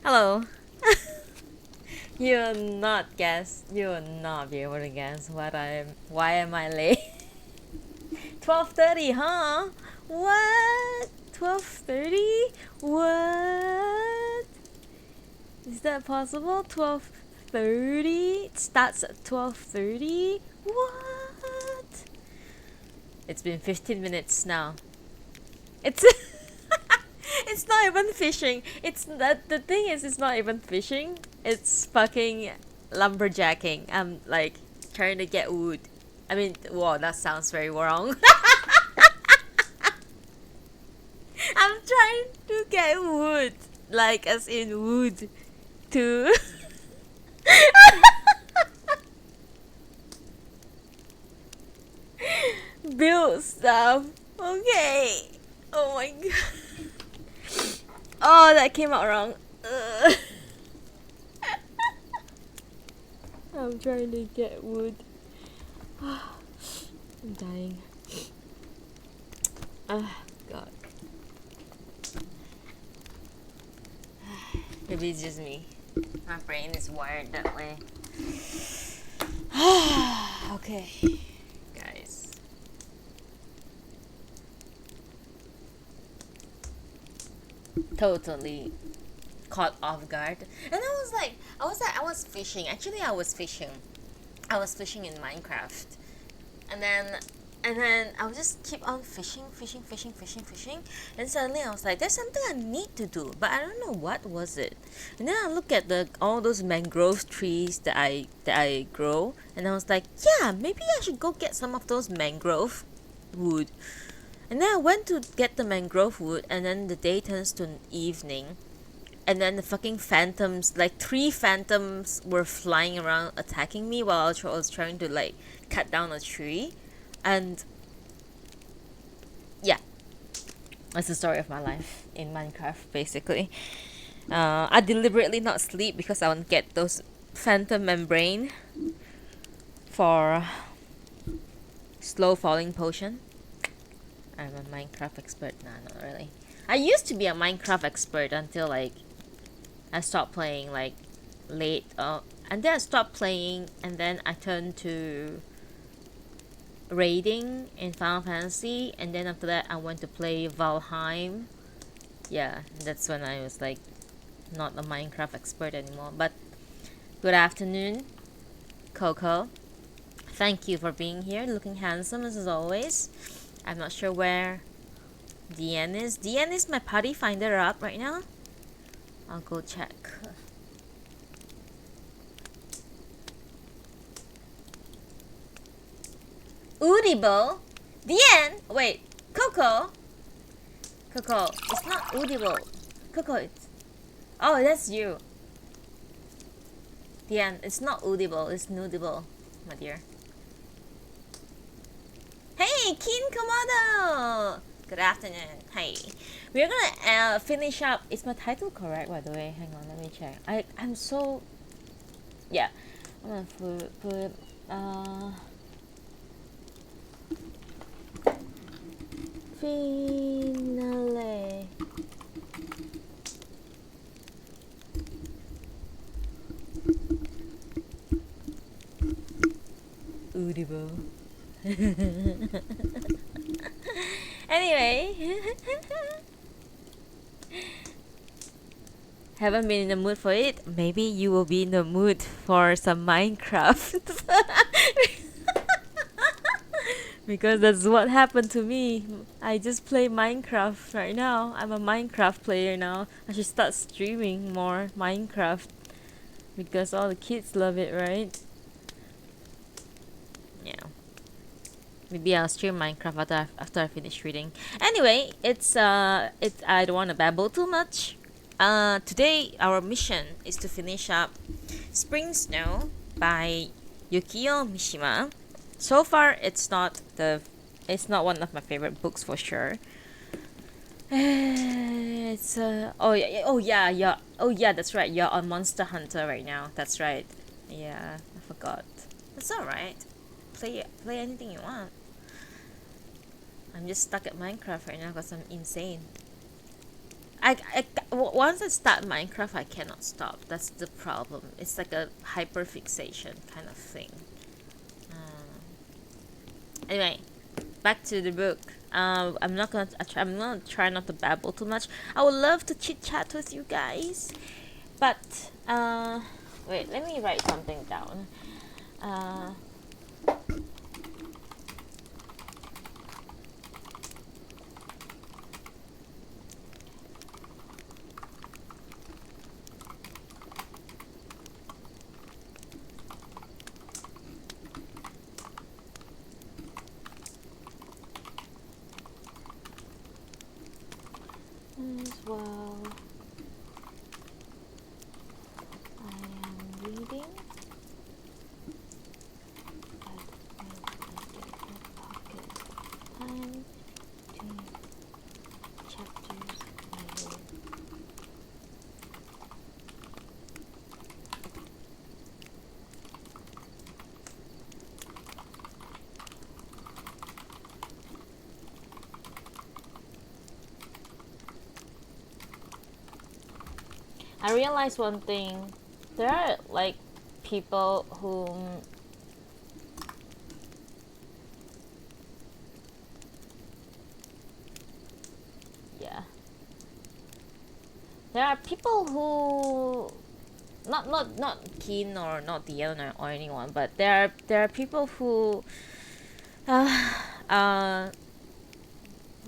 Hello. You'll not guess. You'll not be able to guess why am I late? 12:30, huh? What? 12:30? What? Is that possible? 12:30? It starts at 12:30? What? It's been 15 minutes now. It's it's not even fishing. It's that the thing is it's not even fishing. It's fucking lumberjacking. I'm like trying to get wood. I mean, whoa, that sounds very wrong. I'm trying to get wood, like as in wood, to build stuff. Okay. Oh my god. Oh, that came out wrong. Ugh. I'm trying to get wood. I'm dying. Ah, God. Maybe it's just me. My brain is wired that way. Okay, guys. Totally caught off guard. And I was fishing. Actually, I was fishing. I was fishing in Minecraft. And then I would just keep on fishing. And suddenly I was like, there's something I need to do, but I don't know what was it. And then I look at all those mangrove trees that I grow, and I was like, yeah, maybe I should go get some of those mangrove wood. And then I went to get the mangrove wood, and then the day turns to an evening. And then the fucking phantoms, like 3 phantoms were flying around attacking me while I was trying to like cut down a tree. And yeah, that's the story of my life in Minecraft basically. I deliberately not sleep because I want to get those phantom membrane for slow falling potion. I'm a Minecraft expert. Nah, not really. I used to be a Minecraft expert until like I stopped playing like late. And then I stopped playing, and then I turned to raiding in Final Fantasy, and then after that I went to play Valheim. Yeah, that's when I was like not a Minecraft expert anymore. But good afternoon, Coco. Thank you for being here, looking handsome as always. I'm not sure where DN is. DN, is my party finder up right now? I'll go check. Noodible? DN? Wait, Coco? Coco, it's not Noodible. Coco, it's... Oh, that's you. DN, it's not Noodible, it's Noodible, my dear. Hey, Kin Komodo! Good afternoon. Hey. We're gonna finish up. Is my title correct, by the way? Hang on, let me check. I'm so... Yeah. I'm gonna put finale. Audible. Anyway. Haven't been in the mood for it? Maybe you will be in the mood for some Minecraft. Because that's what happened to me. I just play Minecraft right now. I'm a Minecraft player now. I should start streaming more Minecraft. Because all the kids love it, right? Yeah. Maybe I'll stream Minecraft after I finish reading. Anyway, I don't want to babble too much. Today our mission is to finish up Spring Snow by Yukio Mishima. So far, it's not one of my favorite books for sure. It's oh yeah, that's right. You're on Monster Hunter right now. That's right. Yeah, I forgot. It's alright. Play anything you want. I'm just stuck at Minecraft right now because I'm insane. once I start Minecraft, I cannot stop. That's the problem. It's like a hyper fixation kind of thing. Anyway, back to the book. I'm gonna try not to babble too much. I would love to chit chat with you guys, but wait, let me write something down. As well, I am reading. Time to chapters I will. I realized one thing. There are like people who yeah. There are people who not Keen or not Diana or anyone, but there are people who uh, uh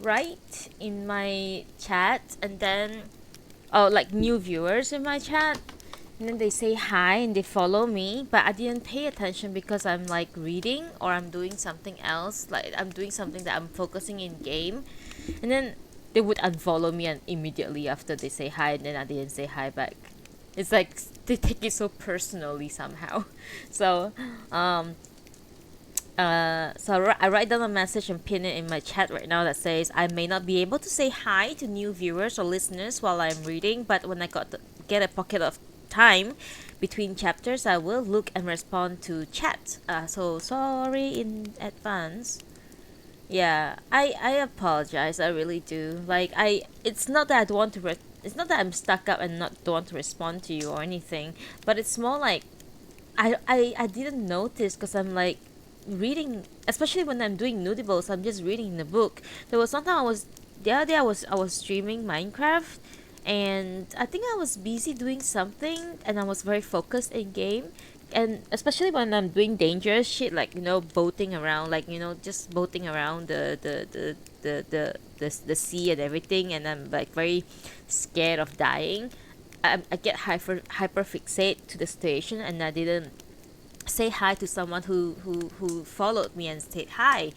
write in my chat, and then like new viewers in my chat, and then they say hi and they follow me, but I didn't pay attention because I'm like reading or I'm doing something else, like I'm doing something that I'm focusing in game, and then they would unfollow me and immediately after they say hi, and then I didn't say hi back. It's like they take it so personally somehow. So I write down a message and pin it in my chat right now that says, I may not be able to say hi to new viewers or listeners while I'm reading, but when I get a pocket of time between chapters, I will look and respond to chat. So sorry in advance. Yeah, I apologize. I really do. Like it's not that I don't want to. It's not that I'm stuck up and not don't want to respond to you or anything, but it's more like I didn't notice because I'm like reading, especially when I'm doing Noodibles. I'm just reading the book. There was sometimes the other day I was streaming Minecraft, and I think I was busy doing something, and I was very focused in game. And especially when I'm doing dangerous shit, like boating around, like just boating around the sea and everything, and I'm like very scared of dying. I get hyper fixate to the station, and I didn't say hi to someone who followed me and said hi.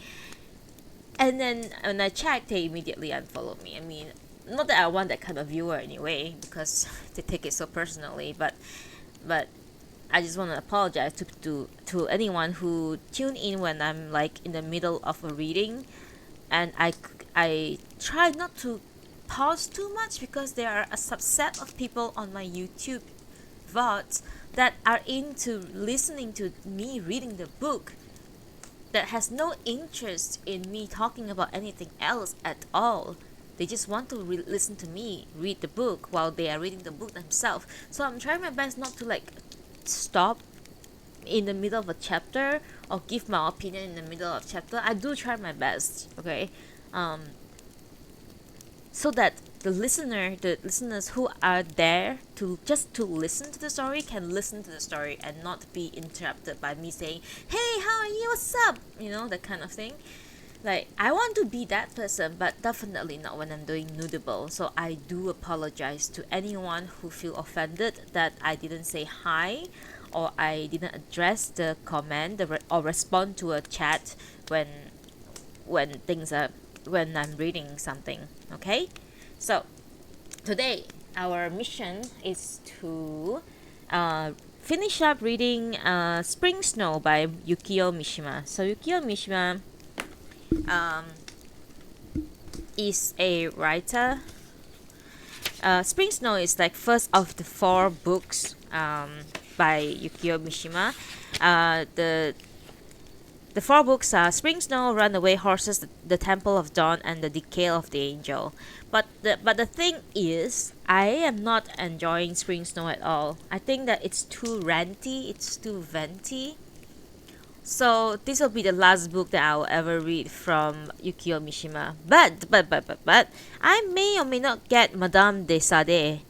And then when I checked, they immediately unfollowed me. I mean, not that I want that kind of viewer anyway, because they take it so personally. But I just want to apologize to anyone who tune in when I'm like in the middle of a reading, and I try not to pause too much because there are a subset of people on my YouTube VODs that are into listening to me reading the book, that has no interest in me talking about anything else at all. They just want to listen to me read the book while they are reading the book themselves. So I'm trying my best not to like stop in the middle of a chapter or give my opinion in the middle of chapter. I do try my best, okay? So that the listeners who are there to just to listen to the story can listen to the story and not be interrupted by me saying, hey, how are you, what's up, that kind of thing. Like, I want to be that person, but definitely not when I'm doing Noodible. So I do apologize to anyone who feel offended that I didn't say hi, or I didn't address the comment or respond to a chat when things are when I'm reading something. Okay, so today our mission is to finish up reading Spring Snow by Yukio Mishima. So Yukio Mishima is a writer. Spring Snow is like first of the 4 books by Yukio Mishima. The four books are Spring Snow, Runaway Horses, the Temple of Dawn, and The Decay of the Angel. But the thing is, I am not enjoying Spring Snow at all. I think that it's too ranty, it's too venti. So this will be the last book that I will ever read from Yukio Mishima. But I may or may not get Madame de Sade.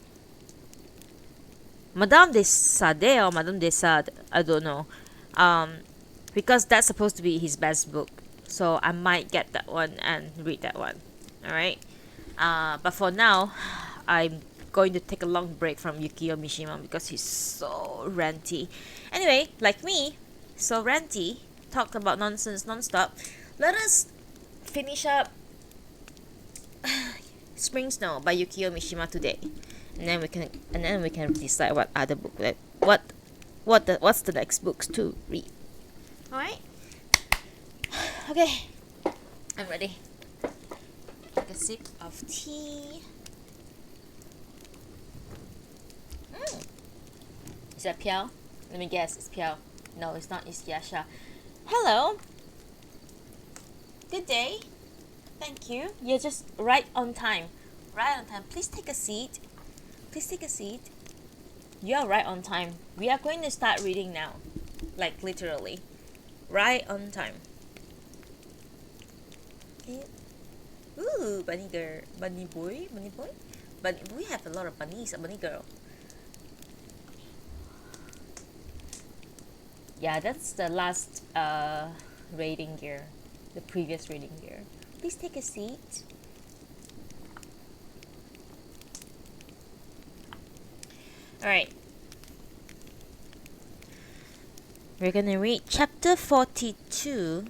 Madame de Sade or Madame de Sade, I don't know. Because that's supposed to be his best book. So I might get that one and read that one. Alright? But for now, I'm going to take a long break from Yukio Mishima because he's so ranty. Anyway, like me, so ranty, talked about nonsense non-stop. Let us finish up Spring Snow by Yukio Mishima today. And then we can decide what other book what's the next books to read. Alright? Okay. I'm ready. Take a sip of tea. Is that Piao? Let me guess, it's Piao. No, it's not, it's Yasha. Hello. Good day. Thank you. You're just right on time. Right on time. Please take a seat. Please take a seat. You are right on time. We are going to start reading now. Like literally. Right on time. Okay. Ooh, bunny girl. Bunny boy? Bunny boy? But we have a lot of bunnies. A bunny girl. Yeah, that's the last rating gear. The previous rating gear. Please take a seat. Alright. We're gonna read Chapter 42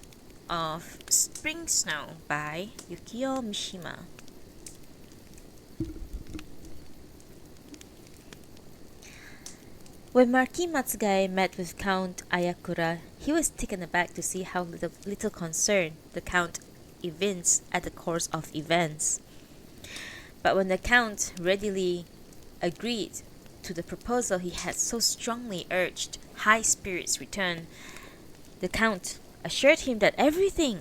of Spring Snow by Yukio Mishima. When Marquis Matsugae met with Count Ayakura, he was taken aback to see how little concern the Count evinced at the course of events. But when the Count readily agreed to the proposal he had so strongly urged, high spirits returned. The Count assured him that everything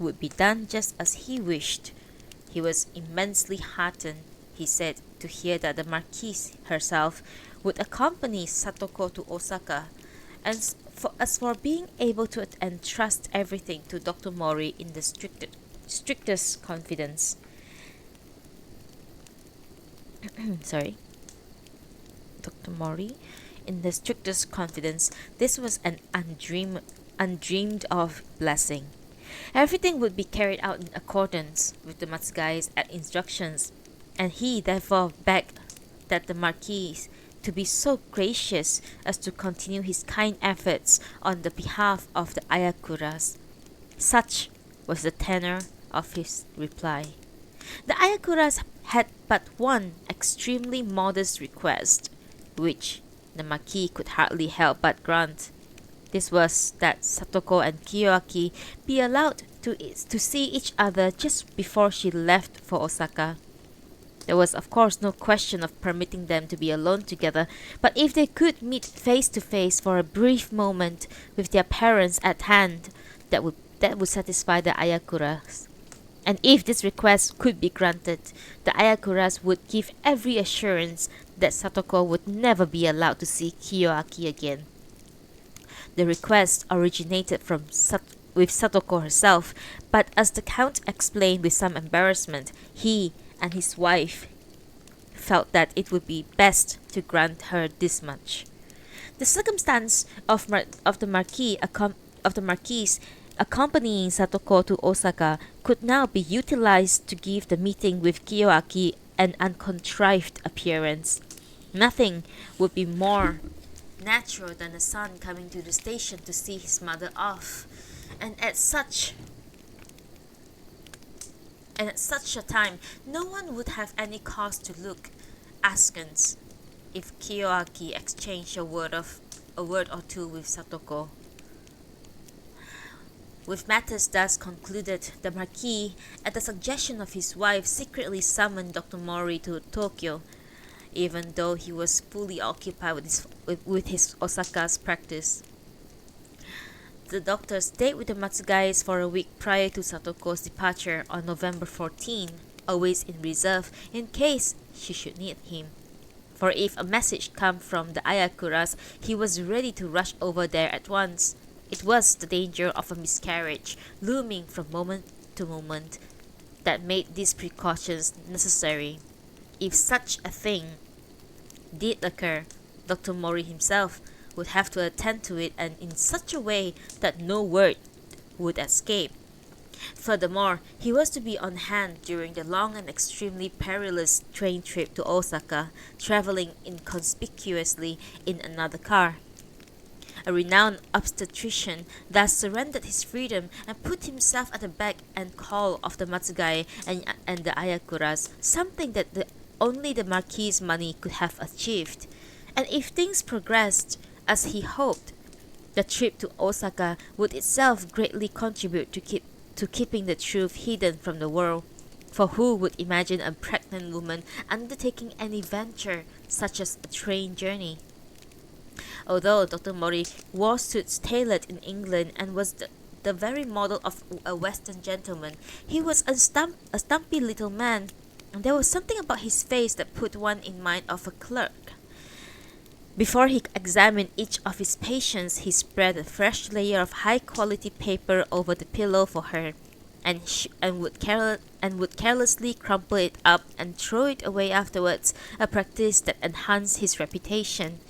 would be done just as he wished. He was immensely heartened, he said, to hear that the Marquise herself would accompany Satoko to Osaka, and as for being able to entrust everything to Dr. Mori in the strictest confidence. Sorry. Dr. Mori, in the strictest confidence, this was an undreamed of blessing. Everything would be carried out in accordance with the Matsugae's instructions, and he therefore begged that the Marquis to be so gracious as to continue his kind efforts on the behalf of the Ayakuras. Such was the tenor of his reply. The Ayakuras had but one extremely modest request, which the Marquis could hardly help but grant. This was that Satoko and Kiyoaki be allowed to see each other just before she left for Osaka. There was of course no question of permitting them to be alone together, but if they could meet face to face for a brief moment with their parents at hand, that would satisfy the Ayakuras. And if this request could be granted, the Ayakuras would give every assurance that Satoko would never be allowed to see Kiyoaki again. The request originated with Satoko herself, but as the Count explained with some embarrassment, he and his wife felt that it would be best to grant her this much. The circumstance of the Marquis accompanying Satoko to Osaka could now be utilized to give the meeting with Kiyoaki an uncontrived appearance. Nothing would be more natural than a son coming to the station to see his mother off, and at such a time, no one would have any cause to look askance if Kiyoaki exchanged a word or two with Satoko. With matters thus concluded, the Marquis, at the suggestion of his wife, secretly summoned Dr. Mori to Tokyo, even though he was fully occupied with his Osaka's practice. The doctor stayed with the Matsugais for a week prior to Satoko's departure on November 14, always in reserve in case she should need him. For if a message came from the Ayakuras, he was ready to rush over there at once. It was the danger of a miscarriage, looming from moment to moment, that made these precautions necessary. If such a thing did occur, Dr. Mori himself would have to attend to it, and in such a way that no word would escape. Furthermore, he was to be on hand during the long and extremely perilous train trip to Osaka, traveling inconspicuously in another car. A renowned obstetrician thus surrendered his freedom and put himself at the beck and call of the Matsugai and the Ayakuras, something that only the Marquis's money could have achieved. And if things progressed as he hoped, the trip to Osaka would itself greatly contribute to keeping the truth hidden from the world. For who would imagine a pregnant woman undertaking any venture such as a train journey? Although Dr. Mori wore suits tailored in England and was the very model of a Western gentleman, he was a stumpy little man, and there was something about his face that put one in mind of a clerk. Before he examined each of his patients, he spread a fresh layer of high-quality paper over the pillow for her, and would carelessly crumple it up and throw it away afterwards, a practice that enhanced his reputation.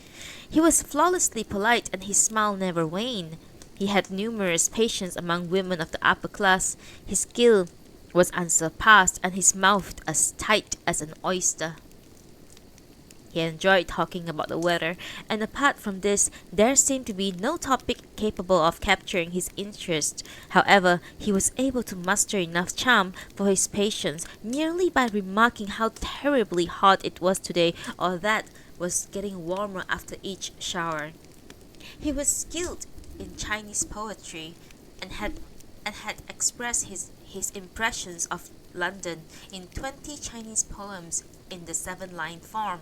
He was flawlessly polite, and his smile never waned. He had numerous patients among women of the upper class. His skill was unsurpassed, and his mouth as tight as an oyster. He enjoyed talking about the weather, and apart from this, there seemed to be no topic capable of capturing his interest. However, he was able to muster enough charm for his patients merely by remarking how terribly hot it was today, or that was getting warmer after each shower. He was skilled in Chinese poetry, and had expressed his impressions of London in 20 Chinese poems in the 7-line form,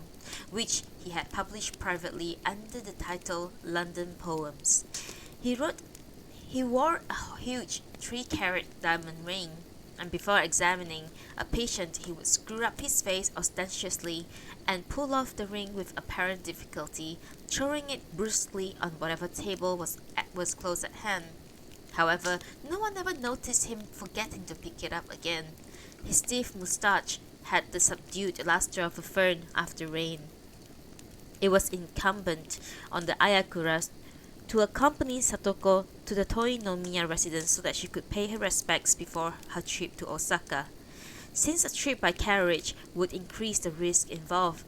which he had published privately under the title London Poems. He wore a huge 3-carat diamond ring, and before examining a patient he would screw up his face ostentatiously and pull off the ring with apparent difficulty, throwing it brusquely on whatever table was close at hand. However, no one ever noticed him forgetting to pick it up again. His stiff moustache had the subdued luster of a fern after rain. It was incumbent on the Ayakuras to accompany Satoko to the Toinomiya residence so that she could pay her respects before her trip to Osaka. Since a trip by carriage would increase the risk involved,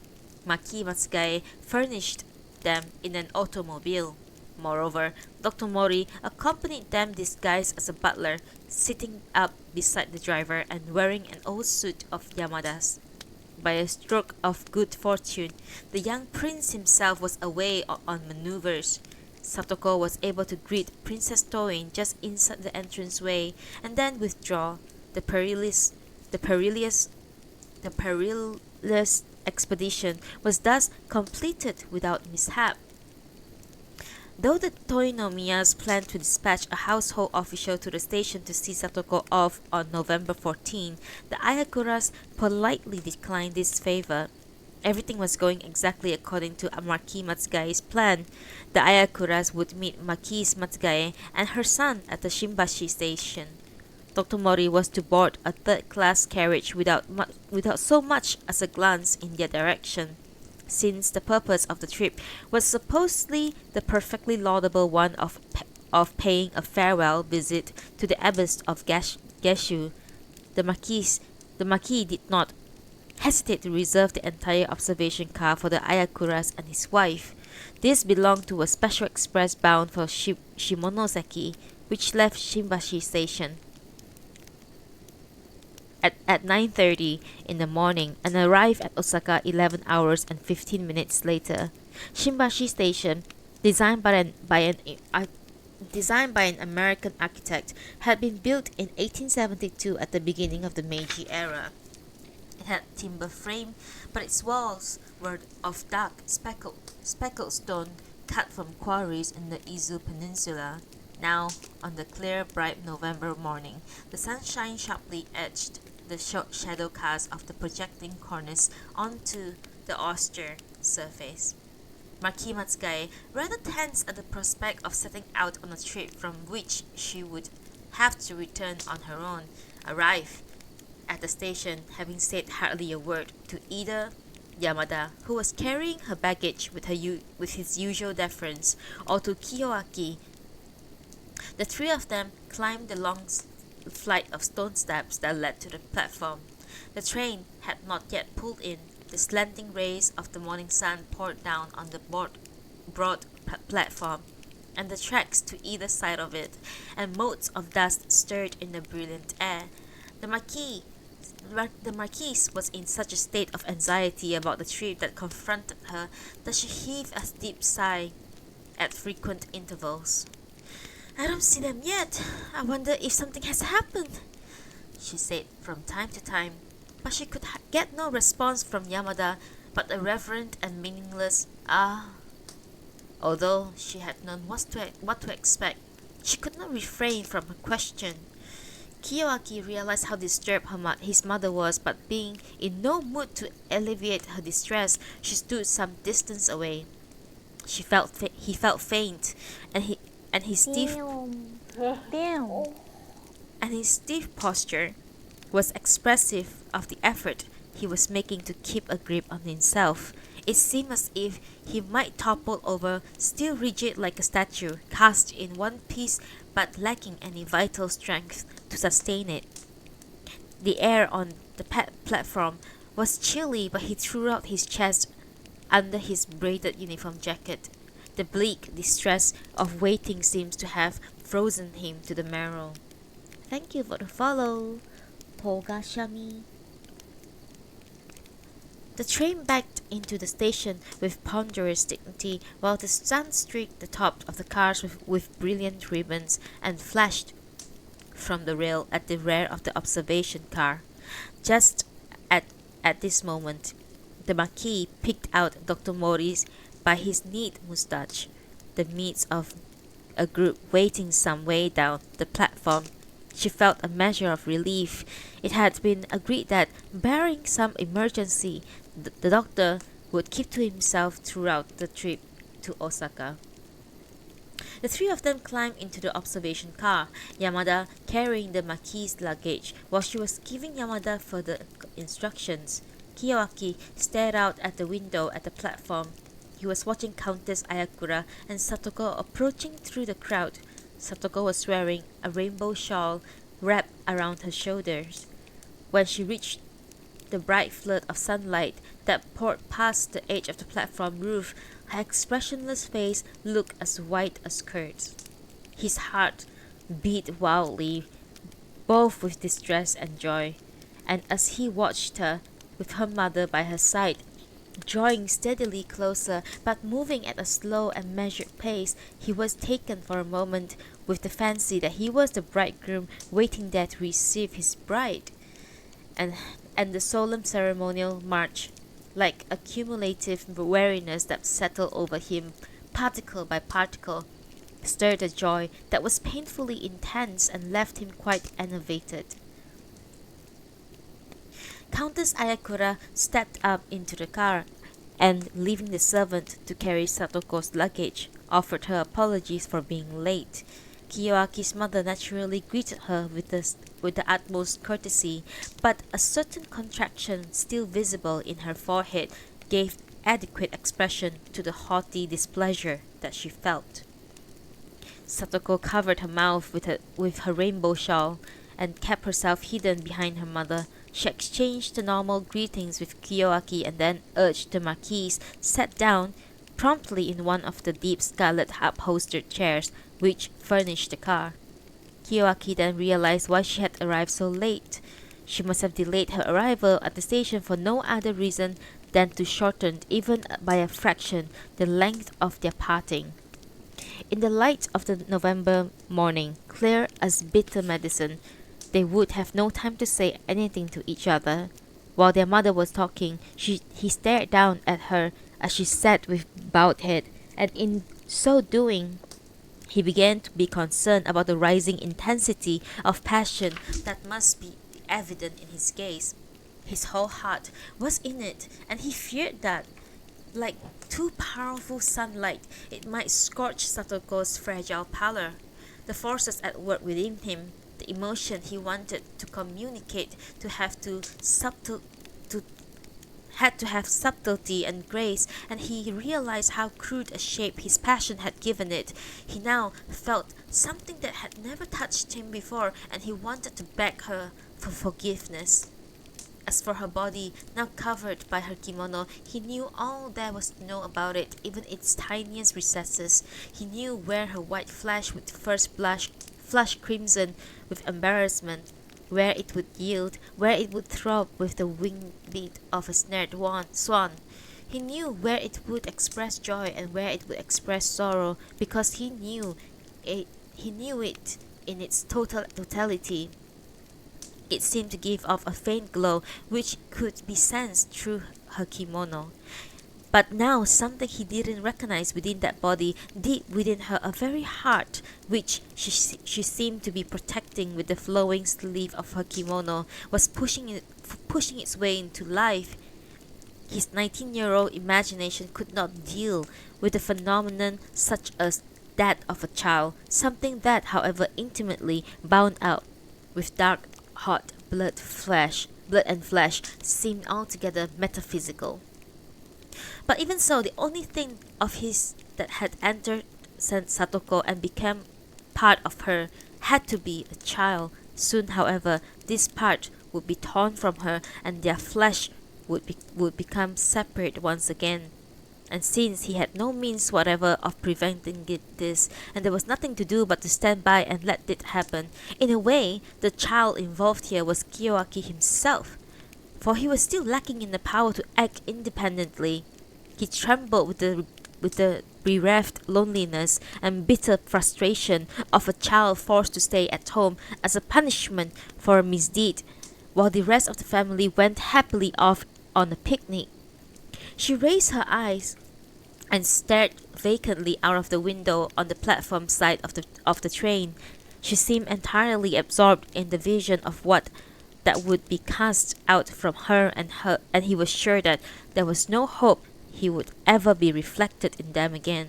Maki Matsugae furnished them in an automobile. Moreover, Dr. Mori accompanied them disguised as a butler, sitting up beside the driver and wearing an old suit of Yamada's. By a stroke of good fortune, the young prince himself was away on maneuvers. Satoko was able to greet Princess Toin just inside the entranceway and then withdraw. The perilous expedition was thus completed without mishap. Though the Toinomiyas planned to dispatch a household official to the station to see Satoko off on November 14, the Ayakuras politely declined this favor. Everything was going exactly according to Marquis Matsugae's plan. The Ayakuras would meet Marquise Matsugae and her son at the Shimbashi station. Dr. Mori was to board a third-class carriage without so much as a glance in their direction, since the purpose of the trip was supposedly the perfectly laudable one of paying a farewell visit to the abbess of Geshu. The Marquis did not hesitate to reserve the entire observation car for the Ayakuras and his wife. This belonged to a special express bound for Shimonoseki, which left Shimbashi station at 9:30 in the morning and arrived at Osaka 11 hours and 15 minutes later. Shimbashi Station, designed by an American architect, had been built in 1872 at the beginning of the Meiji era. It had timber frame, but its walls were of dark speckled stone cut from quarries in the Izu Peninsula. Now, on the clear, bright November morning, the sunshine sharply etched the shadow cast of the projecting cornice onto the austere surface. Marquis Matsugae, rather tense at the prospect of setting out on a trip from which she would have to return on her own, arrived at the station having said hardly a word to either Yamada, who was carrying her baggage with his usual deference, or to Kiyoaki. The three of them climbed the long flight of stone steps that led to the platform. The train had not yet pulled in. The slanting rays of the morning sun poured down on the broad platform, and the tracks to either side of it, and motes of dust stirred in the brilliant air. The Marquise was in such a state of anxiety about the trip that confronted her that she heaved a deep sigh at frequent intervals. "I don't see them yet. I wonder if something has happened," she said from time to time, but she could get no response from Yamada but a reverent and meaningless "ah." Although she had known what to expect, she could not refrain from a question. Kiyoaki realized how disturbed his mother was, but being in no mood to alleviate her distress, she stood some distance away. He felt faint, and his stiff posture was expressive of the effort he was making to keep a grip on himself. It seemed as if he might topple over, still rigid like a statue, cast in one piece but lacking any vital strength to sustain it. The air on the platform was chilly, but he threw out his chest under his braided uniform jacket. The bleak distress of waiting seems to have frozen him to the marrow. Thank you for the follow, Pogashami. The train backed into the station with ponderous dignity, while the sun streaked the tops of the cars with brilliant ribbons and flashed from the rail at the rear of the observation car. Just at this moment, the Marquis picked out Dr. Morris by his neat moustache, the midst of a group waiting some way down the platform. She felt a measure of relief. It had been agreed that, barring some emergency, the doctor would keep to himself throughout the trip to Osaka. The three of them climbed into the observation car, Yamada carrying the Marquis's luggage while she was giving Yamada further instructions. Kiyoaki stared out at the window at the platform. He was watching Countess Ayakura and Satoko approaching through the crowd. Satoko was wearing a rainbow shawl wrapped around her shoulders. When she reached the bright flood of sunlight that poured past the edge of the platform roof, her expressionless face looked as white as curds. His heart beat wildly, both with distress and joy, and as he watched her, with her mother by her side, drawing steadily closer but moving at a slow and measured pace, he was taken for a moment with the fancy that he was the bridegroom waiting there to receive his bride. And the solemn ceremonial march, like a cumulative weariness that settled over him particle by particle, stirred a joy that was painfully intense and left him quite enervated. Countess Ayakura stepped up into the car and, leaving the servant to carry Satoko's luggage, offered her apologies for being late. Kiyoaki's mother naturally greeted her with the utmost courtesy, but a certain contraction still visible in her forehead gave adequate expression to the haughty displeasure that she felt. Satoko covered her mouth with her rainbow shawl and kept herself hidden behind her mother. She exchanged the normal greetings with Kiyoaki and then urged the Marquise sat down promptly in one of the deep scarlet upholstered chairs which furnished the car. Kiyoaki then realized why she had arrived so late. She must have delayed her arrival at the station for no other reason than to shorten, even by a fraction, the length of their parting. In the light of the November morning, clear as bitter medicine, they would have no time to say anything to each other. While their mother was talking, he stared down at her as she sat with bowed head, and in so doing, He began to be concerned about the rising intensity of passion that must be evident in his gaze. His whole heart was in it, and he feared that, like too powerful sunlight, it might scorch Satoko's fragile pallor. The forces at work within him, the emotion he wanted to communicate, to had to have subtlety and grace, and he realized how crude a shape his passion had given it. He now felt something that had never touched him before, and he wanted to beg her for forgiveness. As for her body, now covered by her kimono, he knew all there was to know about it, even its tiniest recesses. He knew where her white flesh would first flush crimson with embarrassment, where it would yield, where it would throb with the wing beat of a snared swan. He knew where it would express joy and where it would express sorrow, because he knew it in its totality. It seemed to give off a faint glow which could be sensed through her kimono. But now something he didn't recognize within that body, deep within her, a very heart which she seemed to be protecting with the flowing sleeve of her kimono, was pushing its way into life. His 19-year-old imagination could not deal with a phenomenon such as that of a child, something that, however intimately bound up with dark hot blood and flesh, seemed altogether metaphysical. But even so, the only thing of his that had entered Satoko and become part of her had to be a child. Soon, however, this part would be torn from her, and their flesh would become separate once again. And since he had no means whatever of preventing this, and there was nothing to do but to stand by and let it happen, in a way, the child involved here was Kiyoaki himself, for he was still lacking in the power to act independently. He trembled with the bereft loneliness and bitter frustration of a child forced to stay at home as a punishment for a misdeed, while the rest of the family went happily off on a picnic. She raised her eyes and stared vacantly out of the window on the platform side of the train. She seemed entirely absorbed in the vision of what that would be cast out from her, and he was sure that there was no hope he would ever be reflected in them again.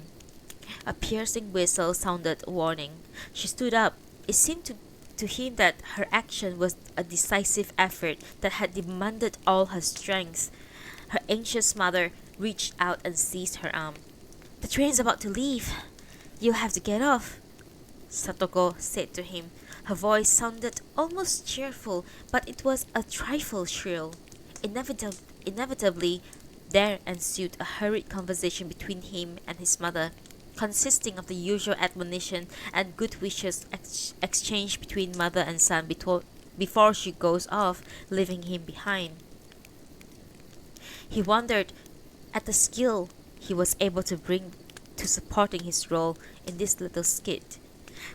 A piercing whistle sounded a warning. She stood up. It seemed to him that her action was a decisive effort that had demanded all her strength. Her anxious mother reached out and seized her arm. "The train's about to leave. You'll have to get off," Satoko said to him. Her voice sounded almost cheerful, but it was a trifle shrill. Inevitably, there ensued a hurried conversation between him and his mother, consisting of the usual admonition and good wishes exchanged between mother and son before she goes off, leaving him behind. He wondered at the skill he was able to bring to supporting his role in this little skit.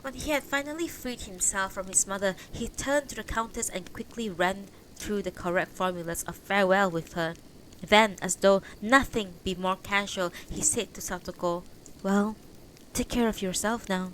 When he had finally freed himself from his mother, he turned to the countess and quickly ran through the correct formulas of farewell with her. Then, as though nothing be more casual, he said to Satoko, "Well, take care of yourself now."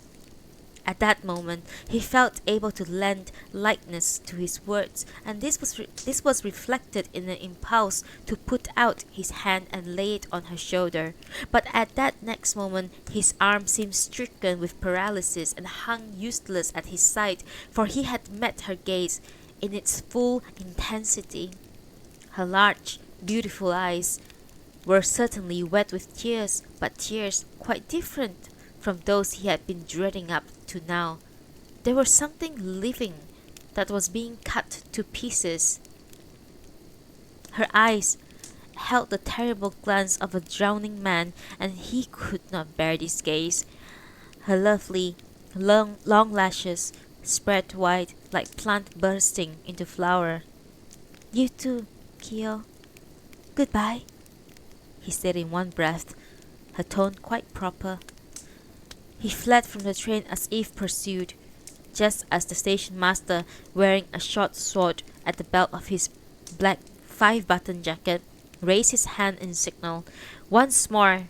At that moment, he felt able to lend lightness to his words, and this was reflected in an impulse to put out his hand and lay it on her shoulder. But at that next moment, his arm seemed stricken with paralysis and hung useless at his side, for he had met her gaze in its full intensity. Her large, beautiful eyes were certainly wet with tears, but tears quite different from those he had been dreading up to now. There was something living that was being cut to pieces. Her eyes held the terrible glance of a drowning man, and he could not bear this gaze. Her lovely, long lashes spread wide like plant bursting into flower. "You too, Kyo. Goodbye," he said in one breath, her tone quite proper. He fled from the train as if pursued, just as the station master, wearing a short sword at the belt of his black 5-button jacket, raised his hand in signal. Once more,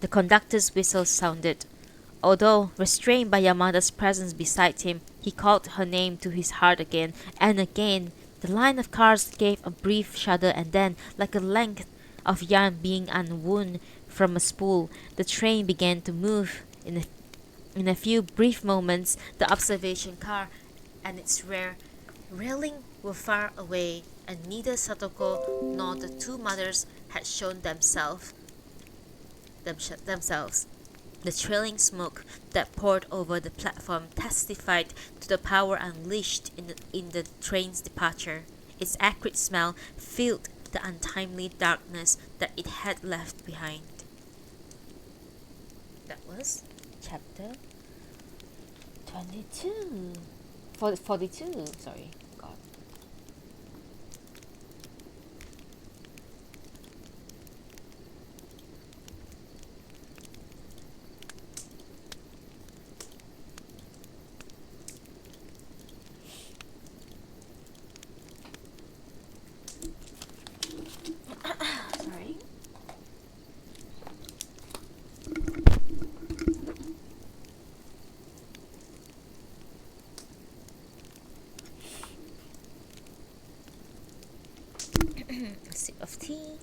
the conductor's whistle sounded. Although restrained by Yamada's presence beside him, he called her name to his heart again and again. The line of cars gave a brief shudder, and then, like a length of yarn being unwound from a spool, the train began to move. In a few brief moments, the observation car and its rear railing were far away, and neither Satoko nor the two mothers had shown themselves. The trailing smoke that poured over the platform testified to the power unleashed in the train's departure. Its acrid smell filled the untimely darkness that it had left behind. That was chapter 22. 42, sorry. God. Sorry. A sip of tea.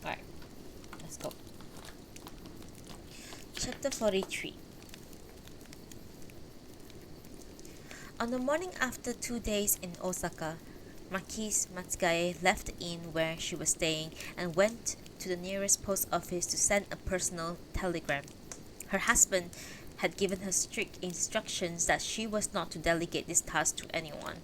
Alright, let's go. Chapter 43. On the morning after 2 days in Osaka, Marquise Matsugae left the inn where she was staying and went to the nearest post office to send a personal telegram. Her husband had given her strict instructions that she was not to delegate this task to anyone.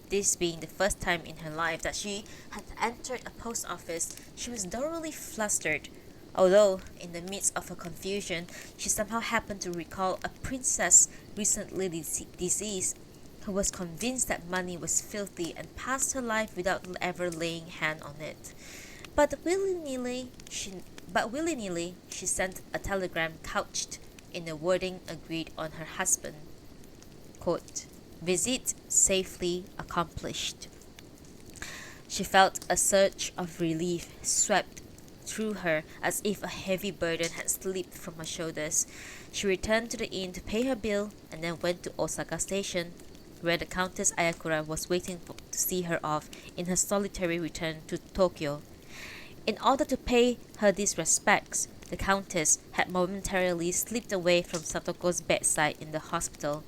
This being the first time in her life that she had entered a post office, she was thoroughly flustered. Although, in the midst of her confusion, she somehow happened to recall a princess recently deceased who was convinced that money was filthy and passed her life without ever laying hand on it. But willy-nilly, she sent a telegram couched in the wording agreed on her husband. Quote, "Visit safely accomplished." She felt a surge of relief swept through her as if a heavy burden had slipped from her shoulders. She returned to the inn to pay her bill and then went to Osaka Station, where the Countess Ayakura was waiting to see her off in her solitary return to Tokyo. In order to pay her these respects, the Countess had momentarily slipped away from Satoko's bedside in the hospital.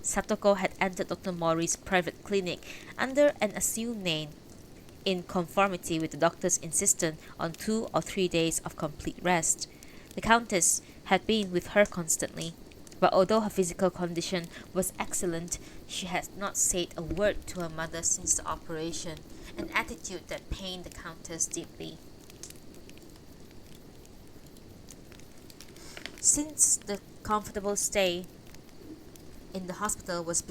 Satoko had entered Dr. Mori's private clinic under an assumed name, in conformity with the doctor's insistence on 2 or 3 days of complete rest. The Countess had been with her constantly, but although her physical condition was excellent, she had not said a word to her mother since the operation, an attitude that pained the Countess deeply. Since the comfortable stay in the hospital was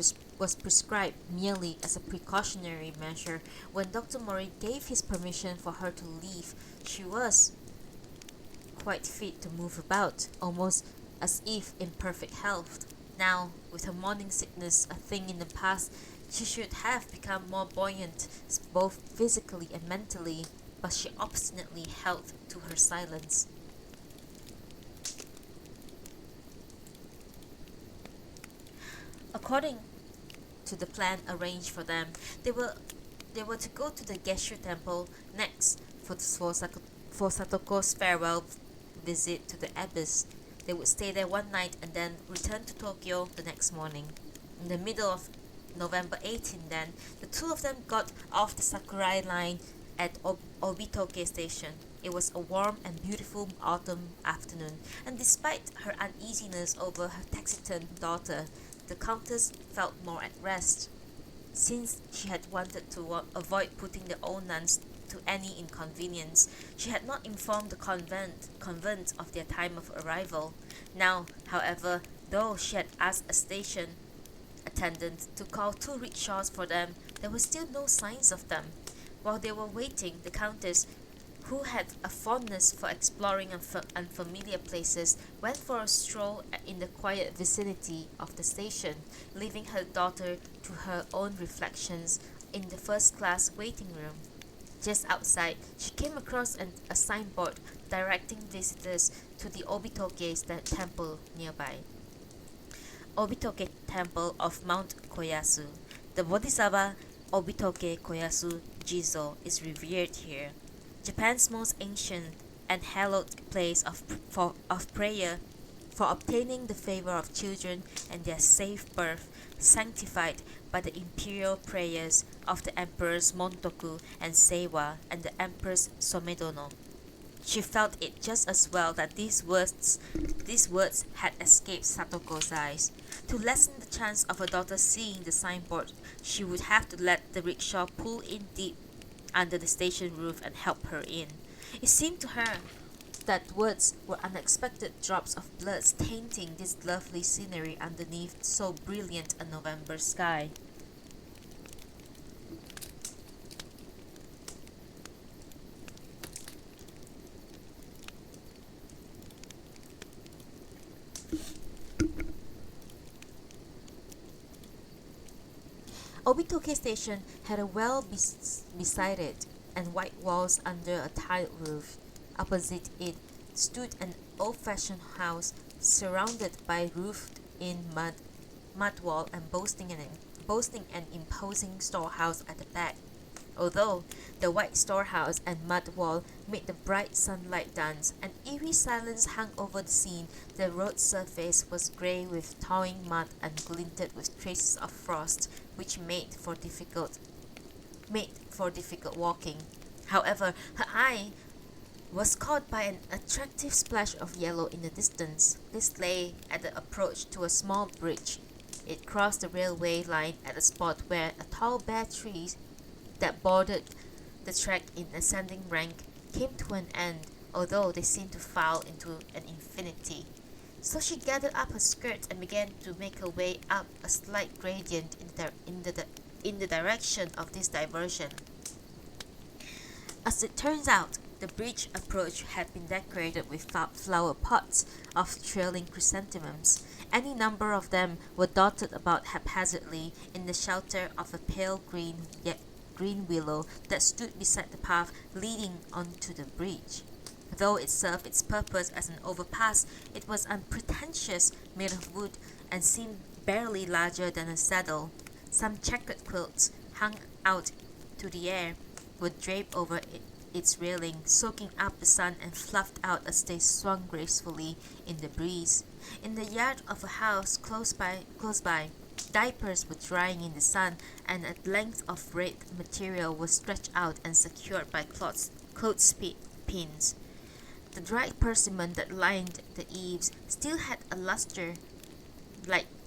prescribed merely as a precautionary measure, when Dr. Mori gave his permission for her to leave, she was quite fit to move about, almost as if in perfect health. Now, with her morning sickness a thing in the past, she should have become more buoyant, both physically and mentally, but she obstinately held to her silence. According to the plan arranged for them, they were to go to the Geshu temple next for Satoko's farewell visit to the abbess. They would stay there one night and then return to Tokyo the next morning. In the middle of November 18 then, the two of them got off the Sakurai line at Obitoke station. It was a warm and beautiful autumn afternoon, and despite her uneasiness over her taciturn daughter, the Countess felt more at rest. Since she had wanted to avoid putting the old nuns to any inconvenience, she had not informed the convent of their time of arrival. Now, however, though she had asked a station attendant to call 2 rickshaws for them, there were still no signs of them. While they were waiting, the Countess who had a fondness for exploring unfamiliar places, went for a stroll in the quiet vicinity of the station, leaving her daughter to her own reflections in the first-class waiting room. Just outside, she came across a signboard directing visitors to the Obitoke temple nearby. Obitoke Temple of Mount Koyasu. The Bodhisattva Obitoke Koyasu Jizo is revered here, Japan's most ancient and hallowed place of prayer for obtaining the favor of children and their safe birth, sanctified by the imperial prayers of the emperors Montoku and Seiwa and the empress Somedono. She felt it just as well that these words had escaped Satoko's eyes. To lessen the chance of her daughter seeing the signboard, she would have to let the rickshaw pull in deep under the station roof and help her in. It seemed to her that words were unexpected drops of blood tainting this lovely scenery underneath so brilliant a November sky. Obitoke Station had a well beside it and white walls under a tiled roof. Opposite it stood an old-fashioned house surrounded by roofed-in mud wall and boasting an imposing storehouse at the back. Although the white storehouse and mud wall made the bright sunlight dance, an eerie silence hung over the scene. The road surface was grey with thawing mud and glinted with traces of frost, which made for difficult walking. However, her eye was caught by an attractive splash of yellow in the distance. This lay at the approach to a small bridge. It crossed the railway line at a spot where a tall bare tree that bordered the track in ascending rank came to an end, although they seemed to file into an infinity. So she gathered up her skirts and began to make her way up a slight gradient in the direction of this diversion. As it turns out, the bridge approach had been decorated with flower pots of trailing chrysanthemums. Any number of them were dotted about haphazardly in the shelter of a pale green willow that stood beside the path leading onto the bridge. Though it served its purpose as an overpass, it was unpretentious, made of wood, and seemed barely larger than a saddle. Some checkered quilts hung out to the air, were draped over its railing, soaking up the sun and fluffed out as they swung gracefully in the breeze. In the yard of a house close by, diapers were drying in the sun, and a length of red material was stretched out and secured by clothespins. The dried persimmon that lined the eaves still had a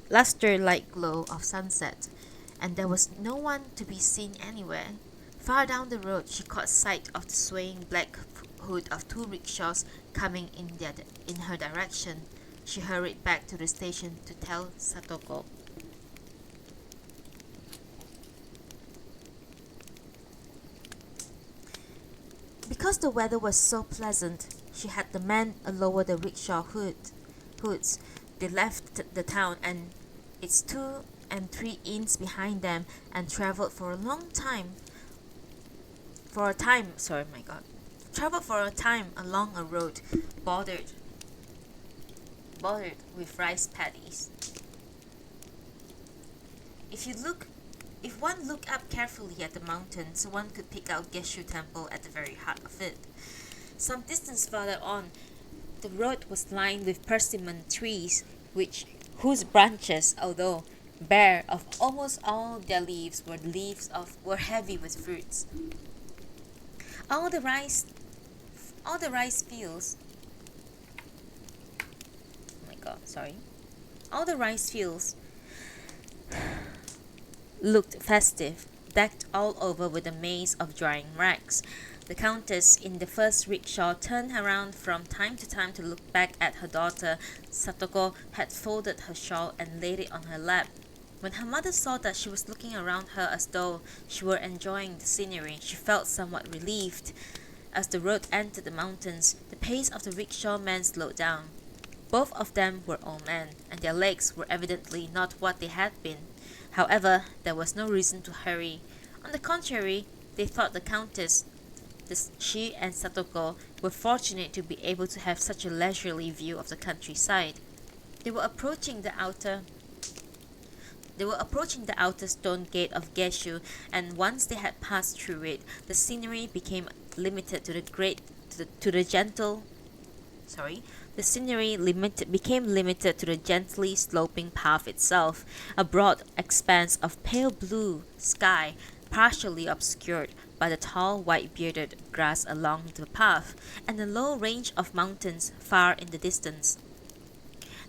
luster-like glow of sunset, and there was no one to be seen anywhere. Far down the road, she caught sight of the swaying black hood of two rickshaws coming in her direction. She hurried back to the station to tell Satoko. Because the weather was so pleasant, she had the men lower the rickshaw hoods. They left the town and its 2 and 3 inns behind them and traveled for a time along a road bordered with rice paddies. If one looked up carefully at the mountains, one could pick out Geshu Temple at the very heart of it. Some distance farther on, the road was lined with persimmon trees, whose branches, although bare of almost all their leaves, were heavy with fruits. All the rice fields. Oh my God, sorry. All the rice fields looked festive, decked all over with a maze of drying rags. The countess in the first rickshaw turned around from time to time to look back at her daughter. Satoko had folded her shawl and laid it on her lap. When her mother saw that she was looking around her as though she were enjoying the scenery, she felt somewhat relieved. as the road entered the mountains, the pace of the rickshaw men slowed down. Both of them were old men, and their legs were evidently not what they had been. However, there was no reason to hurry. On the contrary, they thought the Countess, she and Satoko, were fortunate to be able to have such a leisurely view of the countryside. They were approaching the outer stone gate of Geshu, and once they had passed through it, the scenery became limited to the great to the gentle the scenery became limited to the gently sloping path itself, a broad expanse of pale blue sky, partially obscured by the tall white-bearded grass along the path, and a low range of mountains far in the distance.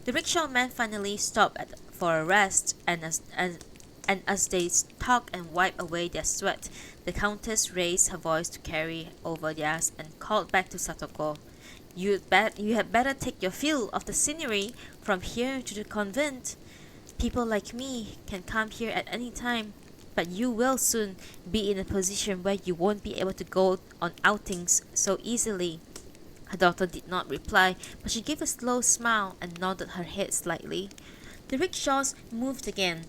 The rickshaw man finally stopped for a rest, and as they talked and wiped away their sweat, the Countess raised her voice to carry over theirs and called back to Satoko. You had better take your fill of the scenery from here to the convent. People like me can come here at any time, but you will soon be in a position where you won't be able to go on outings so easily. Her daughter did not reply, but she gave a slow smile and nodded her head slightly. The rickshaws moved again,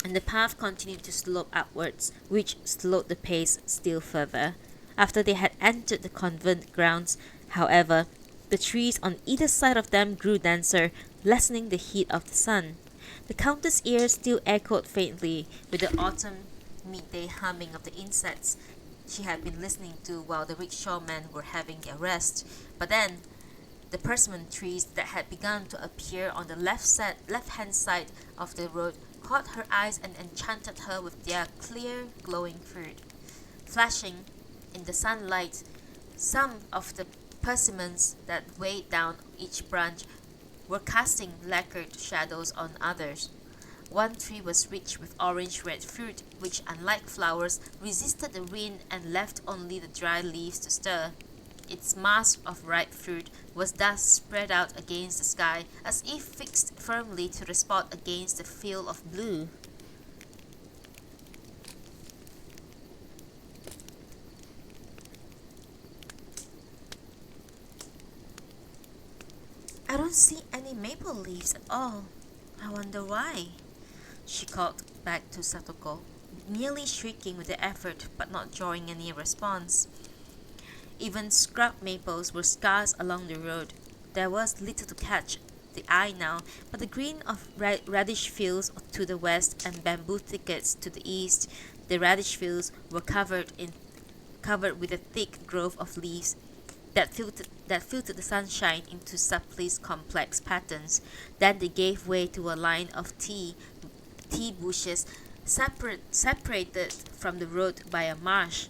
and the path continued to slope upwards, which slowed the pace still further. After they had entered the convent grounds, however, the trees on either side of them grew denser, lessening the heat of the sun. The Countess' ears still echoed faintly with the autumn midday humming of the insects she had been listening to while the rickshaw men were having their rest. But then, the persimmon trees that had begun to appear on the left-hand side of the road caught her eyes and enchanted her with their clear, glowing fruit. Flashing in the sunlight, some of the persimmons that weighed down each branch were casting lacquered shadows on others. One tree was rich with orange-red fruit, which, unlike flowers, resisted the wind and left only the dry leaves to stir. Its mass of ripe fruit was thus spread out against the sky, as if fixed firmly to the spot against the field of blue. I don't see any maple leaves at all. I wonder why, she called back to Satoko, nearly shrieking with the effort but not drawing any response. Even scrub maples were scarce along the road. There was little to catch the eye now, but the green of radish fields to the west and bamboo thickets to the east. The radish fields were covered with a thick growth of leaves that filtered the sunshine into subtly complex patterns. Then they gave way to a line of tea bushes separated from the road by a marsh.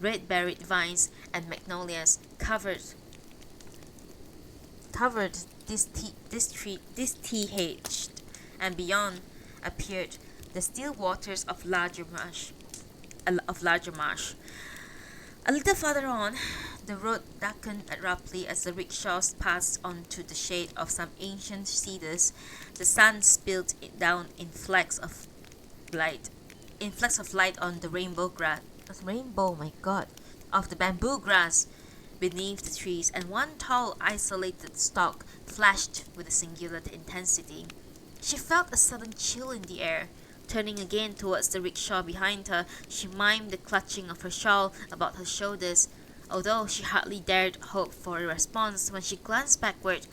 Red-berried vines and magnolias covered this tea hedge, and beyond appeared the still waters of larger marsh. A little farther on, the road darkened abruptly as the rickshaws passed onto the shade of some ancient cedars. The sun spilled it down in flecks of light on the of the bamboo grass beneath the trees, and one tall isolated stalk flashed with a singular intensity. She felt a sudden chill in the air. Turning again towards the rickshaw behind her, she mimed the clutching of her shawl about her shoulders, although she hardly dared hope for a response when she glanced backward.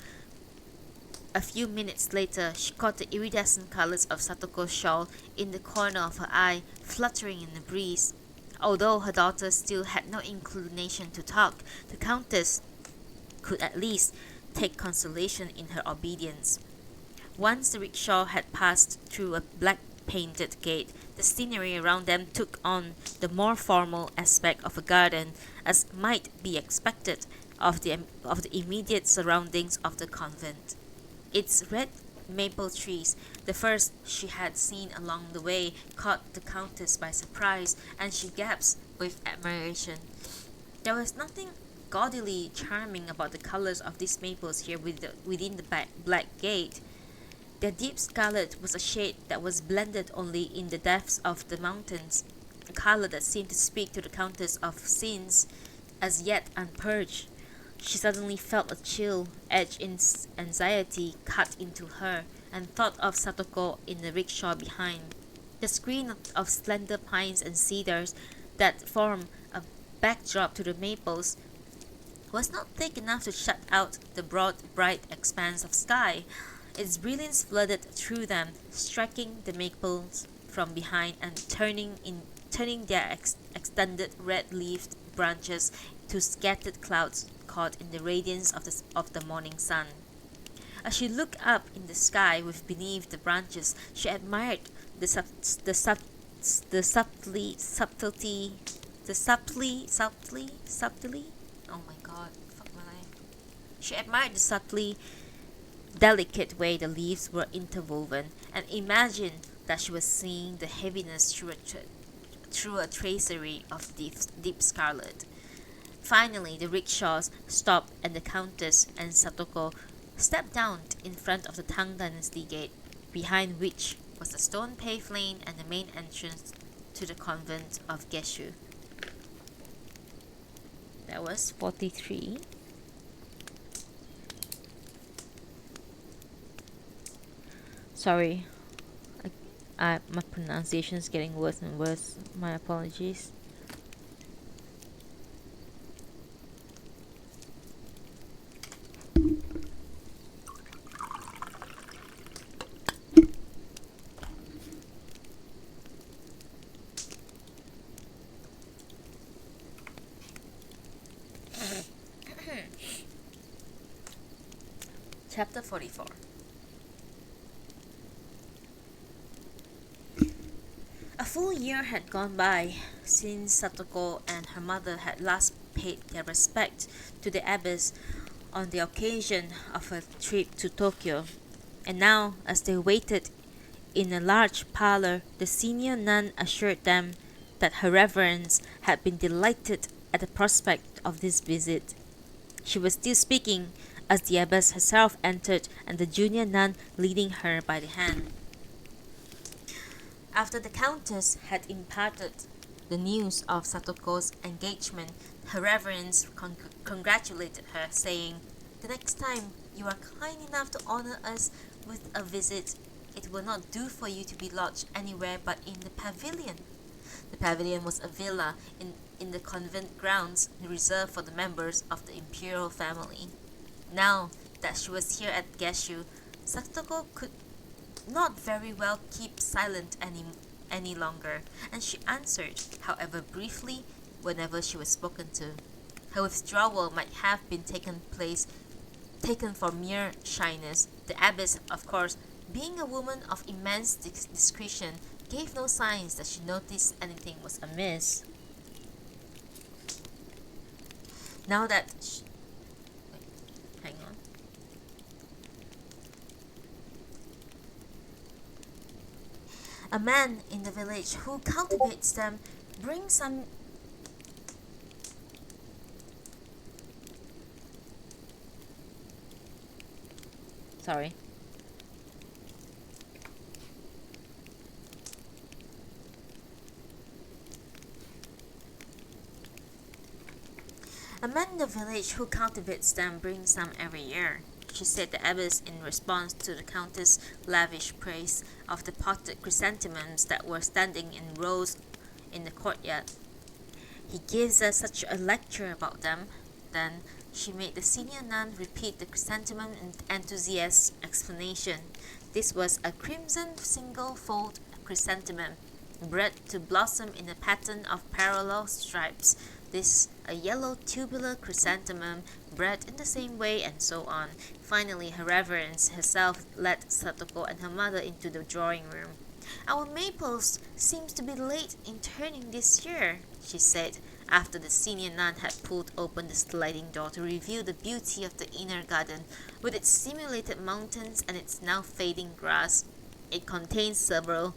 A few minutes later, she caught the iridescent colors of Satoko's shawl in the corner of her eye, fluttering in the breeze. Although her daughter still had no inclination to talk, the Countess could at least take consolation in her obedience. Once the rickshaw had passed through a black-painted gate, the scenery around them took on the more formal aspect of a garden, as might be expected of the immediate surroundings of the convent. Its red maple trees, the first she had seen along the way, caught the Countess by surprise, and she gasped with admiration. There was nothing gaudily charming about the colors of these maples here within the black gate. Their deep scarlet was a shade that was blended only in the depths of the mountains, a color that seemed to speak to the Countess of scenes as yet unpurged. She suddenly felt a chill edge in anxiety cut into her, and thought of Satoko in the rickshaw behind. The screen of slender pines and cedars that form a backdrop to the maples was not thick enough to shut out the broad, bright expanse of sky. Its brilliance flooded through them, striking the maples from behind and turning their extended red-leaved branches to scattered clouds caught in the radiance of the morning sun. As she looked up in the sky with beneath the branches, she admired the sub, the sub, the subtly. Oh my God, fuck my life. She admired the subtly delicate way the leaves were interwoven, and imagined that she was seeing the heaviness through a tracery of deep scarlet. Finally, the rickshaws stopped, and the Countess and Satoko stepped down in front of the Tang Dynasty gate, behind which was the stone paved lane and the main entrance to the convent of Geshu. That was 43. Sorry, my pronunciation is getting worse and worse. My apologies. Chapter 44. A full year had gone by since Satoko and her mother had last paid their respect to the abbess on the occasion of a trip to Tokyo, and now, as they waited in a large parlor, the senior nun assured them that her reverence had been delighted at the prospect of this visit. She was still speaking as the abbess herself entered, and the junior nun leading her by the hand. After the countess had imparted the news of Satoko's engagement, her reverence congratulated her, saying, "The next time you are kind enough to honor us with a visit, it will not do for you to be lodged anywhere but in the pavilion." The pavilion was a villa in the convent grounds reserved for the members of the imperial family. Now that she was here at Geshu, Satoko could not very well keep silent any longer, and she answered, however briefly, whenever she was spoken to. Her withdrawal might have been taken for mere shyness. The abbess, of course, being a woman of immense discretion, gave no signs that she noticed anything was amiss. Now that hang on. A man in the village who cultivates them brings some sorry. A man in the village who cultivates them brings some every year, she said the abbess in response to the countess' lavish praise of the potted chrysanthemums that were standing in rows in the courtyard. He gives us such a lecture about them. Then she made the senior nun repeat the chrysanthemum enthusiast's explanation. This was a crimson single-fold chrysanthemum, bred to blossom in a pattern of parallel stripes. This a yellow tubular chrysanthemum, bred in the same way, and so on. Finally, her reverence herself led Satoko and her mother into the drawing room. "Our maples seems to be late in turning this year," she said, after the senior nun had pulled open the sliding door to reveal the beauty of the inner garden, with its simulated mountains and its now fading grass. It contained several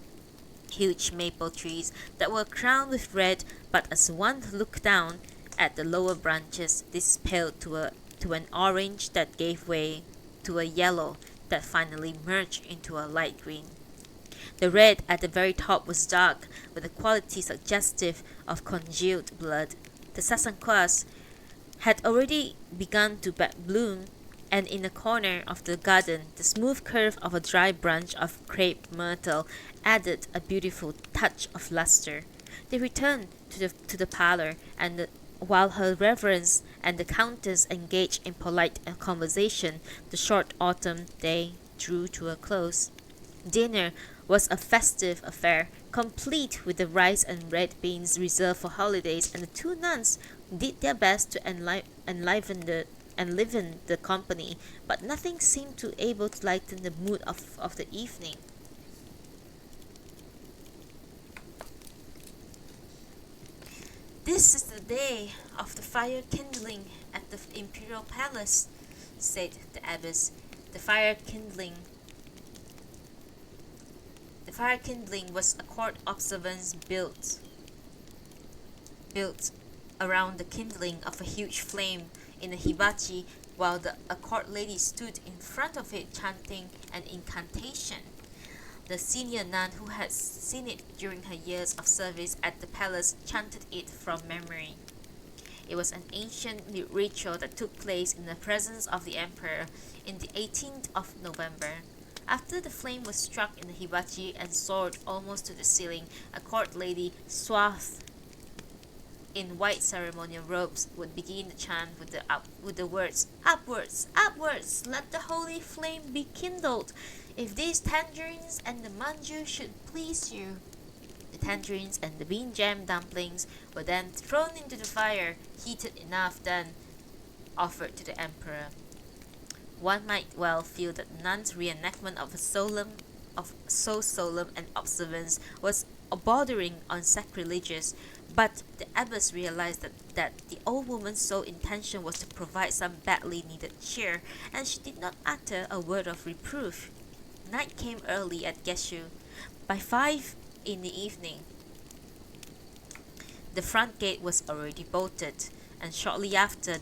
huge maple trees that were crowned with red, but as one looked down at the lower branches, this paled to an orange that gave way to a yellow that finally merged into a light green. The red at the very top was dark, with a quality suggestive of congealed blood. The sasanquas had already begun to bloom, and in a corner of the garden the smooth curve of a dry branch of crepe myrtle added a beautiful touch of luster. They returned to the parlour, and while her reverence and the countess engaged in polite conversation, the short autumn day drew to a close. Dinner was a festive affair, complete with the rice and red beans reserved for holidays, and the two nuns did their best to enliven the company, but nothing seemed to able to lighten the mood of the evening. "This is the day of the fire kindling at the imperial palace," said the abbess. The fire kindling the fire kindling was a court observance built around the kindling of a huge flame in a hibachi, while a court lady stood in front of it chanting an incantation. The senior nun, who had seen it during her years of service at the palace, chanted it from memory. It was an ancient ritual that took place in the presence of the emperor in the 18th of November. After the flame was struck in the hibachi and soared almost to the ceiling, a court lady, swathed in white ceremonial robes, would begin the chant with the words, "Upwards, upwards, let the holy flame be kindled. If these tangerines and the manju should please you." The tangerines and the bean jam dumplings were then thrown into the fire, heated enough, then offered to the emperor. One might well feel that the nun's reenactment of so solemn an observance was bordering on sacrilegious, but the abbess realized that the old woman's sole intention was to provide some badly needed cheer, and she did not utter a word of reproof. Night came early at Geshu. By 5 in the evening, the front gate was already bolted, and shortly after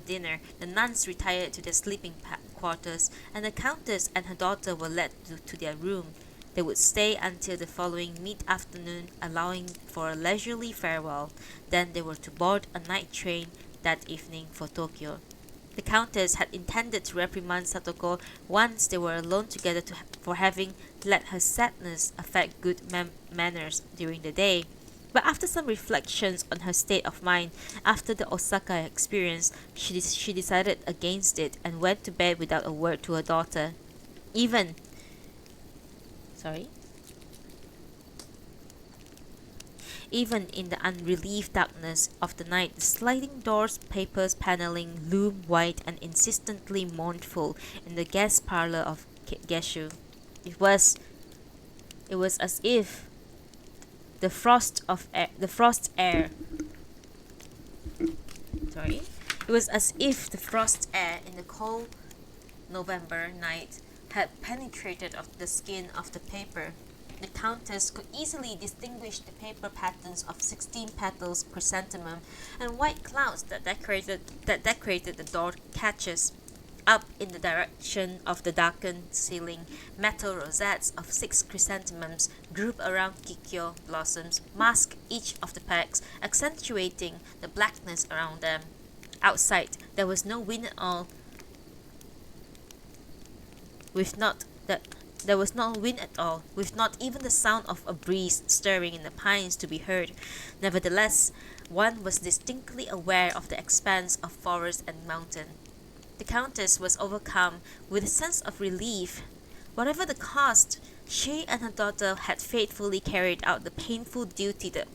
dinner, the nuns retired to their sleeping quarters, and the countess and her daughter were led to their room. They would stay until the following mid-afternoon, allowing for a leisurely farewell. Then they were to board a night train that evening for Tokyo. The countess had intended to reprimand Satoko once they were alone together for having let her sadness affect good manners during the day. But after some reflections on her state of mind after the Osaka experience, she decided against it and went to bed without a word to her daughter. Even in the unrelieved darkness of the night, the sliding doors, papers, paneling loomed white and insistently mournful in the guest parlor of Geshu. It was as if the frost air in the cold November night had penetrated of the skin of the paper. The countess could easily distinguish the paper patterns of 16 petals chrysanthemum and white clouds that decorated the door catches. Up in the direction of the darkened ceiling, metal rosettes of 6 chrysanthemums grouped around kikyo blossoms masked each of the pecks, accentuating the blackness around them. Outside, there was no wind at all, with not even the sound of a breeze stirring in the pines to be heard. Nevertheless, one was distinctly aware of the expanse of forest and mountain. The countess was overcome with a sense of relief. Whatever the cost, she and her daughter had faithfully carried out the painful duty that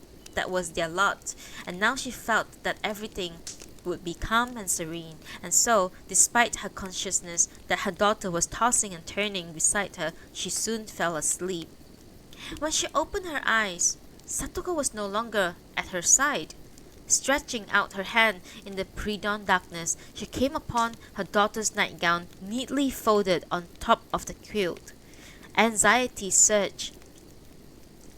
was their lot, and now she felt that everything would be calm and serene, and so, despite her consciousness that her daughter was tossing and turning beside her, she soon fell asleep. When she opened her eyes, Satoko was no longer at her side. Stretching out her hand in the pre-dawn darkness, she came upon her daughter's nightgown neatly folded on top of the quilt. Anxiety surged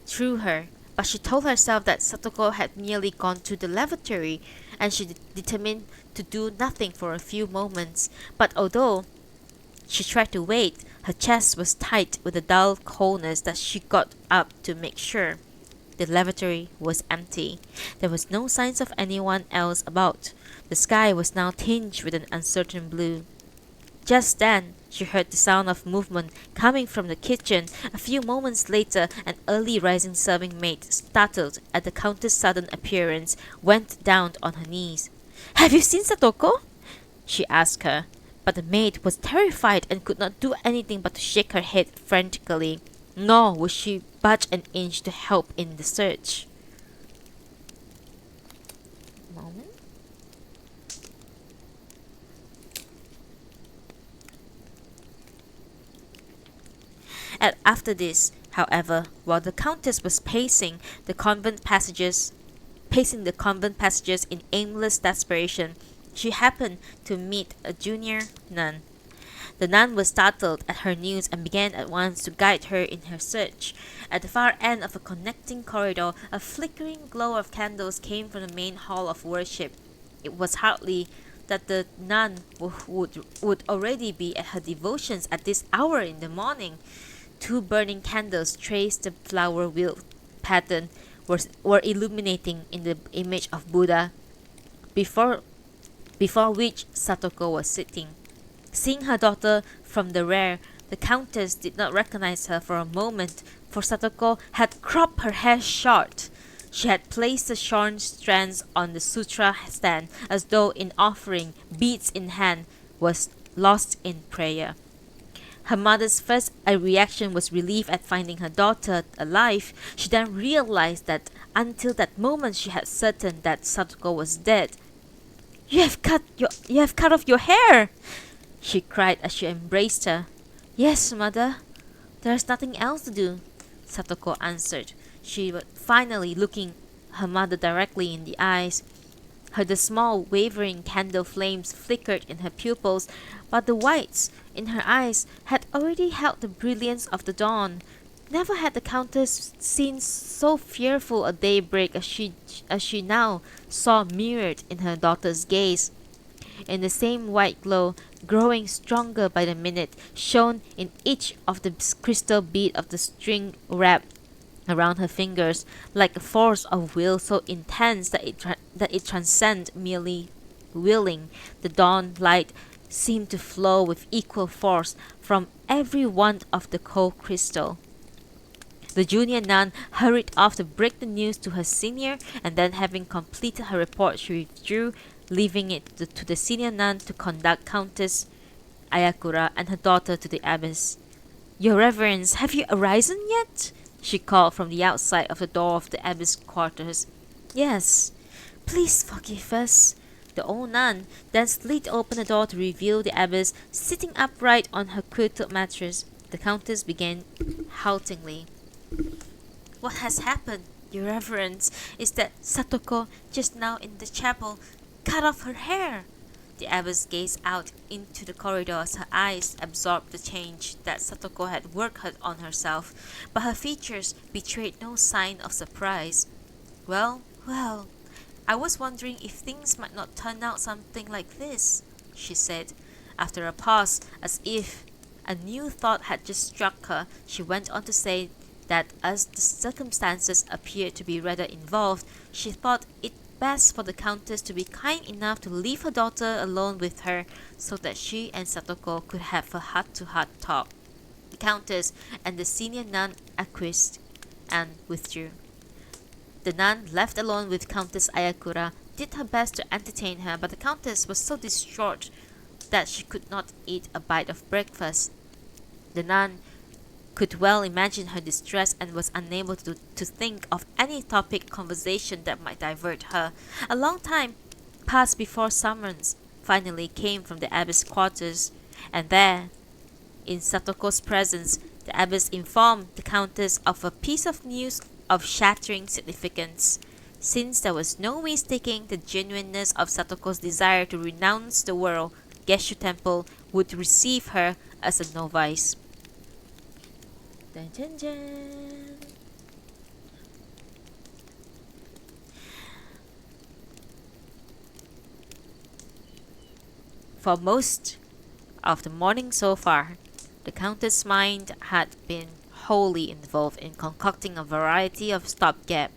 through her, but she told herself that Satoko had merely gone to the lavatory, and she determined to do nothing for a few moments. But although she tried to wait, her chest was tight with a dull coldness that she got up to make sure. The lavatory was empty. There was no signs of anyone else about. The sky was now tinged with an uncertain blue. Just then, she heard the sound of movement coming from the kitchen. A few moments later, an early rising serving maid, startled at the Countess' sudden appearance, went down on her knees. "Have you seen Satoko?" she asked her. But the maid was terrified and could not do anything but to shake her head frantically, nor would she budge an inch to help in the search. Moment. And after this, however, while the Countess was pacing the convent passages in aimless desperation, she happened to meet a junior nun. The nun was startled at her news and began at once to guide her in her search. At the far end of a connecting corridor, a flickering glow of candles came from the main hall of worship. It was hardly that the nun would already be at her devotions at this hour in the morning. Two burning candles traced the flower wheel pattern were illuminating in the image of Buddha before which Satoko was sitting. Seeing her daughter from the rear, the Countess did not recognize her for a moment, for Satoko had cropped her hair short. She had placed the shorn strands on the sutra stand as though in offering, beads in hand, was lost in prayer. Her mother's first reaction was relief at finding her daughter alive. She then realized that until that moment she had certain that Satoko was dead. You have cut off your hair!" she cried as she embraced her. "Yes, mother. There is nothing else to do," Satoko answered. She was finally looking her mother directly in the eyes. The small wavering candle flames flickered in her pupils, but the whites in her eyes had already held the brilliance of the dawn. Never had the Countess seen so fearful a daybreak as she now saw mirrored in her daughter's gaze. In the same white glow, growing stronger by the minute, shone in each of the crystal bead of the string wrapped around her fingers, like a force of will so intense that it transcended merely willing. The dawn light seemed to flow with equal force from every one of the cold crystal. The junior nun hurried off to break the news to her senior, and then having completed her report she withdrew, leaving it to the senior nun to conduct Countess Ayakura and her daughter to the abbess. "Your reverence, have you arisen yet?" she called from the outside of the door of the abbess' quarters. "Yes. Please forgive us." The old nun then slid open the door to reveal the abbess sitting upright on her quilted mattress. The Countess began haltingly. "What has happened, your reverence, is that Satoko, just now in the chapel, cut off her hair." The abbess gazed out into the corridor as her eyes absorbed the change that Satoko had worked on herself, but her features betrayed no sign of surprise. Well, I was wondering if things might not turn out something like this," she said. After a pause, as if a new thought had just struck her, she went on to say that as the circumstances appeared to be rather involved, she thought it best for the Countess to be kind enough to leave her daughter alone with her, so that she and Satoko could have a heart-to-heart talk. The Countess and the senior nun acquiesced and withdrew. The nun, left alone with Countess Ayakura, did her best to entertain her, but the Countess was so distraught that she could not eat a bite of breakfast. The nun could well imagine her distress and was unable to think of any topic conversation that might divert her. A long time passed before summons finally came from the abbess' quarters, and there, in Satoko's presence, the abbess informed the Countess of a piece of news of shattering significance. Since there was no mistaking the genuineness of Satoko's desire to renounce the world, Geshu Temple would receive her as a novice. Dun, dun, dun. For most of the morning so far, the Countess' mind had been wholly involved in concocting a variety of stopgap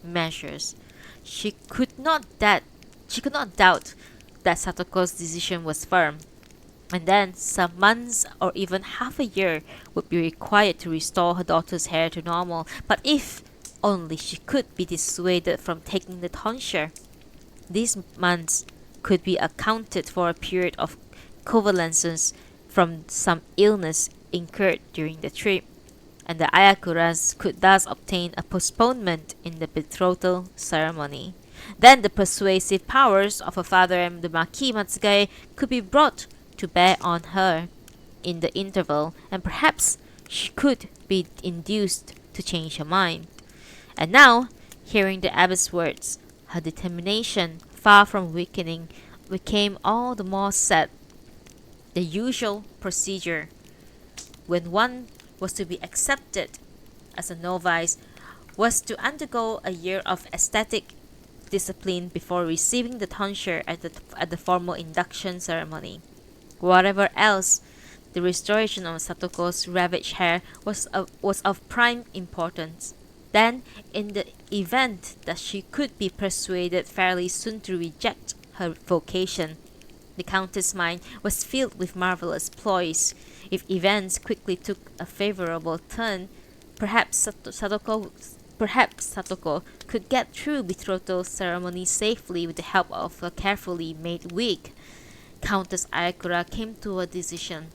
measures. She could not that she could not doubt that Satoko's decision was firm, and then some months or even half a year would be required to restore her daughter's hair to normal. But if only she could be dissuaded from taking the tonsure, these months could be accounted for a period of convalescence from some illness incurred during the trip, and the Ayakuras could thus obtain a postponement in the betrothal ceremony. Then the persuasive powers of her father and the Marquis Matsugae could be brought to bear on her in the interval, and perhaps she could be induced to change her mind. And now, hearing the abbot's words, her determination, far from weakening, became all the more set. The usual procedure when one was to be accepted as a novice was to undergo a year of ascetic discipline before receiving the tonsure at the formal induction ceremony. Whatever else, the restoration of Satoko's ravaged hair was of prime importance. Then, in the event that she could be persuaded fairly soon to reject her vocation, the Countess' mind was filled with marvelous ploys. If events quickly took a favorable turn, perhaps Satoko could get through betrothal ceremony safely with the help of a carefully made wig. Countess Ayakura came to a decision.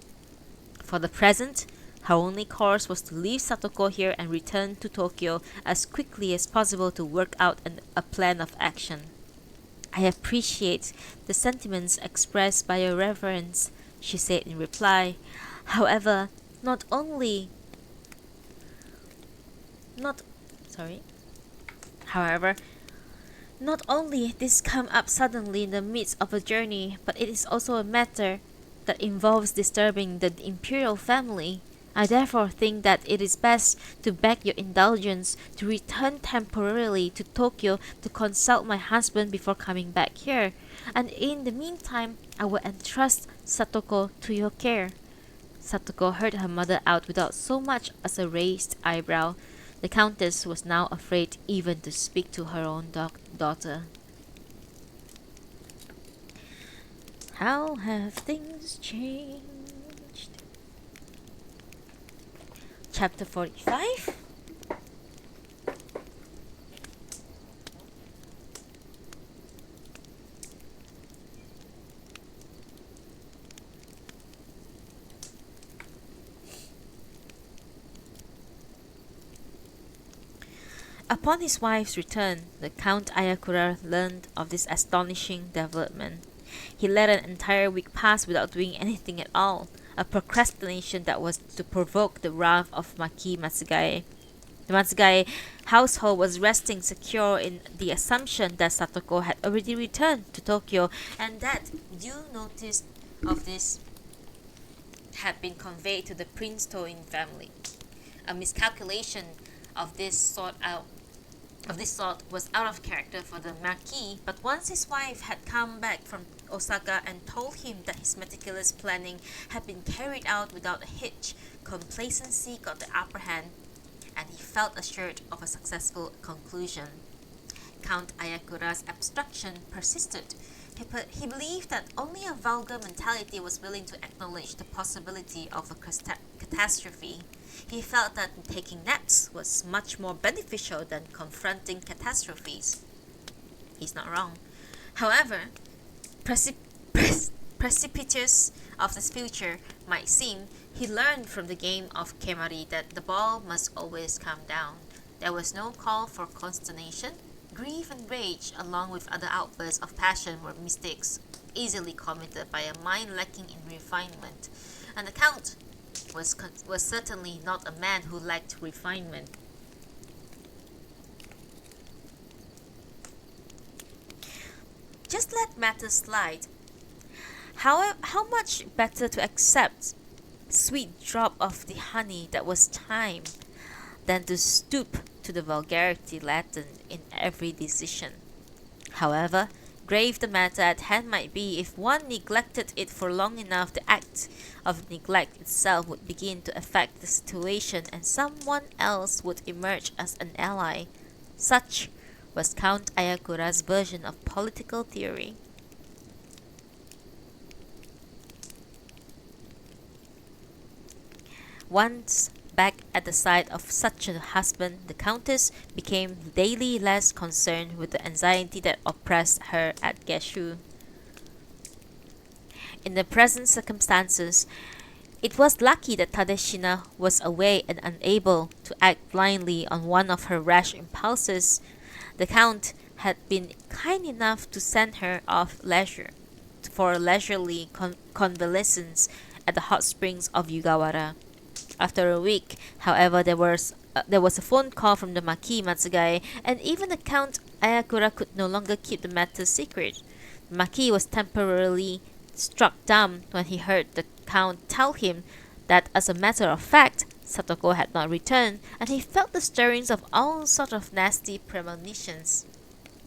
For the present, her only course was to leave Satoko here and return to Tokyo as quickly as possible to work out a plan of action. "I appreciate the sentiments expressed by your reverence," she said in reply. "However, not only not sorry. However, not only this come up suddenly in the midst of a journey, but it is also a matter that involves disturbing the imperial family. I therefore think that it is best to beg your indulgence to return temporarily to Tokyo to consult my husband before coming back here, and in the meantime I will entrust Satoko to your care." Satoko heard her mother out without so much as a raised eyebrow. The Countess was now afraid even to speak to her own daughter. How have things changed? Chapter 45. Upon his wife's return, the Count Ayakura learned of this astonishing development. He let an entire week pass without doing anything at all, a procrastination that was to provoke the wrath of Marquis Matsugae. The Matsugae household was resting secure in the assumption that Satoko had already returned to Tokyo, and that due notice of this had been conveyed to the Prince Toin family. A miscalculation of this sort was out of character for the Marquis, but once his wife had come back from Osaka and told him that his meticulous planning had been carried out without a hitch, complacency got the upper hand, and he felt assured of a successful conclusion. Count Ayakura's abstraction persisted. He believed that only a vulgar mentality was willing to acknowledge the possibility of a catastrophe. He felt that taking naps was much more beneficial than confronting catastrophes. He's not wrong. However, precipitous of this future might seem, he learned from the game of Kemari that the ball must always come down. There was no call for consternation. Grief and rage, along with other outbursts of passion, were mistakes easily committed by a mind lacking in refinement, and the Count was certainly not a man who lacked refinement. Just let matters slide. How much better to accept sweet drop of the honey that was time than to stoop to the vulgarity latent in every decision. However, grave the matter at hand might be, if one neglected it for long enough, the act of neglect itself would begin to affect the situation, and someone else would emerge as an ally. Such was Count Ayakura's version of political theory. Once back at the side of such a husband, the Countess became daily less concerned with the anxiety that oppressed her at Geshu. In the present circumstances, it was lucky that Tadeshina was away and unable to act blindly on one of her rash impulses. The Count had been kind enough to send her off for leisurely convalescence at the hot springs of Yugawara. After a week, however, there was a phone call from the Marquis Matsugae, and even the Count Ayakura could no longer keep the matter secret. The Marquis was temporarily struck dumb when he heard the Count tell him that, as a matter of fact, Satoko had not returned, and he felt the stirrings of all sorts of nasty premonitions.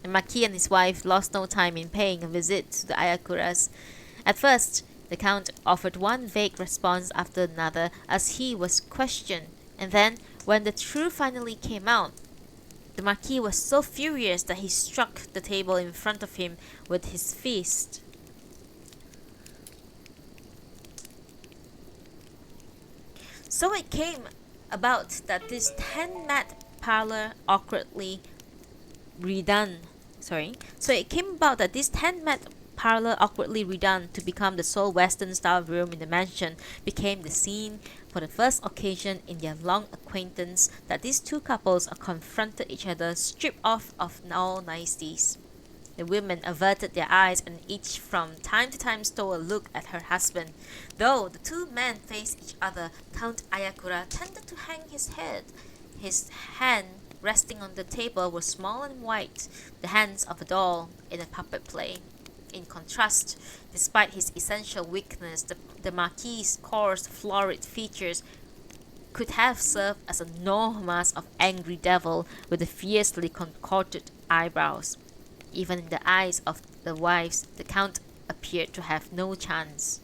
The Marquis and his wife lost no time in paying a visit to the Ayakuras. At first, the Count offered one vague response after another as he was questioned, and then, when the truth finally came out, the Marquis was so furious that he struck the table in front of him with his fist. So it came about that this 10-mat parlor awkwardly redone. So it came about that this 10-mat parlor awkwardly redone to become the sole Western-style room in the mansion became the scene for the first occasion in their long acquaintance that these two couples confronted each other stripped off of all niceties. The women averted their eyes and each from time to time stole a look at her husband. Though the two men faced each other, Count Ayakura tended to hang his head. His hand resting on the table was small and white, the hands of a doll in a puppet play. In contrast, despite his essential weakness, the Marquis's coarse, florid features could have served as a enormous of angry devil with the fiercely contorted eyebrows. Even in the eyes of the wives, the Count appeared to have no chance.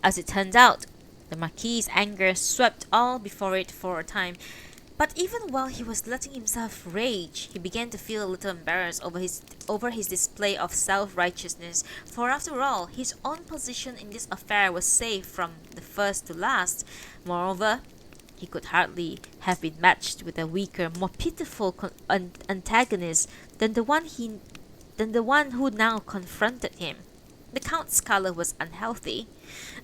As it turned out, the Marquis's anger swept all before it for a time. But even while he was letting himself rage, he began to feel a little embarrassed over his display of self-righteousness, for after all, his own position in this affair was safe from the first to last. Moreover, he could hardly have been matched with a weaker, more pitiful antagonist than the one who now confronted him. The Count's colour was unhealthy.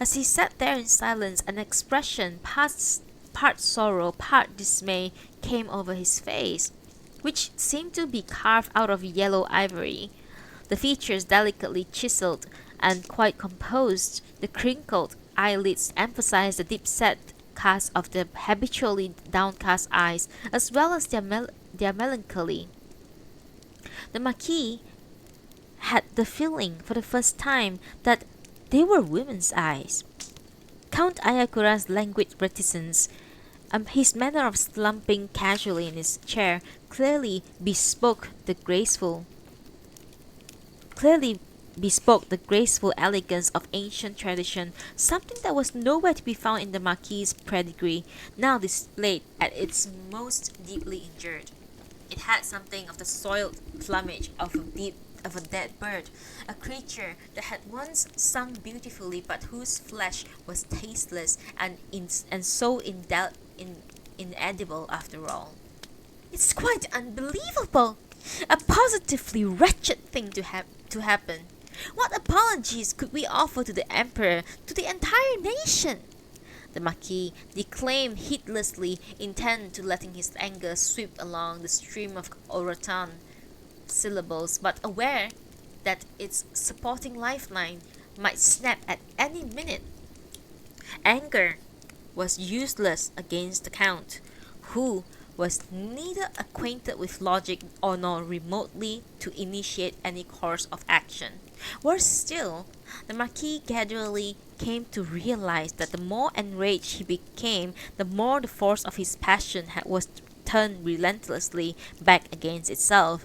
As he sat there in silence, an expression part sorrow, part dismay came over his face, which seemed to be carved out of yellow ivory. The features delicately chiseled and quite composed, the crinkled eyelids emphasized the deep-set cast of the habitually downcast eyes, as well as their melancholy. The Marquis had the feeling, for the first time, that they were women's eyes. Count Ayakura's languid reticence, his manner of slumping casually in his chair, clearly bespoke the graceful elegance of ancient tradition, something that was nowhere to be found in the Marquis's pedigree, now displayed at its most deeply injured. It had something of the soiled plumage of a dead bird, a creature that had once sung beautifully but whose flesh was tasteless and so inedible after all. It's quite unbelievable! A positively wretched thing to happen. What apologies could we offer to the Emperor, to the entire nation? The Marquis declaimed heedlessly, intent to letting his anger sweep along the stream of Orotan syllables, but aware that its supporting lifeline might snap at any minute. Anger was useless against the Count, who, was neither acquainted with logic or nor remotely to initiate any course of action. Worse still, the Marquis gradually came to realize that the more enraged he became, the more the force of his passion was turned relentlessly back against itself.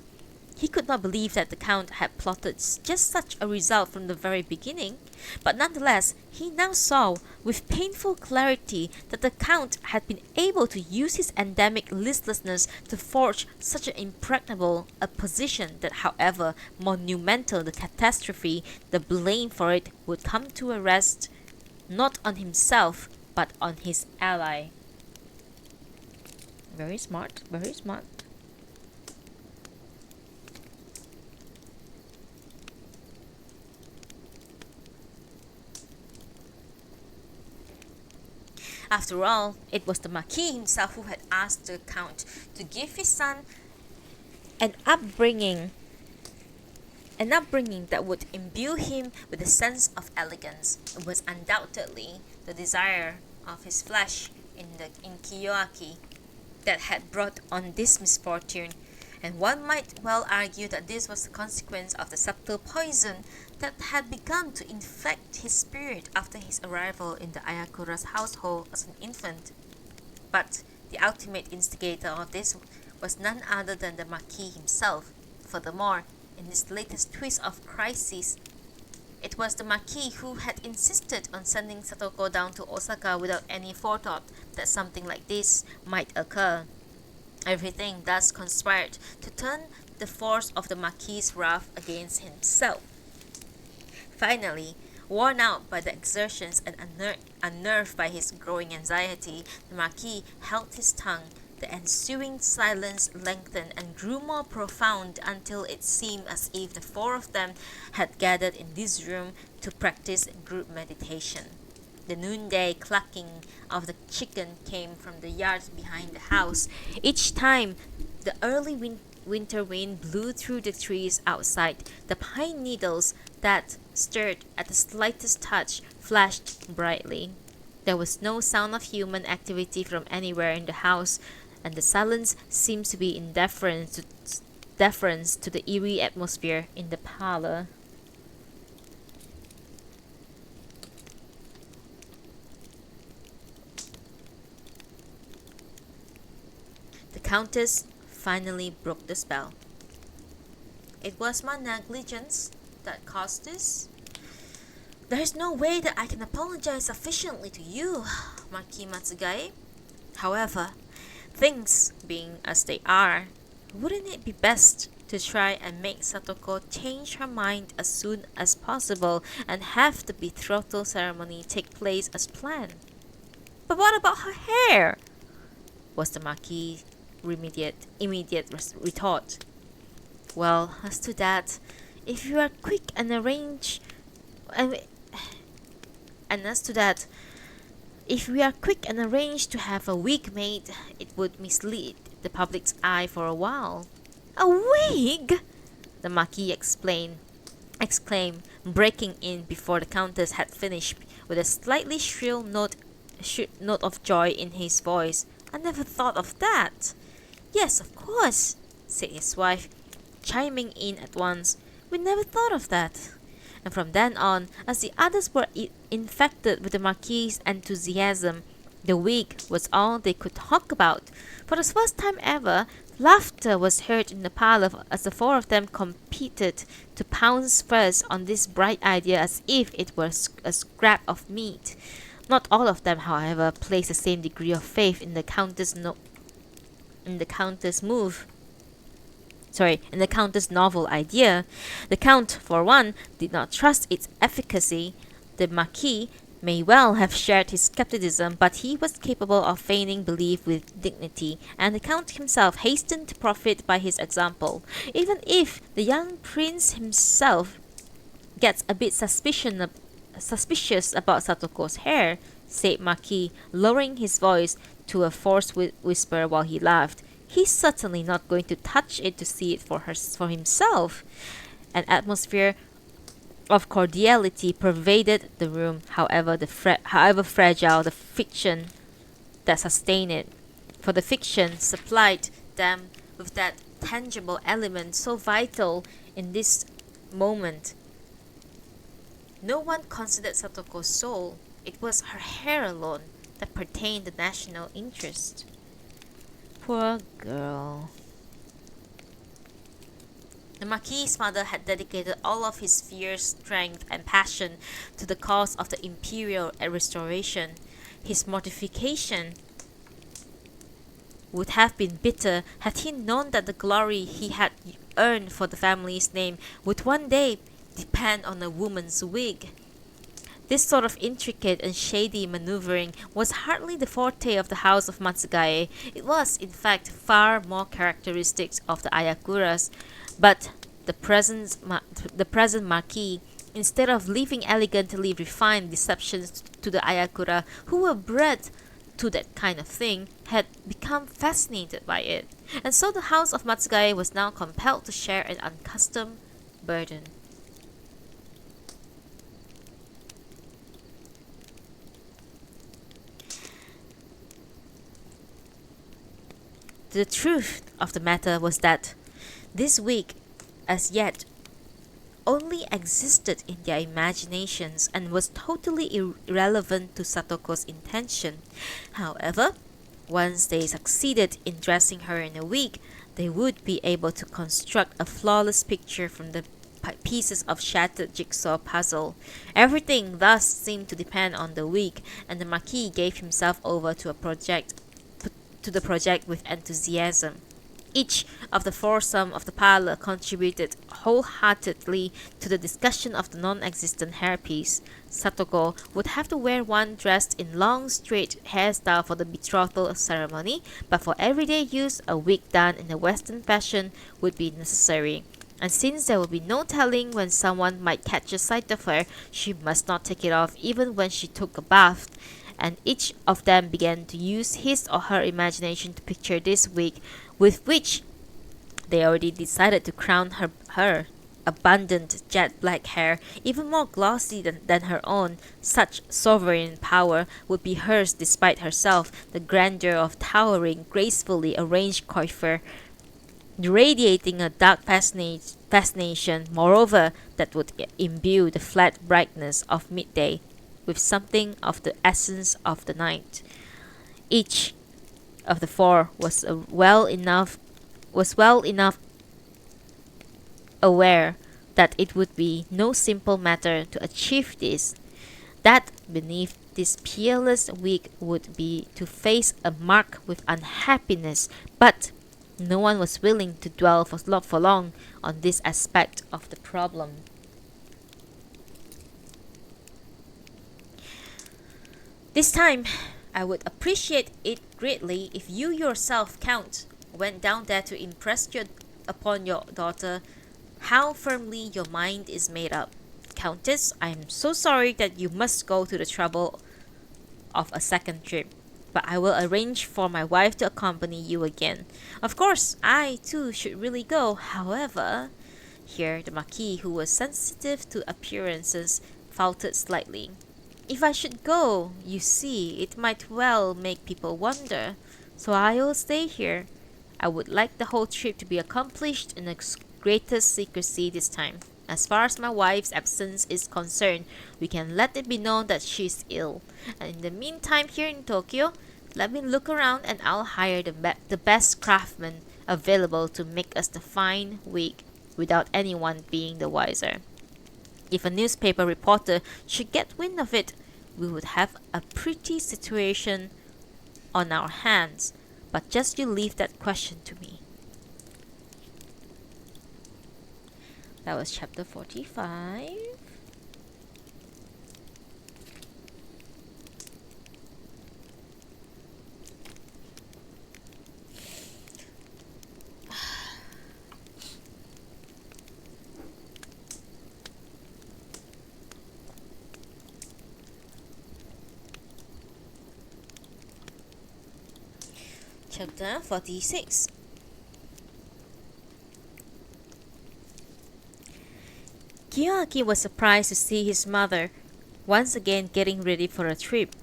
He could not believe that the Count had plotted just such a result from the very beginning, but nonetheless he now saw with painful clarity that the Count had been able to use his endemic listlessness to forge such an impregnable a position that however monumental the catastrophe, the blame for it would come to rest not on himself but on his ally. Very smart, very smart. After all, it was the Marquis himself who had asked the Count to give his son an upbringing that would imbue him with a sense of elegance. It was undoubtedly the desire of his flesh in Kiyoaki that had brought on this misfortune, and one might well argue that this was the consequence of the subtle poison that had begun to infect his spirit after his arrival in the Ayakura's household as an infant. But the ultimate instigator of this was none other than the Marquis himself. Furthermore, in this latest twist of crisis, it was the Marquis who had insisted on sending Satoko down to Osaka without any forethought that something like this might occur. Everything thus conspired to turn the force of the Marquis's wrath against himself. Finally, worn out by the exertions and unnerved by his growing anxiety, the Marquis held his tongue. The ensuing silence lengthened and grew more profound until it seemed as if the four of them had gathered in this room to practice group meditation. The noonday clucking of the chicken came from the yard behind the house. Each time the early winter wind blew through the trees outside, the pine needles that stirred at the slightest touch flashed brightly. There was no sound of human activity from anywhere in the house, and the silence seemed to be in deference to the eerie atmosphere in the parlor. The Countess finally broke the spell. It was my negligence that caused this. There is no way that I can apologize sufficiently to you, Marquis Matsugae. However, things being as they are, wouldn't it be best to try and make Satoko change her mind as soon as possible and have the betrothal ceremony take place as planned? But what about her hair? Was the Marquis' immediate retort. Well, as to that, if you are quick and if we are quick and arrange to have a wig made, it would mislead the public's eye for a while. A wig? The Marquis exclaimed, breaking in before the Countess had finished, with a slightly shrill note of joy in his voice. I never thought of that. Yes, of course, said his wife, chiming in at once. We never thought of that. And from then on, as the others were infected with the Marquis's enthusiasm, the wig was all they could talk about. For the first time ever, laughter was heard in the parlor as the four of them competed to pounce first on this bright idea as if it were a scrap of meat. Not all of them, however, placed the same degree of faith in the Countess' novel idea. The Count, for one, did not trust its efficacy. The Marquis may well have shared his skepticism, but he was capable of feigning belief with dignity, and the Count himself hastened to profit by his example. Even if the young prince himself gets a bit suspicious about Satoko's hair, said Marquis, lowering his voice to a forced whisper while he laughed, he's certainly not going to touch it to see it for himself. An atmosphere of cordiality pervaded the room, however fragile the fiction that sustained it. for the fiction supplied them with that tangible element so vital in this moment. No one considered Satoko's soul. It was her hair alone that pertained to national interest. Poor girl. The Marquis's mother had dedicated all of his fierce strength and passion to the cause of the imperial restoration. His mortification would have been bitter had he known that the glory he had earned for the family's name would one day depend on a woman's wig. This sort of intricate and shady maneuvering was hardly the forte of the house of Matsugae. It was, in fact, far more characteristic of the Ayakuras. But the present Marquis, instead of leaving elegantly refined deceptions to the Ayakura, who were bred to that kind of thing, had become fascinated by it. And so the house of Matsugae was now compelled to share an unaccustomed burden. The truth of the matter was that this week, as yet, only existed in their imaginations and was totally irrelevant to Satoko's intention. However, once they succeeded in dressing her in a wig, they would be able to construct a flawless picture from the pieces of shattered jigsaw puzzle. Everything thus seemed to depend on the wig, and the Marquis gave himself over to the project with enthusiasm. Each of the foursome of the parlor contributed wholeheartedly to the discussion of the non-existent hairpiece. Satoko would have to wear one dressed in long straight hairstyle for the betrothal ceremony, but for everyday use a wig done in a western fashion would be necessary. And since there would be no telling when someone might catch a sight of her, she must not take it off even when she took a bath. And each of them began to use his or her imagination to picture this wig, with which they already decided to crown her abundant jet black hair, even more glossy than her own. Such sovereign power would be hers despite herself, the grandeur of towering, gracefully arranged coiffure, radiating a dark fascination, moreover, that would imbue the flat brightness of midday with something of the essence of the night. Each of the four was well enough aware that it would be no simple matter to achieve this, that beneath this peerless wig would be to face a mark with unhappiness, but no one was willing to dwell for long on this aspect of the problem. This time, I would appreciate it greatly if you yourself, Count, went down there to impress upon your daughter how firmly your mind is made up. Countess, I am so sorry that you must go to the trouble of a second trip, but I will arrange for my wife to accompany you again. Of course, I too should really go. However, here the Marquis, who was sensitive to appearances, faltered slightly. If I should go, you see, it might well make people wonder, so I'll stay here. I would like the whole trip to be accomplished in the greatest secrecy this time. As far as my wife's absence is concerned, we can let it be known that she is ill. And in the meantime here in Tokyo, let me look around and I'll hire the best craftsmen available to make us the fine wig without anyone being the wiser. If a newspaper reporter should get wind of it, we would have a pretty situation on our hands. But just you leave that question to me. That was chapter 45. Chapter 46. Kiyoaki was surprised to see his mother once again getting ready for a trip.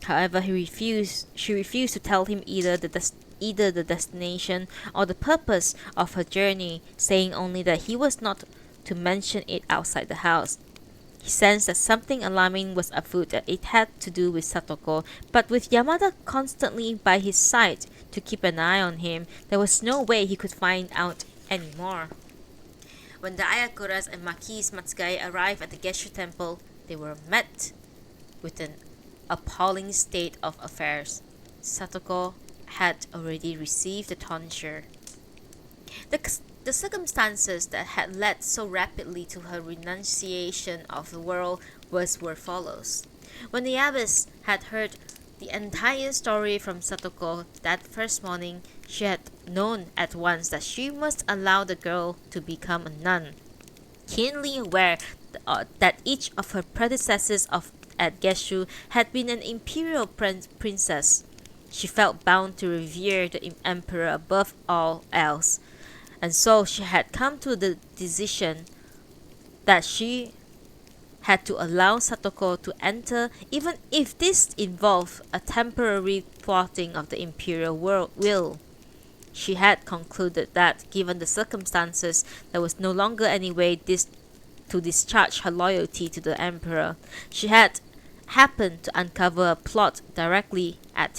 However, she refused to tell him either the destination or the purpose of her journey, saying only that he was not to mention it outside the house. He sensed that something alarming was afoot, that it had to do with Satoko, but with Yamada constantly by his side to keep an eye on him, there was no way he could find out any more. When the Ayakuras and Marquis Matsugai arrived at the Geshu temple, they were met with an appalling state of affairs. Satoko had already received the tonsure. The circumstances that had led so rapidly to her renunciation of the world were follows. When the abbess had heard the entire story from Satoko that first morning, she had known at once that she must allow the girl to become a nun. Keenly aware that each of her predecessors at Geshu had been an imperial princess, she felt bound to revere the emperor above all else, and so she had come to the decision that she had to allow Satoko to enter, even if this involved a temporary thwarting of the imperial will. She had concluded that, given the circumstances, there was no longer any way to discharge her loyalty to the emperor. She had happened to uncover a plot directed at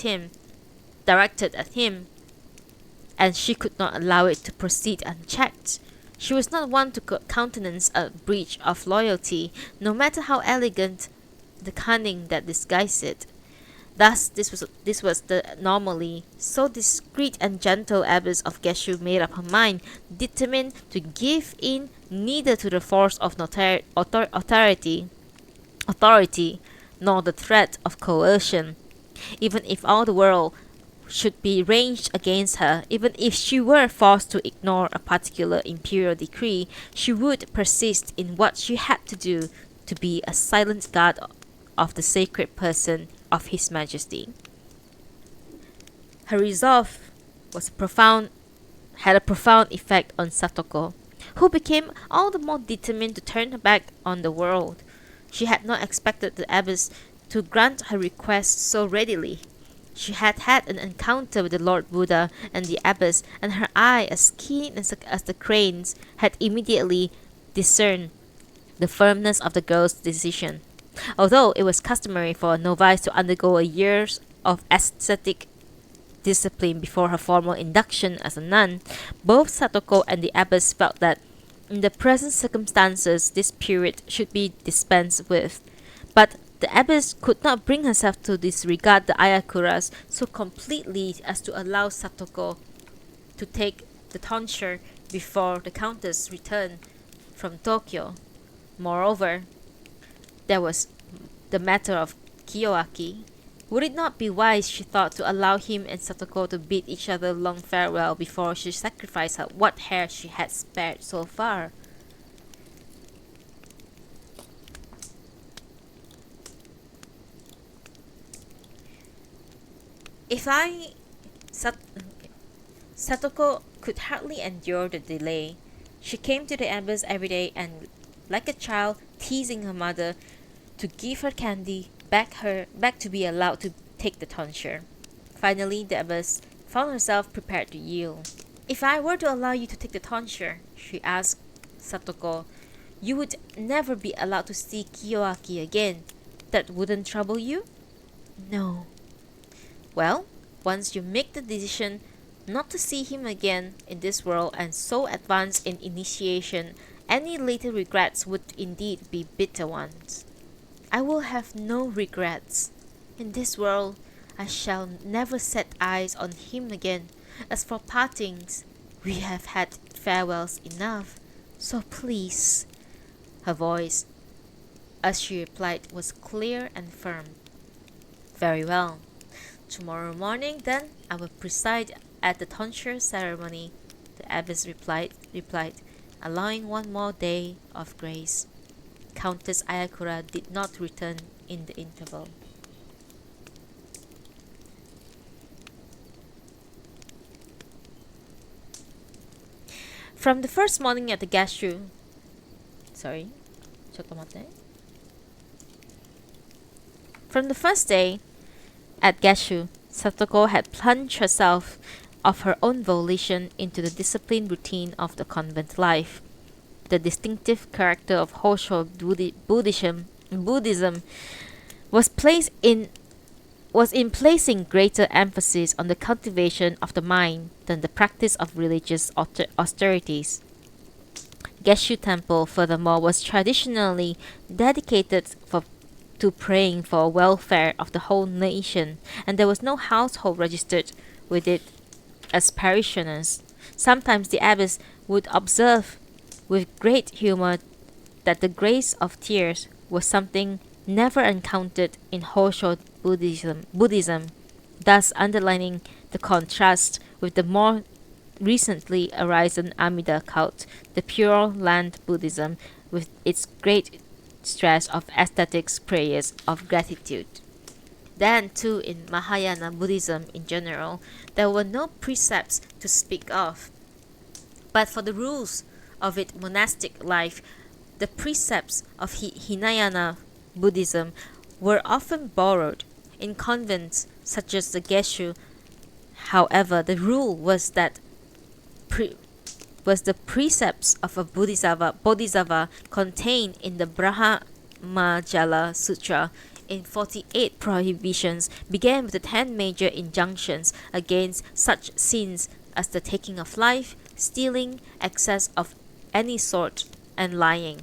him, and she could not allow it to proceed unchecked. She was not one to countenance a breach of loyalty, no matter how elegant the cunning that disguised it. Thus, this was the normally so discreet and gentle abbess of Geshu made up her mind, determined to give in neither to the force of authority, nor the threat of coercion. Even if all the world should be ranged against her, even if she were forced to ignore a particular imperial decree, she would persist in what she had to do to be a silent guard of the sacred person of His Majesty. Her resolve had a profound effect on Satoko, who became all the more determined to turn her back on the world. She had not expected the abbess to grant her request so readily. She had had an encounter with the Lord Buddha and the abbess, and her eye, as keen as the crane's, had immediately discerned the firmness of the girl's decision. Although it was customary for a novice to undergo a year of ascetic discipline before her formal induction as a nun, both Satoko and the abbess felt that, in the present circumstances, this period should be dispensed with. But the abbess could not bring herself to disregard the Ayakuras so completely as to allow Satoko to take the tonsure before the countess returned from Tokyo. Moreover, there was the matter of Kiyoaki. Would it not be wise, she thought, to allow him and Satoko to bid each other long farewell before she sacrificed what hair she had spared so far? Satoko could hardly endure the delay. She came to the abbess every day and, like a child, teasing her mother to give her candy, back to be allowed to take the tonsure. Finally, the abbess found herself prepared to yield. If I were to allow you to take the tonsure, she asked Satoko, you would never be allowed to see Kiyoaki again. That wouldn't trouble you? No. Well, once you make the decision not to see him again in this world and so advance in initiation, any later regrets would indeed be bitter ones. I will have no regrets. In this world, I shall never set eyes on him again. As for partings, we have had farewells enough. So please. Her voice, as she replied, was clear and firm. Very well. Tomorrow morning, then, I will preside at the tonsure ceremony, the abbess replied, allowing one more day of grace. Countess Ayakura did not return in the interval. From the first morning at the Gashu, From the first day At Geshu, Satoko had plunged herself of her own volition into the disciplined routine of the convent life. The distinctive character of Hosho Buddhism was placed in was in placing greater emphasis on the cultivation of the mind than the practice of religious austerities. Geshu Temple, furthermore, was traditionally dedicated to praying for the welfare of the whole nation, and there was no household registered with it as parishioners. Sometimes the abbess would observe with great humor that the grace of tears was something never encountered in Hosho Buddhism, thus underlining the contrast with the more recently arisen Amida cult, the Pure Land Buddhism, with its great stress of aesthetics, prayers of gratitude. Then, too, in Mahayana Buddhism in general, there were no precepts to speak of. But for the rules of its monastic life, the precepts of Hinayana Buddhism were often borrowed. In convents such as the Geshu, however, the rule was that the precepts of a bodhisattva contained in the Brahmajala Sutra in 48 prohibitions began with the 10 major injunctions against such sins as the taking of life, stealing, excess of any sort, and lying,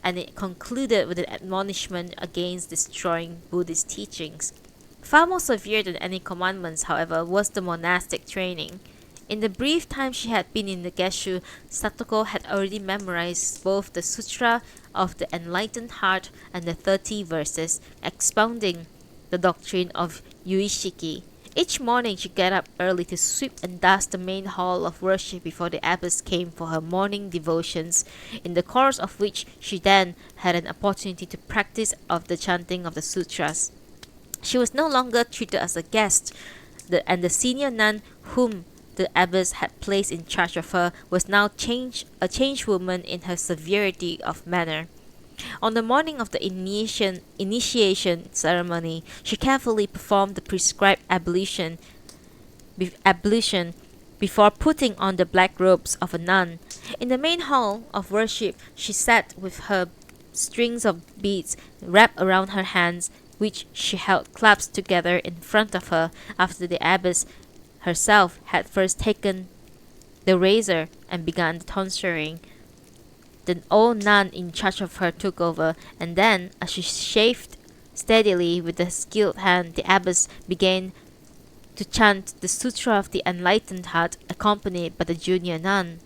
and it concluded with an admonishment against destroying Buddhist teachings. Far more severe than any commandments, however, was the monastic training. In the brief time she had been in the Geshu, Satoko had already memorized both the Sutra of the Enlightened Heart and the 30 verses expounding the doctrine of Yuishiki. Each morning she got up early to sweep and dust the main hall of worship before the abbess came for her morning devotions, in the course of which she then had an opportunity to practice of the chanting of the sutras. She was no longer treated as a guest, and the senior nun whom the abbess had placed in charge of her was now a changed woman in her severity of manner. On the morning of the initiation ceremony, she carefully performed the prescribed ablution before putting on the black robes of a nun. In the main hall of worship, she sat with her strings of beads wrapped around her hands, which she held clasped together in front of her after the abbess herself had first taken the razor and begun the tonsuring. The old nun in charge of her took over, and then, as she shaved steadily with a skilled hand, the abbess began to chant the Sutra of the Enlightened Heart, accompanied by the junior nun.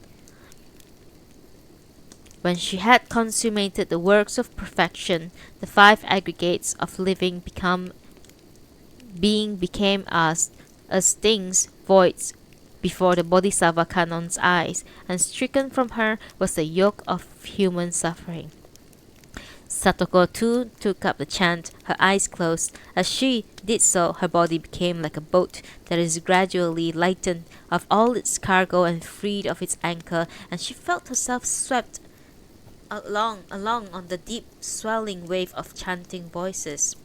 When she had consummated the works of perfection, the 5 aggregates of living became as things voids before the Bodhisattva Kanon's eyes, and stricken from her was the yoke of human suffering. Satoko too took up the chant, her eyes closed. As she did so, her body became like a boat that is gradually lightened of all its cargo and freed of its anchor, and she felt herself swept along on the deep swelling wave of chanting voices.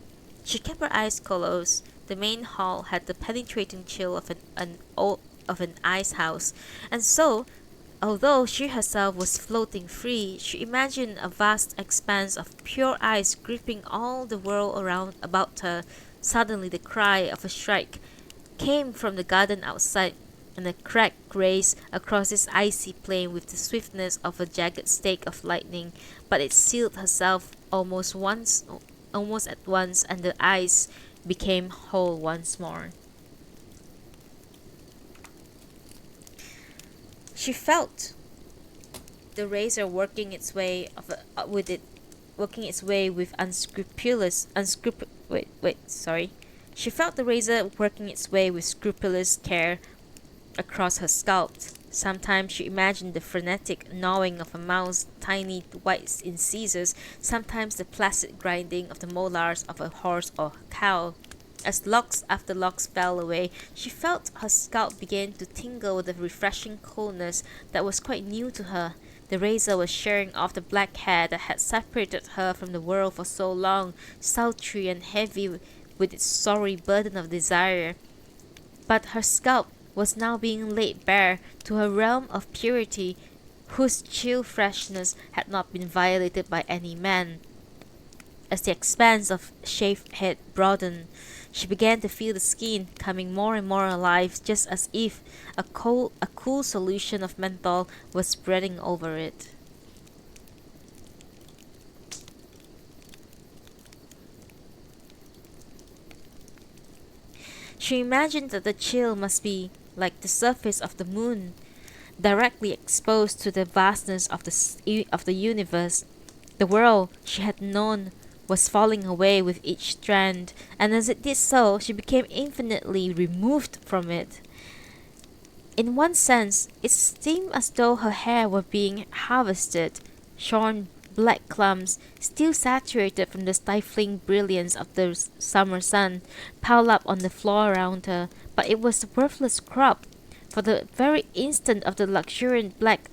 She kept her eyes closed. The main hall had the penetrating chill of an ice house, and so, although she herself was floating free, she imagined a vast expanse of pure ice gripping all the world about her. Suddenly the cry of a shrike came from the garden outside, and a crack raced across this icy plain with the swiftness of a jagged stake of lightning, but it sealed herself almost at once, and the ice became whole once more. She felt the razor working its way with She felt the razor working its way with scrupulous care across her scalp. Sometimes she imagined the frenetic gnawing of a mouse, tiny white incisors, sometimes the placid grinding of the molars of a horse or cow. As locks after locks fell away, she felt her scalp begin to tingle with a refreshing coolness that was quite new to her. The razor was shearing off the black hair that had separated her from the world for so long, sultry and heavy with its sorry burden of desire. But her scalp was now being laid bare to a realm of purity whose chill freshness had not been violated by any man. As the expanse of shaved head broadened, she began to feel the skin coming more and more alive, just as if a cool solution of menthol was spreading over it. She imagined that the chill must be like the surface of the moon, directly exposed to the vastness of the universe. The world she had known was falling away with each strand, and as it did so, she became infinitely removed from it. In one sense, it seemed as though her hair were being harvested, shorn black clumps, still saturated from the stifling brilliance of the summer sun, piled up on the floor around her, but it was a worthless crop. For the very instant of the luxuriant black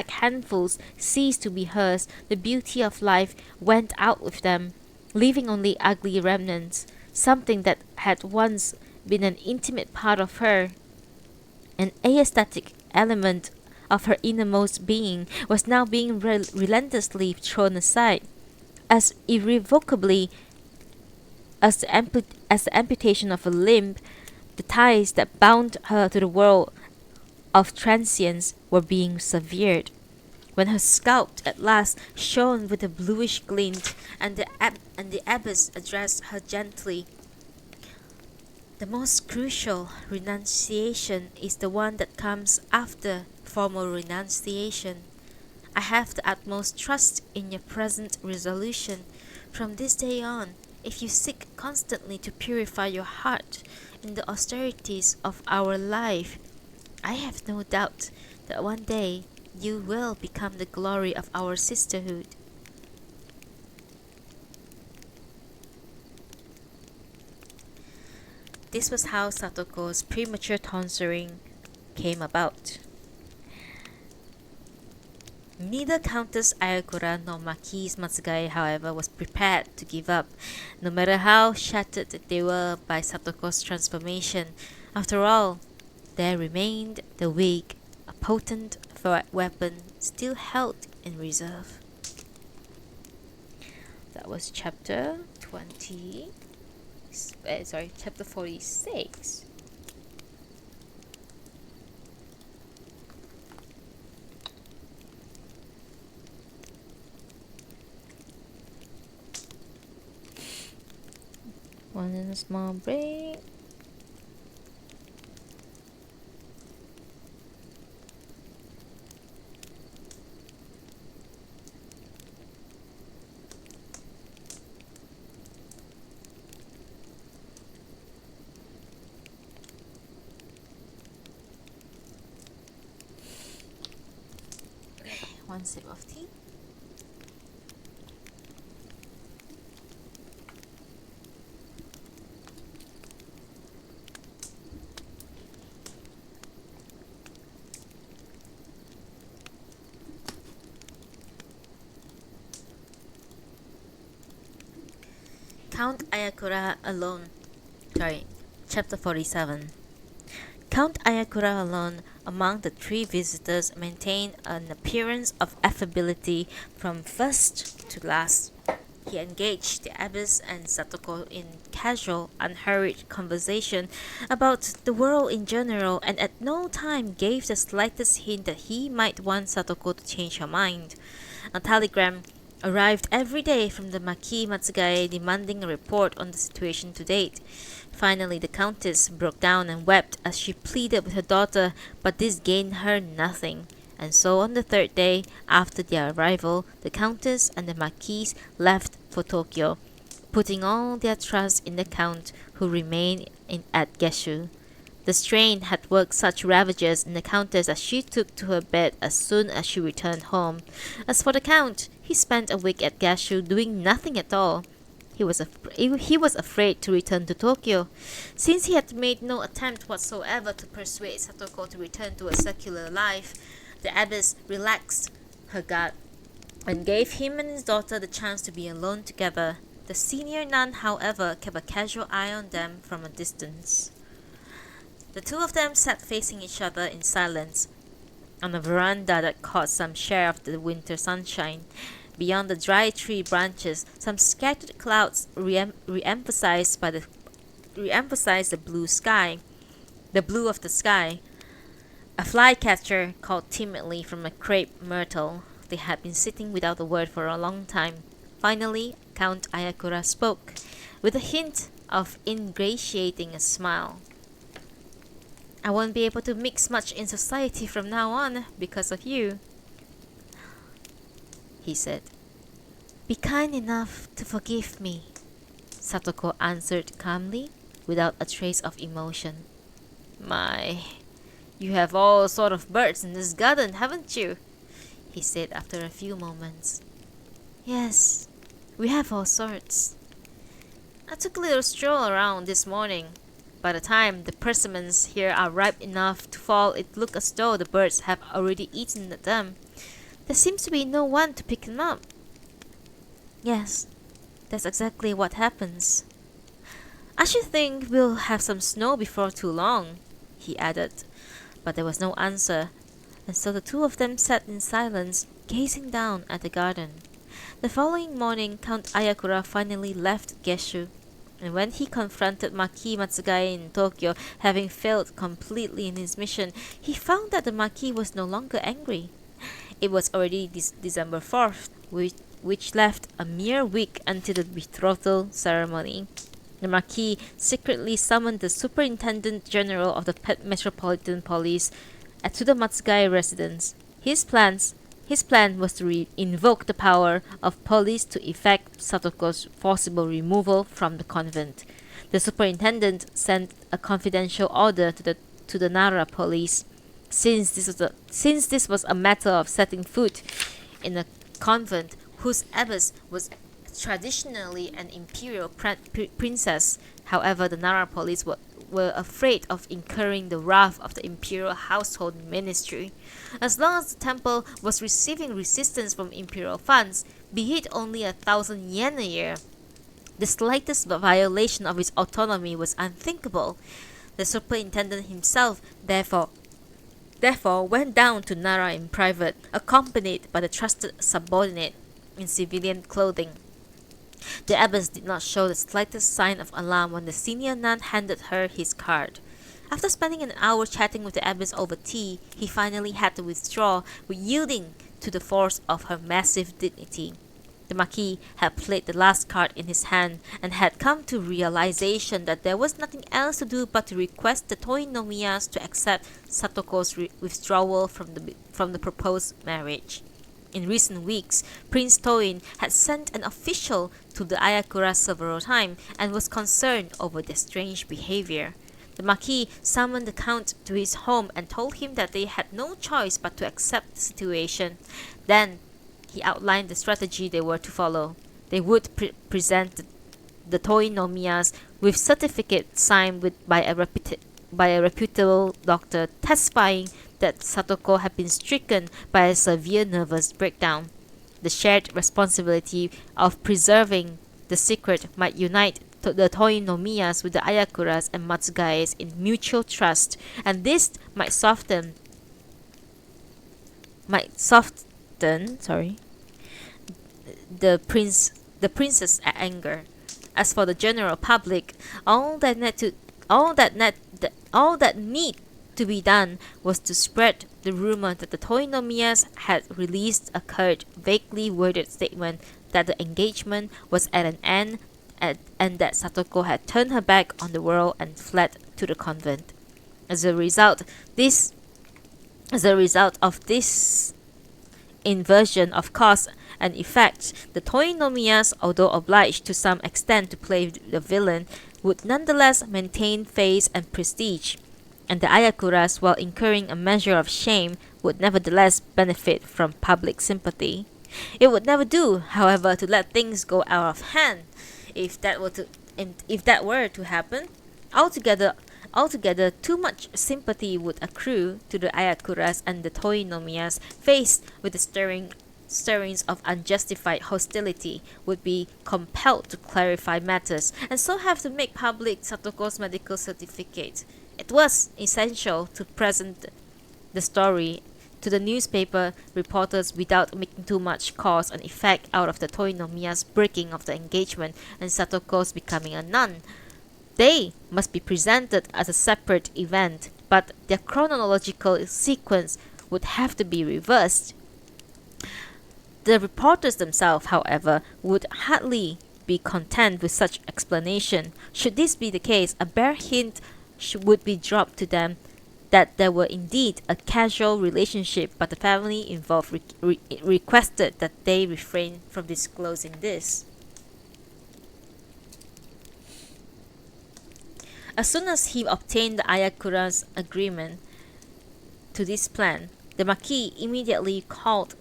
handfuls ceased to be hers, the beauty of life went out with them, leaving only ugly remnants. Something that had once been an intimate part of her, an aesthetic element of her innermost being, was now being relentlessly thrown aside, as irrevocably as the amputation of a limb. The ties that bound her to the world of transience were being severed. When her scalp at last shone with a bluish glint, and the abbess addressed her gently, "The most crucial renunciation is the one that comes after formal renunciation. I have the utmost trust in your present resolution. From this day on, if you seek constantly to purify your heart in the austerities of our life, I have no doubt that one day you will become the glory of our sisterhood." This was how Satoko's premature tonsuring came about. Neither Countess Ayakura nor Marquise Matsugae, however, was prepared to give up, no matter how shattered they were by Satoko's transformation. After all, there remained the wig, a potent weapon still held in reserve. That was chapter 46. One in a small break. One sip of tea. Count Ayakura alone. Chapter 47. Count Ayakura alone among the three visitors maintained an appearance of affability from first to last. He engaged the abbess and Satoko in casual, unhurried conversation about the world in general, and at no time gave the slightest hint that he might want Satoko to change her mind. A telegram arrived every day from the Marquis Matsugae demanding a report on the situation to date. Finally, the Countess broke down and wept as she pleaded with her daughter, but this gained her nothing. And so on the third day after their arrival, the Countess and the Marquis left for Tokyo, putting all their trust in the Count, who remained at Geshu. The strain had worked such ravages in the Countess that she took to her bed as soon as she returned home. As for the Count, he spent a week at Gashu doing nothing at all. He was afraid to return to Tokyo. Since he had made no attempt whatsoever to persuade Satoko to return to a secular life, the abbess relaxed her guard and gave him and his daughter the chance to be alone together. The senior nun, however, kept a casual eye on them from a distance. The two of them sat facing each other in silence on a veranda that caught some share of the winter sunshine. Beyond the dry tree branches, some scattered clouds re-emphasized the blue sky, the blue of the sky. A flycatcher called timidly from a crepe myrtle. They had been sitting without a word for a long time. Finally, Count Ayakura spoke, with a hint of ingratiating a smile. I won't be able to mix much in society from now on because of you, he said. Be kind enough to forgive me, Satoko answered calmly, without a trace of emotion. My, you have all sort of birds in this garden, haven't you? He said after a few moments. Yes, we have all sorts. I took a little stroll around this morning. By the time the persimmons here are ripe enough to fall, it looks as though the birds have already eaten them. There seems to be no one to pick them up. Yes, that's exactly what happens. I should think we'll have some snow before too long, he added. But there was no answer, and so the two of them sat in silence, gazing down at the garden. The following morning, Count Ayakura finally left Geshu, and when he confronted Marquis Matsugae in Tokyo, having failed completely in his mission, he found that the Marquis was no longer angry. It was already December 4th, which left a mere week until the betrothal ceremony. The Marquis secretly summoned the Superintendent General of the Metropolitan Police to the Matsugae residence. His plan was to invoke the power of police to effect Satoko's forcible removal from the convent. The superintendent sent a confidential order to the Nara police. Since this was a matter of setting foot in a convent whose abbess was traditionally an imperial princess, however, the Nara police were afraid of incurring the wrath of the imperial household ministry. As long as the temple was receiving resistance from imperial funds, be it only 1,000 yen a year, the slightest violation of its autonomy was unthinkable. The superintendent himself, therefore, went down to Nara in private, accompanied by the trusted subordinate in civilian clothing. The abbess did not show the slightest sign of alarm when the senior nun handed her his card. After spending an hour chatting with the abbess over tea, he finally had to withdraw, yielding to the force of her massive dignity. The Marquis had played the last card in his hand and had come to realization that there was nothing else to do but to request the Toinomiyas to accept Satoko's withdrawal from the proposed marriage. In recent weeks, Prince Toin had sent an official to the Ayakura several times and was concerned over their strange behavior. The Marquis summoned the Count to his home and told him that they had no choice but to accept the situation. Then, he outlined the strategy they were to follow. They would present the Toinomiyas with certificate signed by a reputable doctor testifying that Satoko had been stricken by a severe nervous breakdown. The shared responsibility of preserving the secret might unite the Toinomiyas with the Ayakuras and Matsugaes in mutual trust, and this might soften the prince's anger. As for the general public, all that need to be done was to spread the rumor that the Toinomiyas had released a curt, vaguely worded statement that the engagement was at an end and that Satoko had turned her back on the world and fled to the convent. As a result of this inversion of cause and effect, the Toinomiyas, although obliged to some extent to play the villain, would nonetheless maintain face and prestige, and the Ayakuras, while incurring a measure of shame, would nevertheless benefit from public sympathy. It would never do, however, to let things go out of hand. If that were to happen, altogether too much sympathy would accrue to the Ayakuras and the Toinomiyas faced with the stirring stirrings of unjustified hostility, would be compelled to clarify matters and so have to make public Satoko's medical certificate. It was essential to present the story to the newspaper reporters without making too much cause and effect out of the Toinomiya's breaking of the engagement and Satoko's becoming a nun. They must be presented as a separate event, but their chronological sequence would have to be reversed. The reporters themselves, however, would hardly be content with such explanation. Should this be the case, a bare hint would be dropped to them that there were indeed a casual relationship, but the family involved requested that they refrain from disclosing this. As soon as he obtained the Ayakura's agreement to this plan, the Marquis immediately called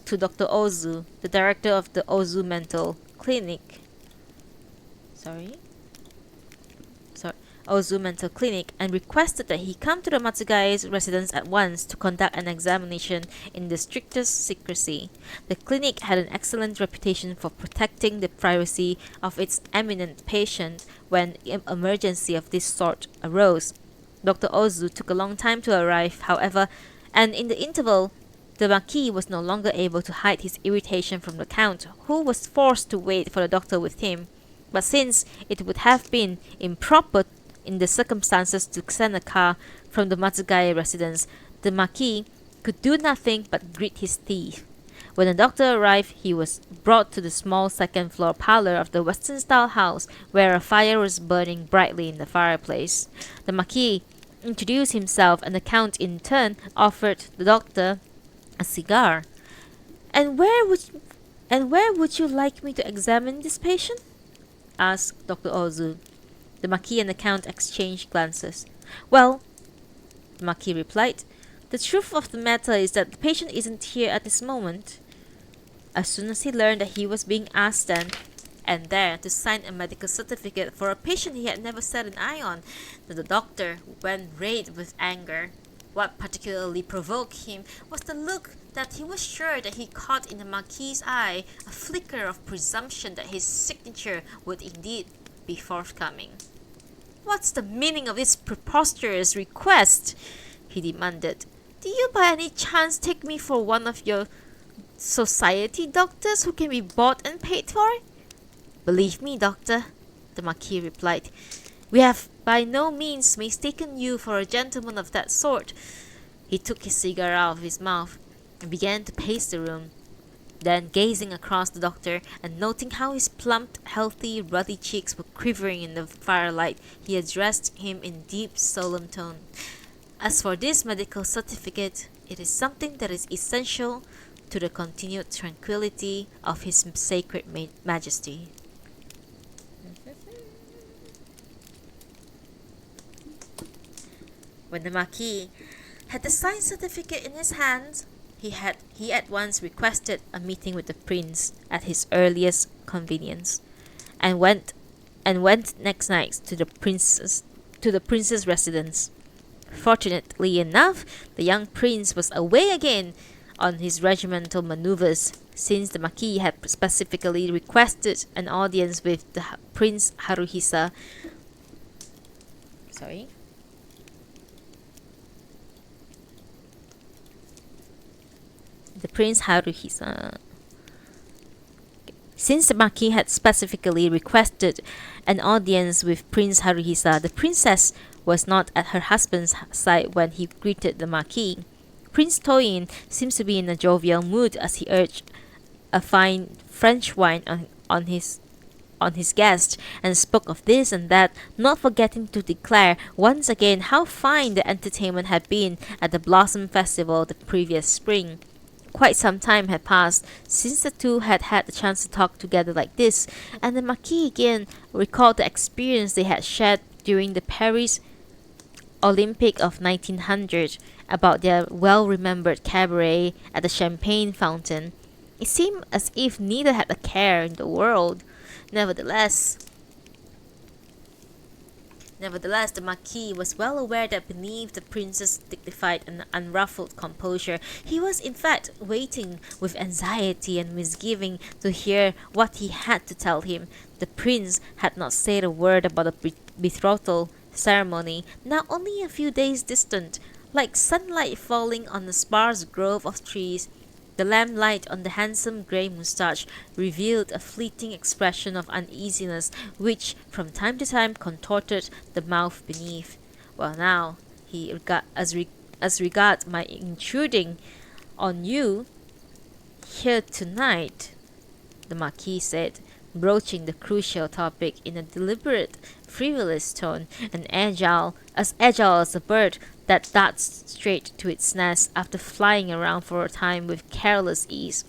to Dr. Ozu, the director of the Ozu Mental Clinic. Ozu Mental Clinic, and requested that he come to the Matsugae's residence at once to conduct an examination in the strictest secrecy. The clinic had an excellent reputation for protecting the privacy of its eminent patient when an emergency of this sort arose. Dr. Ozu took a long time to arrive, however, and in the interval, the Marquis was no longer able to hide his irritation from the Count, who was forced to wait for the doctor with him. But since it would have been improper in the circumstances to send a car from the Matsugae residence, the Marquis could do nothing but grit his teeth. When the doctor arrived, he was brought to the small second-floor parlor of the Western-style house, where a fire was burning brightly in the fireplace. The Marquis introduced himself, and the Count in turn offered the doctor a cigar. And where would you like me to examine this patient?" asked Dr. Ozu. The Marquis and the Count exchanged glances. "Well," the Marquis replied, "the truth of the matter is that the patient isn't here at this moment." As soon as he learned that he was being asked then and there to sign a medical certificate for a patient he had never set an eye on, the doctor went red with anger. What particularly provoked him was the look that he was sure that he caught in the Marquis's eye, a flicker of presumption that his signature would indeed be forthcoming. "What's the meaning of this preposterous request?" he demanded. "Do you by any chance take me for one of your society doctors who can be bought and paid for?" "Believe me, doctor," the Marquis replied, "we have by no means mistaken you for a gentleman of that sort." He took his cigar out of his mouth and began to pace the room. Then, gazing across the doctor and noting how his plump, healthy, ruddy cheeks were quivering in the firelight, he addressed him in deep, solemn tone. "As for this medical certificate, it is something that is essential to the continued tranquility of His Sacred Majesty." When the Marquis had the signed certificate in his hands, he at once requested a meeting with the prince at his earliest convenience, and went next night to the prince's residence. Fortunately enough, the young prince was away again on his regimental maneuvers, since the Marquis had specifically requested an audience with the Prince Haruhisa. Since the Marquis had specifically requested an audience with Prince Haruhisa, the princess was not at her husband's side when he greeted the Marquis. Prince Toyin seems to be in a jovial mood as he urged a fine French wine on his guest, and spoke of this and that, not forgetting to declare once again how fine the entertainment had been at the Blossom Festival the previous spring. Quite some time had passed since the two had had the chance to talk together like this, and the Marquis again recalled the experience they had shared during the Paris Olympic of 1900 about their well-remembered cabaret at the Champagne Fountain. It seemed as if neither had a care in the world. Nevertheless, Nevertheless, the Marquis was well aware that beneath the prince's dignified and unruffled composure, he was in fact waiting with anxiety and misgiving to hear what he had to tell him. The prince had not said a word about the betrothal ceremony, now only a few days distant. Like sunlight falling on a sparse grove of trees, the lamplight on the handsome grey moustache revealed a fleeting expression of uneasiness which from time to time contorted the mouth beneath. Well now, as regards my intruding on you here tonight, the Marquis said, broaching the crucial topic in a deliberate, frivolous tone, and agile as a bird that darts straight to its nest after flying around for a time with careless ease.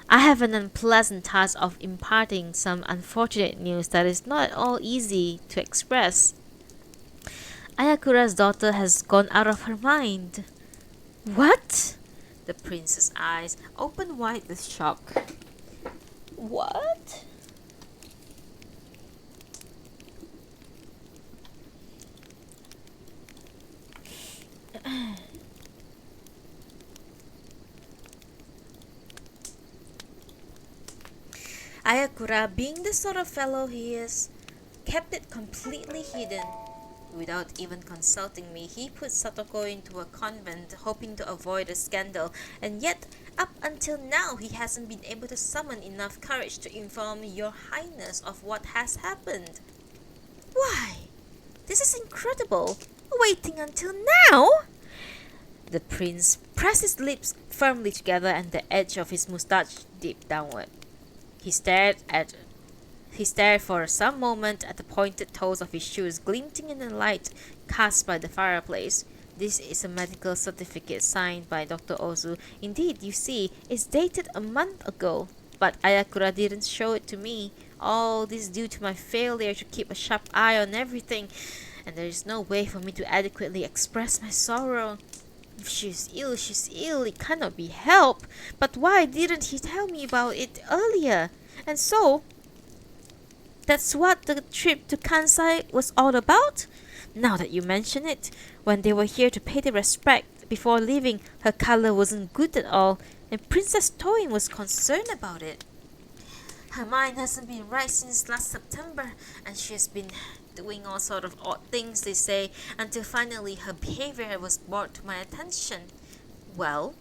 I have an unpleasant task of imparting some unfortunate news that is not at all easy to express. Ayakura's daughter has gone out of her mind. What? The prince's eyes opened wide with shock. What? Ayakura, being the sort of fellow he is, kept it completely hidden. Without even consulting me, he put Satoko into a convent, hoping to avoid a scandal, and yet, up until now, he hasn't been able to summon enough courage to inform your highness of what has happened. Why? This is incredible! Waiting until now? The prince pressed his lips firmly together and the edge of his moustache dipped downward. He stared for some moment at the pointed toes of his shoes glinting in the light cast by the fireplace. This is a medical certificate signed by Dr. Ozu. Indeed, you see, it's dated a month ago. But Ayakura didn't show it to me. All this due to my failure to keep a sharp eye on everything, and there is no way for me to adequately express my sorrow. If she's ill, it cannot be helped. But why didn't he tell me about it earlier? And so, that's what the trip to Kansai was all about? Now that you mention it, when they were here to pay their respect before leaving, her color wasn't good at all, and Princess Toin was concerned about it. Her mind hasn't been right since last September, and she has been doing all sort of odd things, they say, until finally her behavior was brought to my attention. Well,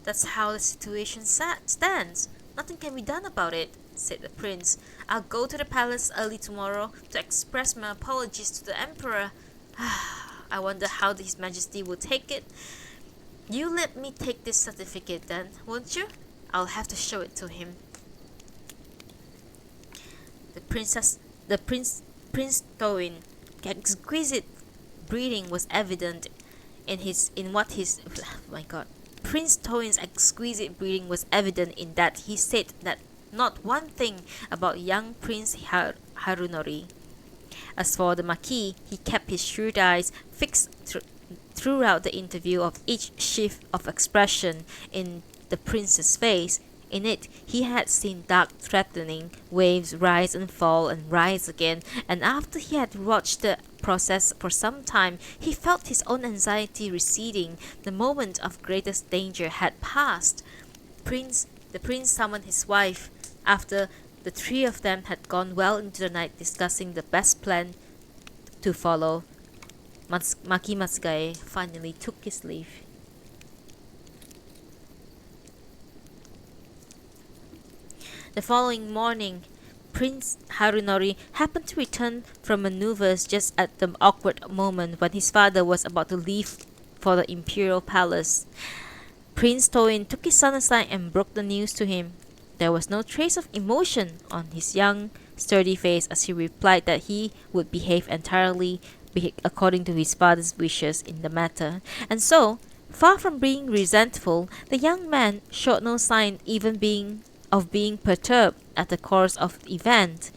that's how the situation stands. Nothing can be done about it, said the prince. I'll go to the palace early tomorrow to express my apologies to the emperor. I wonder how his majesty will take it. You let me take this certificate then, won't you? I'll have to show it to him. Prince Toin, exquisite breeding was evident Prince Toin's exquisite breeding was evident in that he said that not one thing about young Prince Harunori. As for the Marquis, he kept his shrewd eyes fixed throughout the interview of each shift of expression in the prince's face. In it, he had seen dark, threatening waves rise and fall and rise again, and after he had watched the process for some time, he felt his own anxiety receding. The moment of greatest danger had passed. The prince summoned his wife. After the three of them had gone well into the night discussing the best plan to follow, Maki Matsugae finally took his leave. The following morning, Prince Harunori happened to return from maneuvers just at the awkward moment when his father was about to leave for the imperial palace. Prince Toin took his son aside and broke the news to him. There was no trace of emotion on his young, sturdy face as he replied that he would behave entirely according to his father's wishes in the matter. And so, far from being resentful, the young man showed no sign of being perturbed at the course of the event.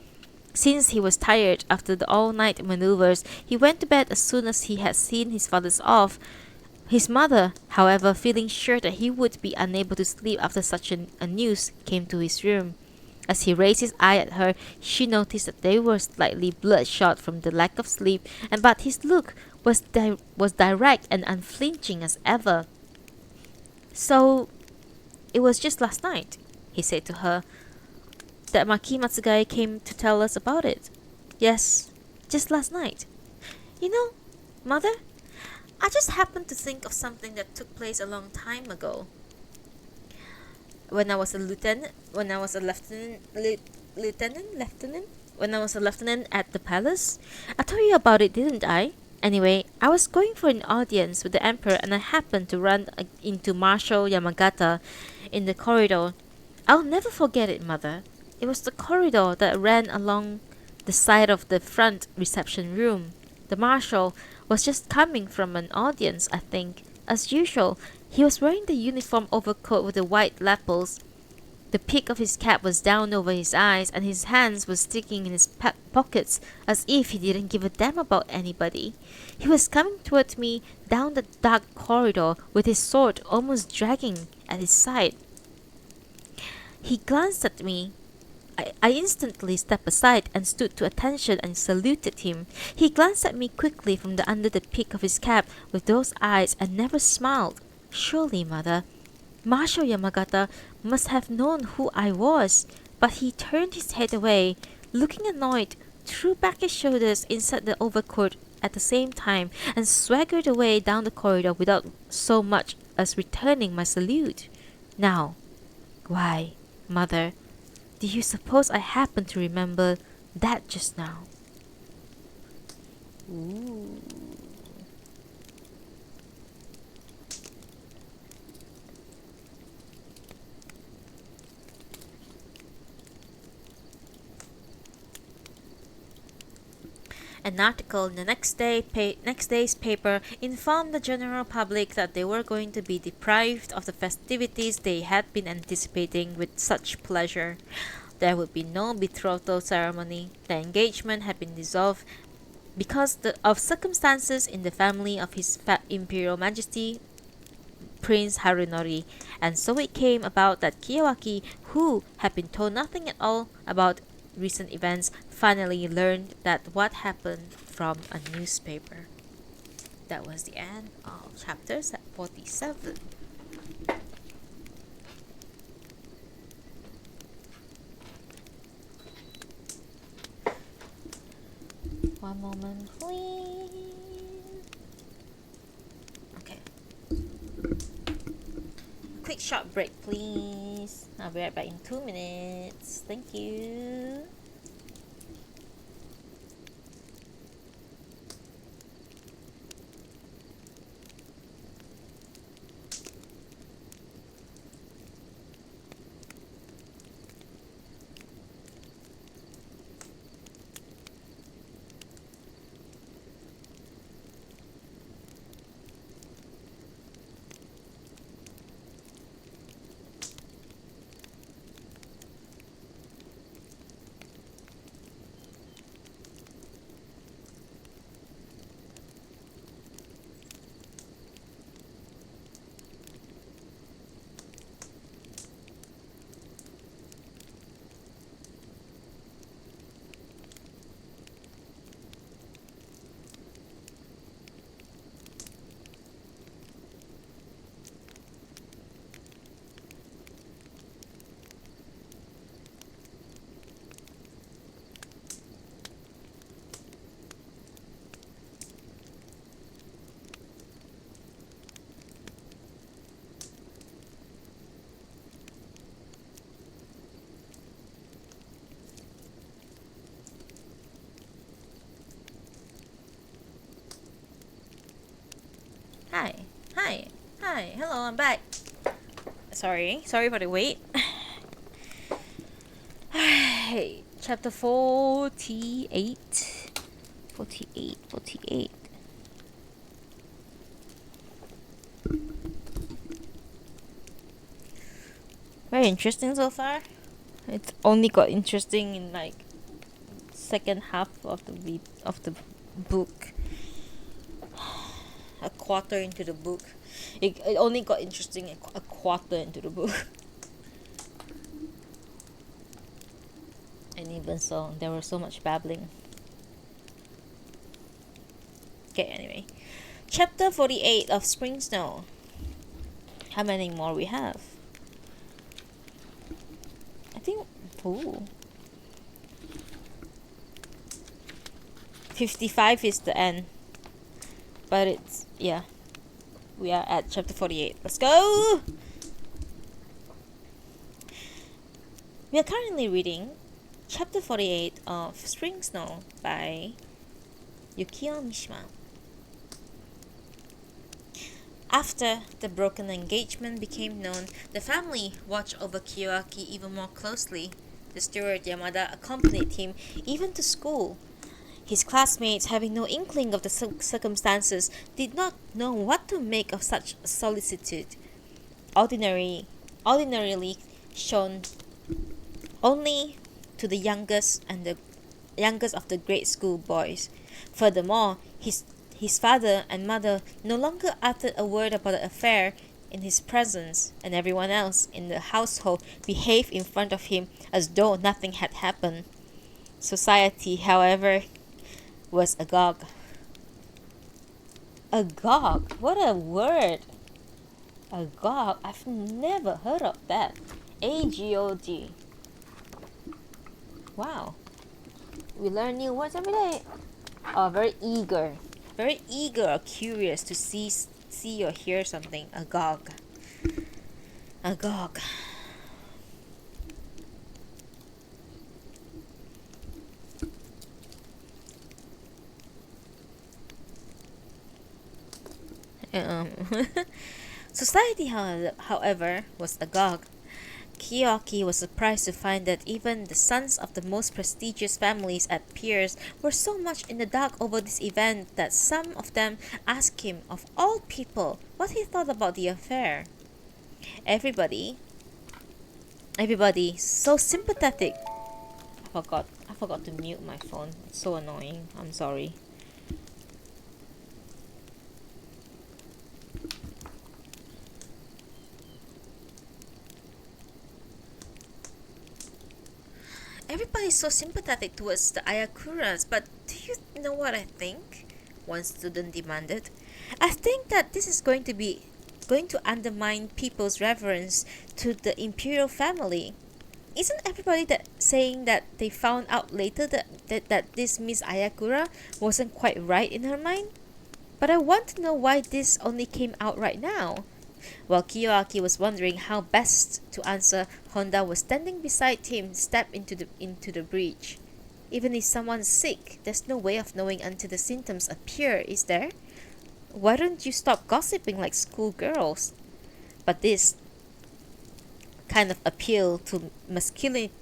Since he was tired after the all-night maneuvers, he went to bed as soon as he had seen his father off. His mother, however, feeling sure that he would be unable to sleep after such a news, came to his room. As he raised his eye at her, she noticed that they were slightly bloodshot from the lack of sleep, but his look was direct and unflinching as ever. So, it was just last night, he said to her, that Maki Matsugai came to tell us about it. Yes, just last night. You know, Mother, I just happened to think of something that took place a long time ago. When I was a lieutenant, when I was a lieutenant at the palace. I told you about it, didn't I? Anyway, I was going for an audience with the emperor and I happened to run into Marshal Yamagata in the corridor. I'll never forget it, Mother. It was the corridor that ran along the side of the front reception room. The marshal was just coming from an audience, I think. As usual, he was wearing the uniform overcoat with the white lapels. The peak of his cap was down over his eyes, and his hands were sticking in his pockets as if he didn't give a damn about anybody. He was coming toward me down the dark corridor with his sword almost dragging at his side. He glanced at me. I instantly stepped aside and stood to attention and saluted him. He glanced at me quickly from under the peak of his cap with those eyes and never smiled. Surely, Mother, Marshal Yamagata must have known who I was, but he turned his head away, looking annoyed, threw back his shoulders inside the overcoat at the same time, and swaggered away down the corridor without so much as returning my salute. Now, why, Mother, do you suppose I happen to remember that just now? Ooh. An article in the next day's paper informed the general public that they were going to be deprived of the festivities they had been anticipating with such pleasure. There would be no betrothal ceremony. The engagement had been dissolved because of circumstances in the family of His Imperial Majesty Prince Harunori, and so it came about that Kiyawaki, who had been told nothing at all about recent events, finally learned that what happened from a newspaper. That was the end of chapter 47. One moment, please. Okay. Quick short break, please. I'll be right back in 2 minutes. Thank you. Hi, hello, I'm back. Sorry for the wait. Hey, chapter 48. 48. Very interesting so far. It's only got interesting in like second half of the book. A quarter into the book. It only got interesting a quarter into the book. And even so, there was so much babbling. Okay, anyway. Chapter 48 of Spring Snow. How many more we have? I think... Ooh. 55 is the end. But it's... Yeah. We are at chapter 48. Let's go! We are currently reading chapter 48 of Spring Snow by Yukio Mishima. After the broken engagement became known, the family watched over Kiyoaki even more closely. The steward Yamada accompanied him even to school. His classmates, having no inkling of the circumstances, did not know what to make of such solicitude, ordinarily shown only to the youngest of the grade school boys. Furthermore, his father and mother no longer uttered a word about the affair in his presence, and everyone else in the household behaved in front of him as though nothing had happened. Society, however, was agog. Agog? What a word! Agog? I've never heard of that. A-G-O-G. Wow. We learn new words every day. Oh, very eager or curious to see or hear something. Agog. Society, however, was agog. Kiyoaki was surprised to find that even the sons of the most prestigious families at Pierce were so much in the dark over this event that some of them asked him, of all people, what he thought about the affair. Everybody, so sympathetic. I forgot to mute my phone. It's so annoying. I'm sorry. Everybody's so sympathetic towards the Ayakuras, but do you know what I think? One student demanded. I think that this is going to undermine people's reverence to the imperial family. Isn't everybody saying that they found out later that this Miss Ayakura wasn't quite right in her mind? But I want to know why this only came out right now. While Kiyoaki was wondering how best to answer, Honda was standing beside him, stepped into the breach. Even if someone's sick, there's no way of knowing until the symptoms appear, is there? Why don't you stop gossiping like schoolgirls? But this kind of appeal to masculinity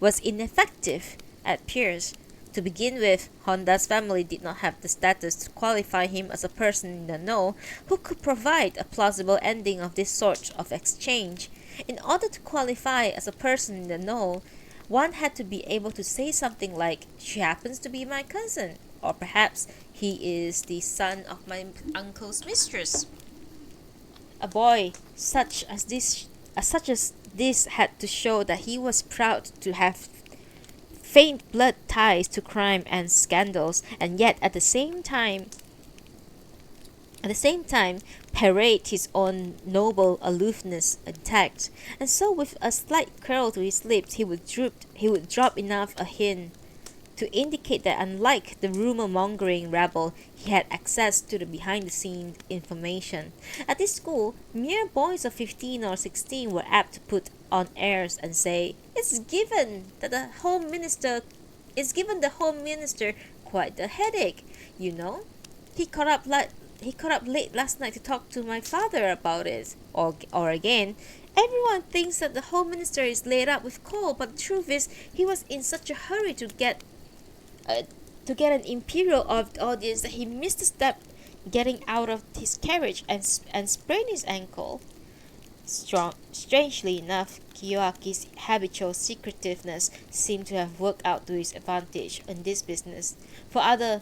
was ineffective at Pierce. To begin with, Honda's family did not have the status to qualify him as a person in the know who could provide a plausible ending of this sort of exchange. In order to qualify as a person in the know, one had to be able to say something like, "She happens to be my cousin," or perhaps, "He is the son of my uncle's mistress." A boy such as this had to show that he was proud to have faint blood ties to crime and scandals, and yet at the same time parade his own noble aloofness intact. And so, with a slight curl to his lips, he would drop enough a hint to indicate that, unlike the rumor-mongering rabble, he had access to the behind-the-scenes information. At this school, mere boys of 15 or 16 were apt to put on airs and say, "It's given the Home Minister quite the headache, you know. He caught up late last night to talk to my father about it." Or again, "Everyone thinks that the Home Minister is laid up with cold, but the truth is he was in such a hurry to get an imperial audience that he missed a step getting out of his carriage and sprained his ankle." Strangely enough, Kiyoaki's habitual secretiveness seemed to have worked out to his advantage in this business. For other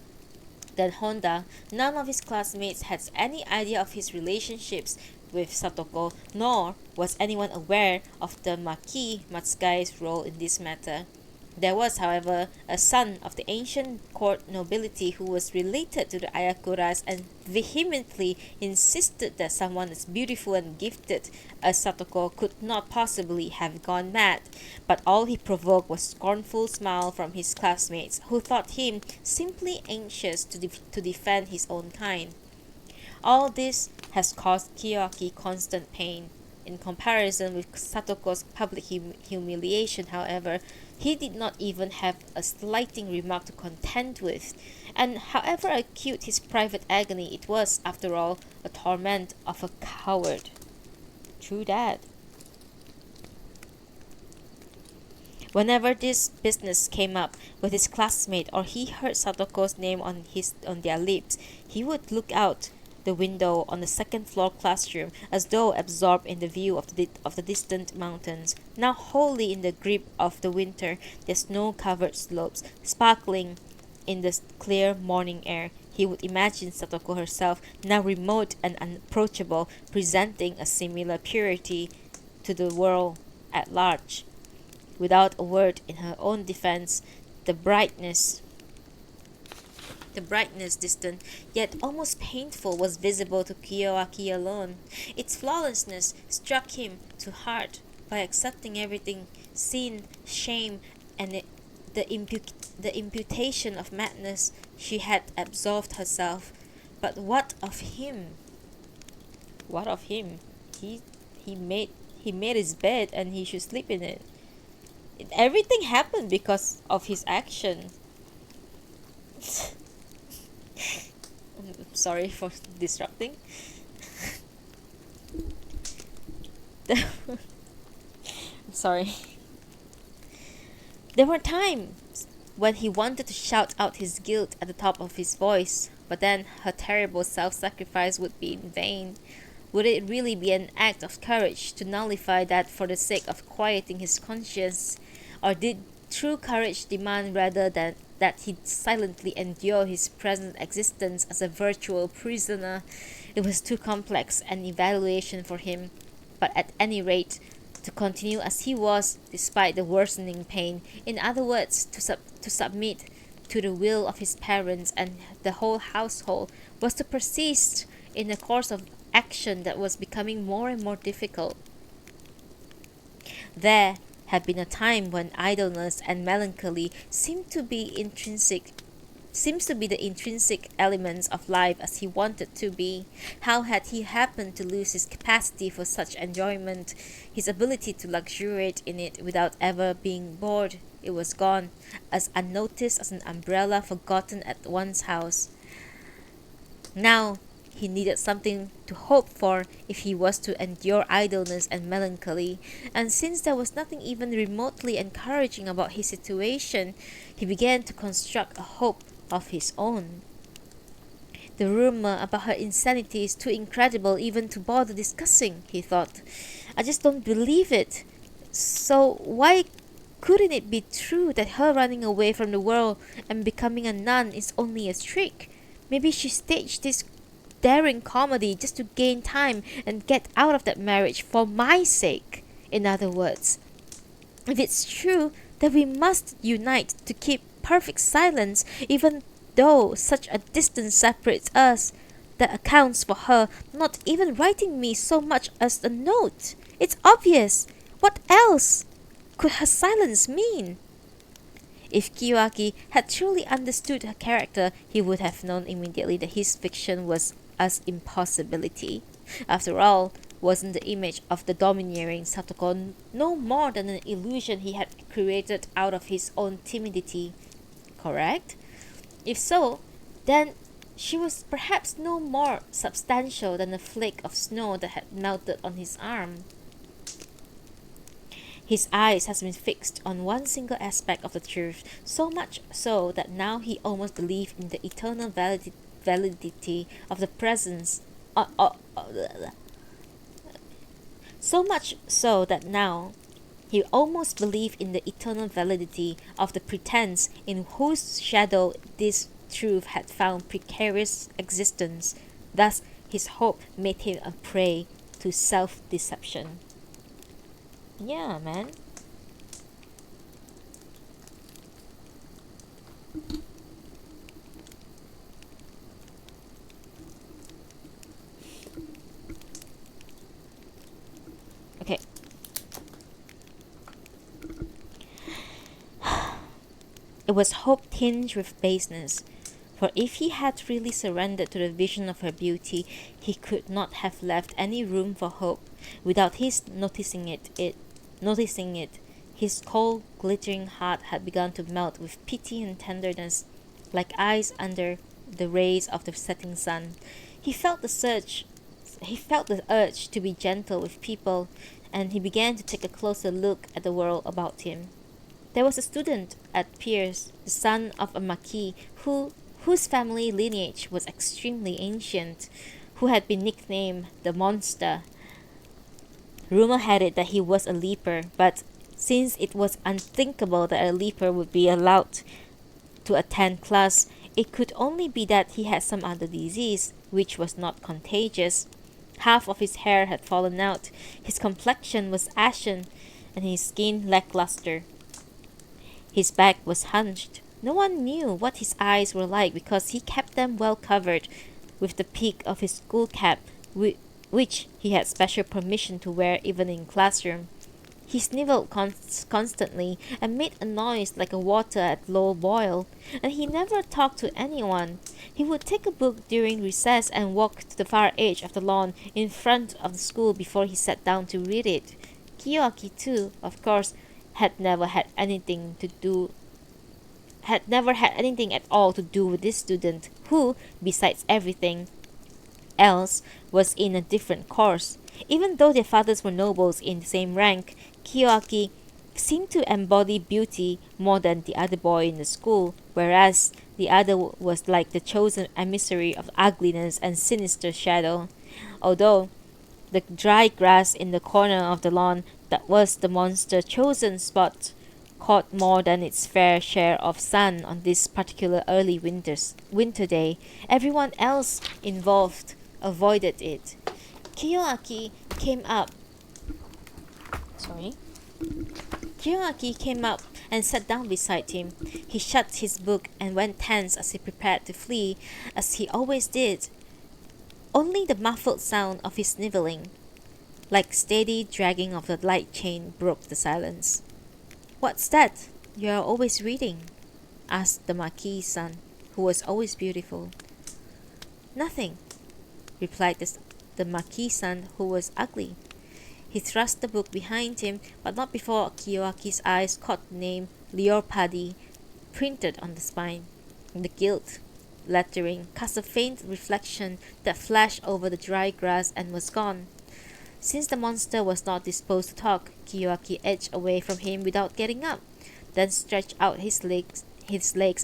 than Honda, none of his classmates had any idea of his relationships with Satoko, nor was anyone aware of the Marquis Matsugai's role in this matter. There was, however, a son of the ancient court nobility who was related to the Ayakuras and vehemently insisted that someone as beautiful and gifted as Satoko could not possibly have gone mad. But all he provoked was scornful smile from his classmates, who thought him simply anxious to defend his own kind. All this has caused Kiyoaki constant pain. In comparison with Satoko's public humiliation, however, he did not even have a slighting remark to contend with, and however acute his private agony, it was, after all, a torment of a coward. True that. Whenever this business came up with his classmate or he heard Satoko's name on their lips, he would look out the window on the second-floor classroom as though absorbed in the view of the distant mountains, now wholly in the grip of the winter, their snow-covered slopes sparkling in the clear morning air. He would imagine Satoko herself, now remote and unapproachable, presenting a similar purity to the world at large. Without a word in her own defense, the brightness, distant, yet almost painful, was visible to Kiyoaki alone. Its flawlessness struck him to heart by accepting everything, sin, shame, and the imputation of madness. She had absolved herself. But what of him? What of him? He made his bed and he should sleep in it. Everything happened because of his action. I'm sorry for disrupting. I'm sorry. There were times when he wanted to shout out his guilt at the top of his voice, but then her terrible self-sacrifice would be in vain. Would it really be an act of courage to nullify that for the sake of quieting his conscience? Or did true courage demand rather than that he silently endure his present existence as a virtual prisoner? It was too complex an evaluation for him, but at any rate, to continue as he was, despite the worsening pain, in other words, to submit to the will of his parents and the whole household, was to persist in a course of action that was becoming more and more difficult. There had been a time when idleness and melancholy seemed to be the intrinsic elements of life as he wanted to be. How had he happened to lose his capacity for such enjoyment, his ability to luxuriate in it without ever being bored? It was gone, as unnoticed as an umbrella forgotten at one's house. Now he needed something to hope for if he was to endure idleness and melancholy, and since there was nothing even remotely encouraging about his situation, he began to construct a hope of his own. The rumor about her insanity is too incredible even to bother discussing, he thought. I just don't believe it. So why couldn't it be true that her running away from the world and becoming a nun is only a trick? Maybe she staged this daring comedy just to gain time and get out of that marriage for my sake. In other words, if it's true, then we must unite to keep perfect silence, even though such a distance separates us. That accounts for her not even writing me so much as a note. It's obvious. What else could her silence mean? If Kiyoaki had truly understood her character, he would have known immediately that his fiction was as impossibility. After all, wasn't the image of the domineering Satoko no more than an illusion he had created out of his own timidity? Correct? If so, then she was perhaps no more substantial than a flake of snow that had melted on his arm. His eyes had been fixed on one single aspect of the truth, so much so that now he almost believed in the eternal validity of the presence so much so that now he almost believed in the eternal validity of the pretense in whose shadow this truth had found precarious existence. Thus his hope made him a prey to self-deception. Yeah, man. Okay. It was hope tinged with baseness, for if he had really surrendered to the vision of her beauty, he could not have left any room for hope without his noticing it. His cold, glittering heart had begun to melt with pity and tenderness, like ice under the rays of the setting sun. He felt the surge he felt the urge to be gentle with people, and he began to take a closer look at the world about him. There was a student at Pierce, the son of a marquis, whose family lineage was extremely ancient, who had been nicknamed the Monster. Rumor had it that he was a leaper, but since it was unthinkable that a leaper would be allowed to attend class, it could only be that he had some other disease, which was not contagious. Half of his hair had fallen out, his complexion was ashen, and his skin lackluster. His back was hunched. No one knew what his eyes were like because he kept them well covered with the peak of his school cap, which he had special permission to wear even in classroom. He sniveled constantly and made a noise like a water at low boil, and he never talked to anyone. He would take a book during recess and walk to the far edge of the lawn in front of the school before he sat down to read it. Kiyoaki, too, of course, had never had anything to do had never had anything at all to do with this student, who, besides everything else, was in a different course. Even though their fathers were nobles in the same rank, Kiyoaki seemed to embody beauty more than the other boy in the school, whereas the other was like the chosen emissary of ugliness and sinister shadow. Although the dry grass in the corner of the lawn that was the monster's chosen spot caught more than its fair share of sun on this particular early winter day. Everyone else involved avoided it. Kiyoaki came up. Sorry. Kiyoaki came up and sat down beside him. He shut his book and went tense as he prepared to flee, as he always did. Only the muffled sound of his snivelling, like steady dragging of the light chain, broke the silence. "What's that? You are always reading?" asked the Marquis's son, who was always beautiful. "Nothing," replied the Marquis's son, who was ugly. He thrust the book behind him, but not before Kiyoaki's eyes caught the name Leopardi printed on the spine. The gilt lettering cast a faint reflection that flashed over the dry grass and was gone. Since the monster was not disposed to talk, Kiyoaki edged away from him without getting up, then stretched out his legs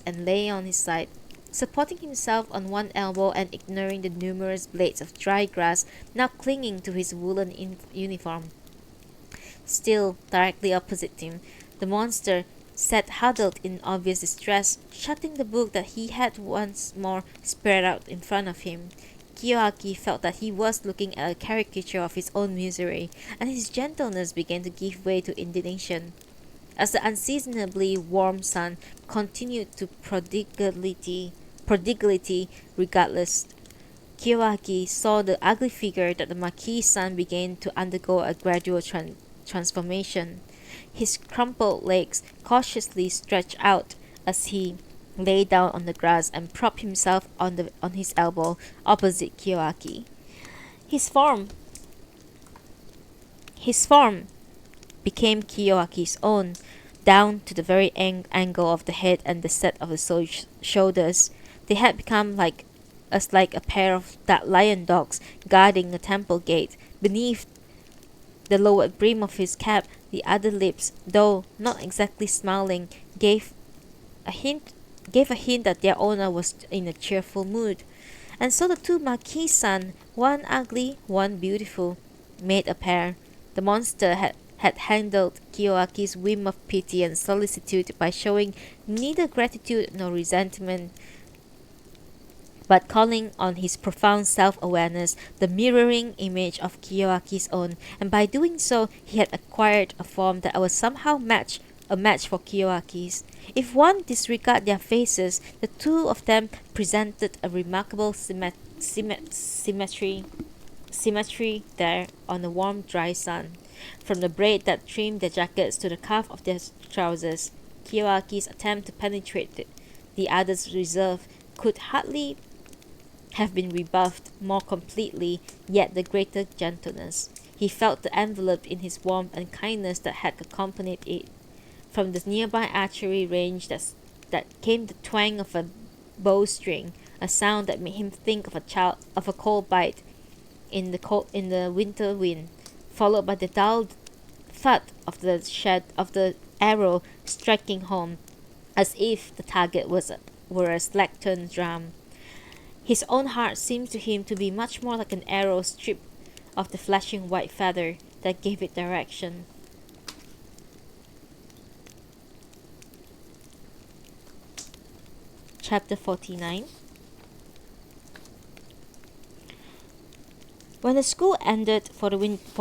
and lay on his side, supporting himself on one elbow and ignoring the numerous blades of dry grass now clinging to his woolen uniform. Still, directly opposite him, the monster sat huddled in obvious distress, shutting the book that he had once more spread out in front of him. Kiyoaki felt that he was looking at a caricature of his own misery, and his gentleness began to give way to indignation. As the unseasonably warm sun continued to prodigality regardless, Kiyoaki saw the ugly figure that the Marquis's son began to undergo a gradual transformation. His crumpled legs cautiously stretched out as he lay down on the grass and propped himself on his elbow opposite Kiyoaki. His form became Kiyoaki's own, down to the very angle of the head and the set of the shoulders. They had become like a pair of that lion dogs guarding a temple gate. Beneath the lowered brim of his cap, the other lips, though not exactly smiling, gave a hint that their owner was in a cheerful mood. And so the two Marquis' sons, one ugly, one beautiful, made a pair. The monster had handled Kiyoaki's whim of pity and solicitude by showing neither gratitude nor resentment. but calling on his profound self-awareness, the mirroring image of Kiyoaki's own, and by doing so, he had acquired a form that was somehow a match for Kiyoaki's. If one disregard their faces, the two of them presented a remarkable symmetry there on the warm, dry sun. From the braid that trimmed their jackets to the cuff of their trousers, Kiyoaki's attempt to penetrate the other's reserve could hardly have been rebuffed more completely, yet the greater gentleness. He felt the envelope in his warmth and kindness that had accompanied it. From the nearby archery range that came the twang of a bowstring, a sound that made him think of a cold bite in the winter wind, followed by the dull thud of the arrow striking home, as if the target were a slack-turned drum. His own heart seemed to him to be much more like an arrow stripped of the flashing white feather that gave it direction. Chapter 49. When the school ended for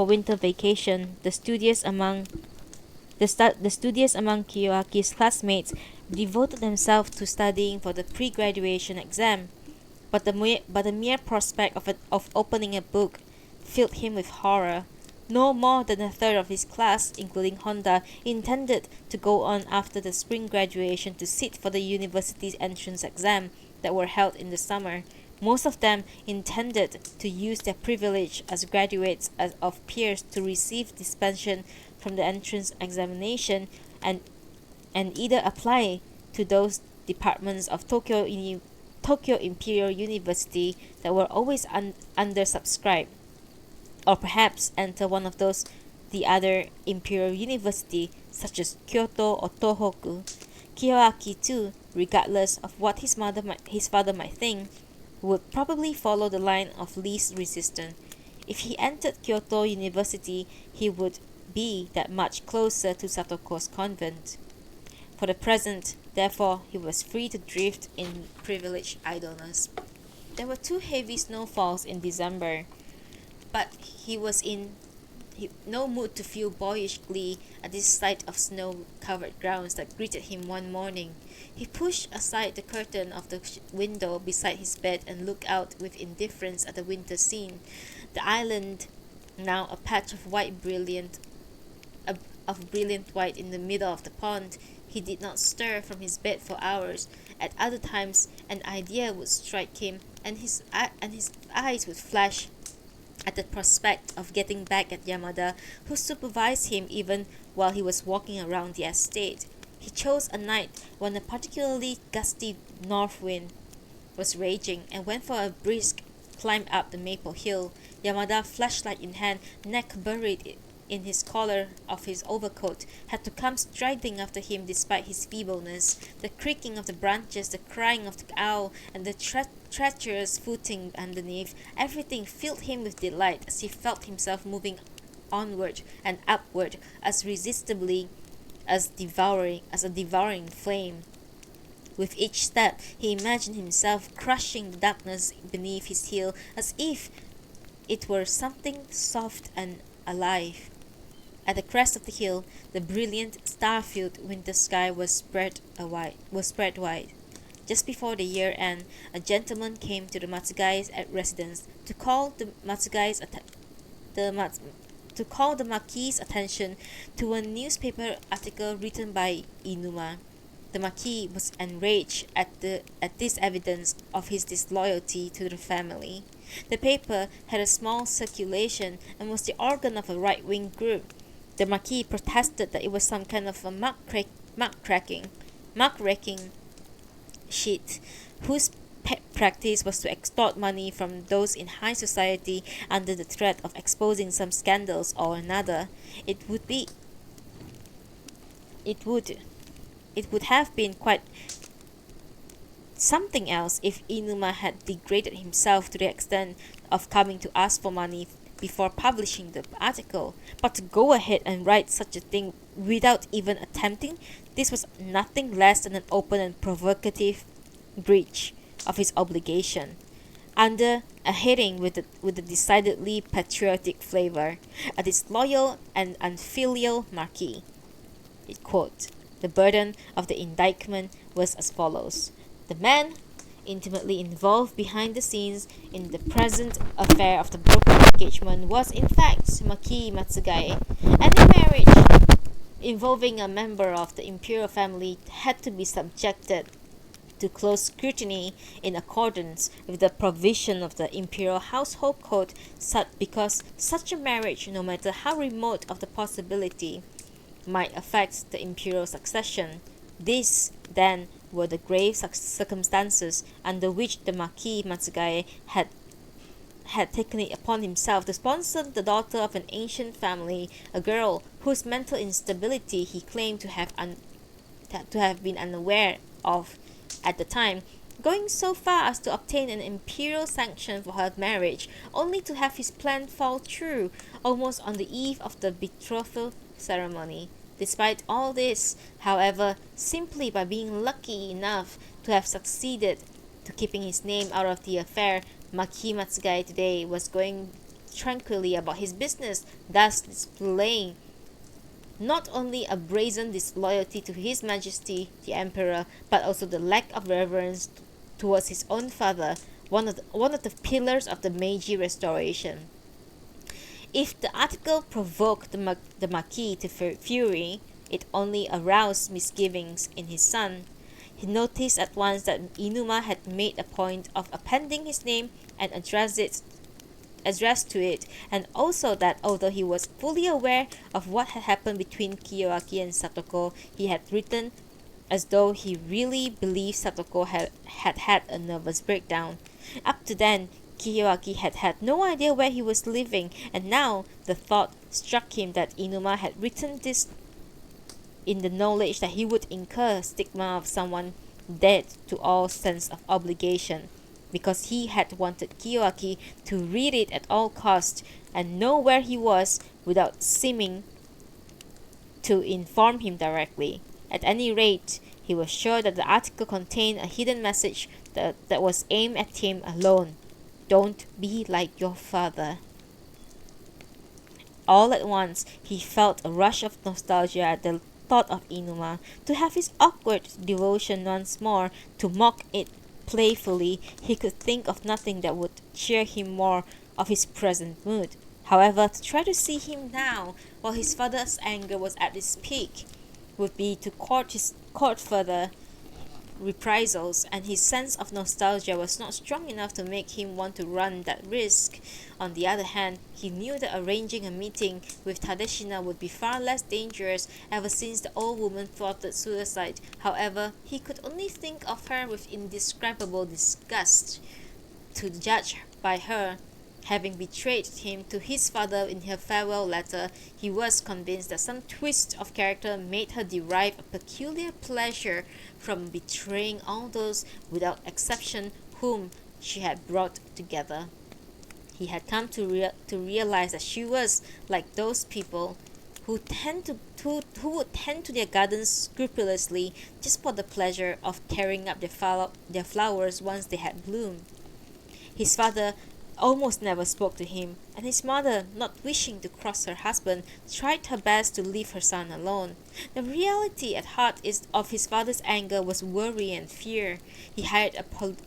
winter vacation, the studious among Kiyoaki's classmates devoted themselves to studying for the pre-graduation exam. But the mere prospect of opening a book filled him with horror. No more than a third of his class, including Honda, intended to go on after the spring graduation to sit for the university's entrance exam that were held in the summer. Most of them intended to use their privilege as graduates of peers to receive dispensation from the entrance examination and either apply to those departments of Tokyo Imperial University that were always undersubscribed, or perhaps enter one of the other Imperial University such as Kyoto or Tohoku. Kiyoaki too, regardless of what his father might think, would probably follow the line of least resistance. If he entered Kyoto University, he would be that much closer to Satoko's convent. For the present, therefore, he was free to drift in privileged idleness. There were 2 heavy snowfalls in December, but he was in no mood to feel boyish glee at this sight of snow-covered grounds that greeted him one morning. He pushed aside the curtain of the window beside his bed and looked out with indifference at the winter scene. The island, now a patch of brilliant white in the middle of the pond. He did not stir from his bed for hours. At other times, an idea would strike him, and his eyes would flash at the prospect of getting back at Yamada, who supervised him even while he was walking around the estate. He chose a night when a particularly gusty north wind was raging and went for a brisk climb up the maple hill. Yamada, flashlight in hand, neck buried in his collar of his overcoat, had to come striding after him despite his feebleness. The creaking of the branches, the crying of the owl, and the treacherous footing underneath, everything filled him with delight as he felt himself moving onward and upward as irresistibly as a devouring flame. With each step, he imagined himself crushing the darkness beneath his heel as if it were something soft and alive. At the crest of the hill, the brilliant, star-filled winter sky was spread wide. Just before the year end, a gentleman came to the Matsugai's residence to call the Marquis's attention to a newspaper article written by Inuma. The Marquis was enraged at this evidence of his disloyalty to the family. The paper had a small circulation and was the organ of a right-wing group. The Marquis protested that it was some kind of a muck-raking sheet, whose practice was to extort money from those in high society under the threat of exposing some scandals or another. It would have been quite something else if Inuma had degraded himself to the extent of coming to ask for money before publishing the article, but to go ahead and write such a thing without even attempting, this was nothing less than an open and provocative breach of his obligation. Under a heading with a decidedly patriotic flavor, a disloyal and unfilial marquis. It quote, the burden of the indictment was as follows. The man intimately involved behind the scenes in the present affair of the broken engagement was in fact Marquis Matsugae, and the marriage involving a member of the imperial family had to be subjected to close scrutiny in accordance with the provision of the imperial household code, because such a marriage, no matter how remote of the possibility, might affect the imperial succession. These, then, were the grave circumstances under which the Marquis Matsugae had taken it upon himself to sponsor the daughter of an ancient family, a girl whose mental instability he claimed to have been unaware of at the time, going so far as to obtain an imperial sanction for her marriage, only to have his plan fall through almost on the eve of the betrothal ceremony. Despite all this, however, simply by being lucky enough to have succeeded to keeping his name out of the affair, Marquis Matsugae today was going tranquilly about his business, thus displaying not only a brazen disloyalty to His Majesty the Emperor, but also the lack of reverence towards his own father, one of the pillars of the Meiji Restoration. If the article provoked the Marquis to fury, it only aroused misgivings in his son. He noticed at once that Inuma had made a point of appending his name and address to it, and also that although he was fully aware of what had happened between Kiyoaki and Satoko, he had written as though he really believed Satoko had a nervous breakdown. Up to then, Kiyoaki had no idea where he was living, and now the thought struck him that Inuma had written this in the knowledge that he would incur stigma of someone dead to all sense of obligation, because he had wanted Kiyoaki to read it at all costs and know where he was without seeming to inform him directly. At any rate, he was sure that the article contained a hidden message that was aimed at him alone. Don't be like your father. All at once, he felt a rush of nostalgia at the thought of Inuma, to have his awkward devotion once more, to mock it playfully. He could think of nothing that would cheer him more of his present mood. However, to try to see him now, while his father's anger was at its peak, would be to court further reprisals, and his sense of nostalgia was not strong enough to make him want to run that risk. On the other hand, he knew that arranging a meeting with Tadeshina would be far less dangerous ever since the old woman plotted suicide. However, he could only think of her with indescribable disgust. To judge by her having betrayed him to his father in her farewell letter, he was convinced that some twist of character made her derive a peculiar pleasure from betraying all those, without exception, whom she had brought together. He had come to realize that she was like those people who would tend to their gardens scrupulously just for the pleasure of tearing up their flowers once they had bloomed. His father almost never spoke to him, and his mother, not wishing to cross her husband, tried her best to leave her son alone. The reality at heart of his father's anger was worry and fear. He hired a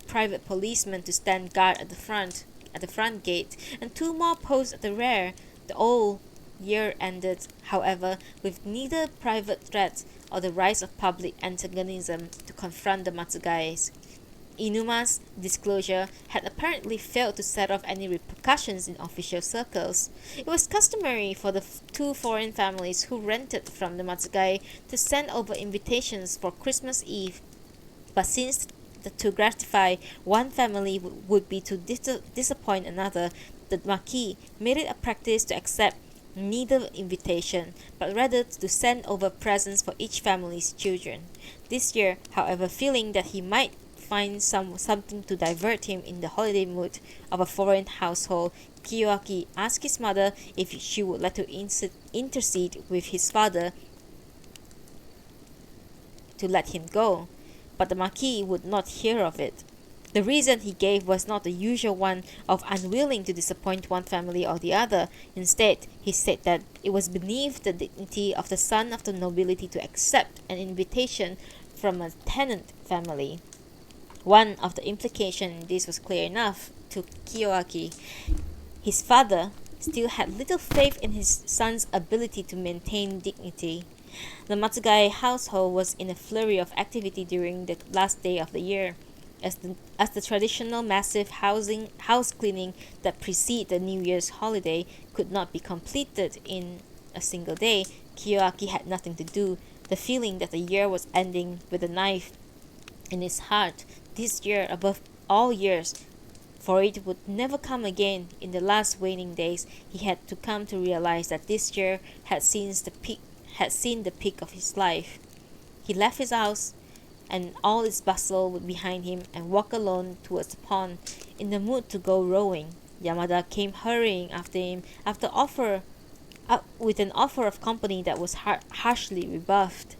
private policeman to stand guard at the front gate, and 2 more posts at the rear. The old year ended, however, with neither private threat or the rise of public antagonism to confront the Matsugaes. Inuma's disclosure had apparently failed to set off any repercussions in official circles. It was customary for the 2 foreign families who rented from the Matsugae to send over invitations for Christmas Eve, but since to gratify one family would be to disappoint another, the Marquis made it a practice to accept neither invitation, but rather to send over presents for each family's children. This year, however, feeling that he might find something to divert him in the holiday mood of a foreign household, Kiyoaki asked his mother if she would like to intercede with his father to let him go, but the Marquis would not hear of it. The reason he gave was not the usual one of unwilling to disappoint one family or the other. Instead, he said that it was beneath the dignity of the son of the nobility to accept an invitation from a tenant family. One of the implications in this was clear enough to Kiyoaki. His father still had little faith in his son's ability to maintain dignity. The Matsugai household was in a flurry of activity during the last day of the year. As the traditional massive house cleaning that preceded the New Year's holiday could not be completed in a single day, Kiyoaki had nothing to do. The feeling that the year was ending with a knife in his heart, this year above all years, for it would never come again. In the last waning days, he had to come to realize that this year had seen the peak of his life. He left his house and all its bustle behind him and walked alone towards the pond, in the mood to go rowing. Yamada came hurrying after him with an offer of company that was harshly rebuffed.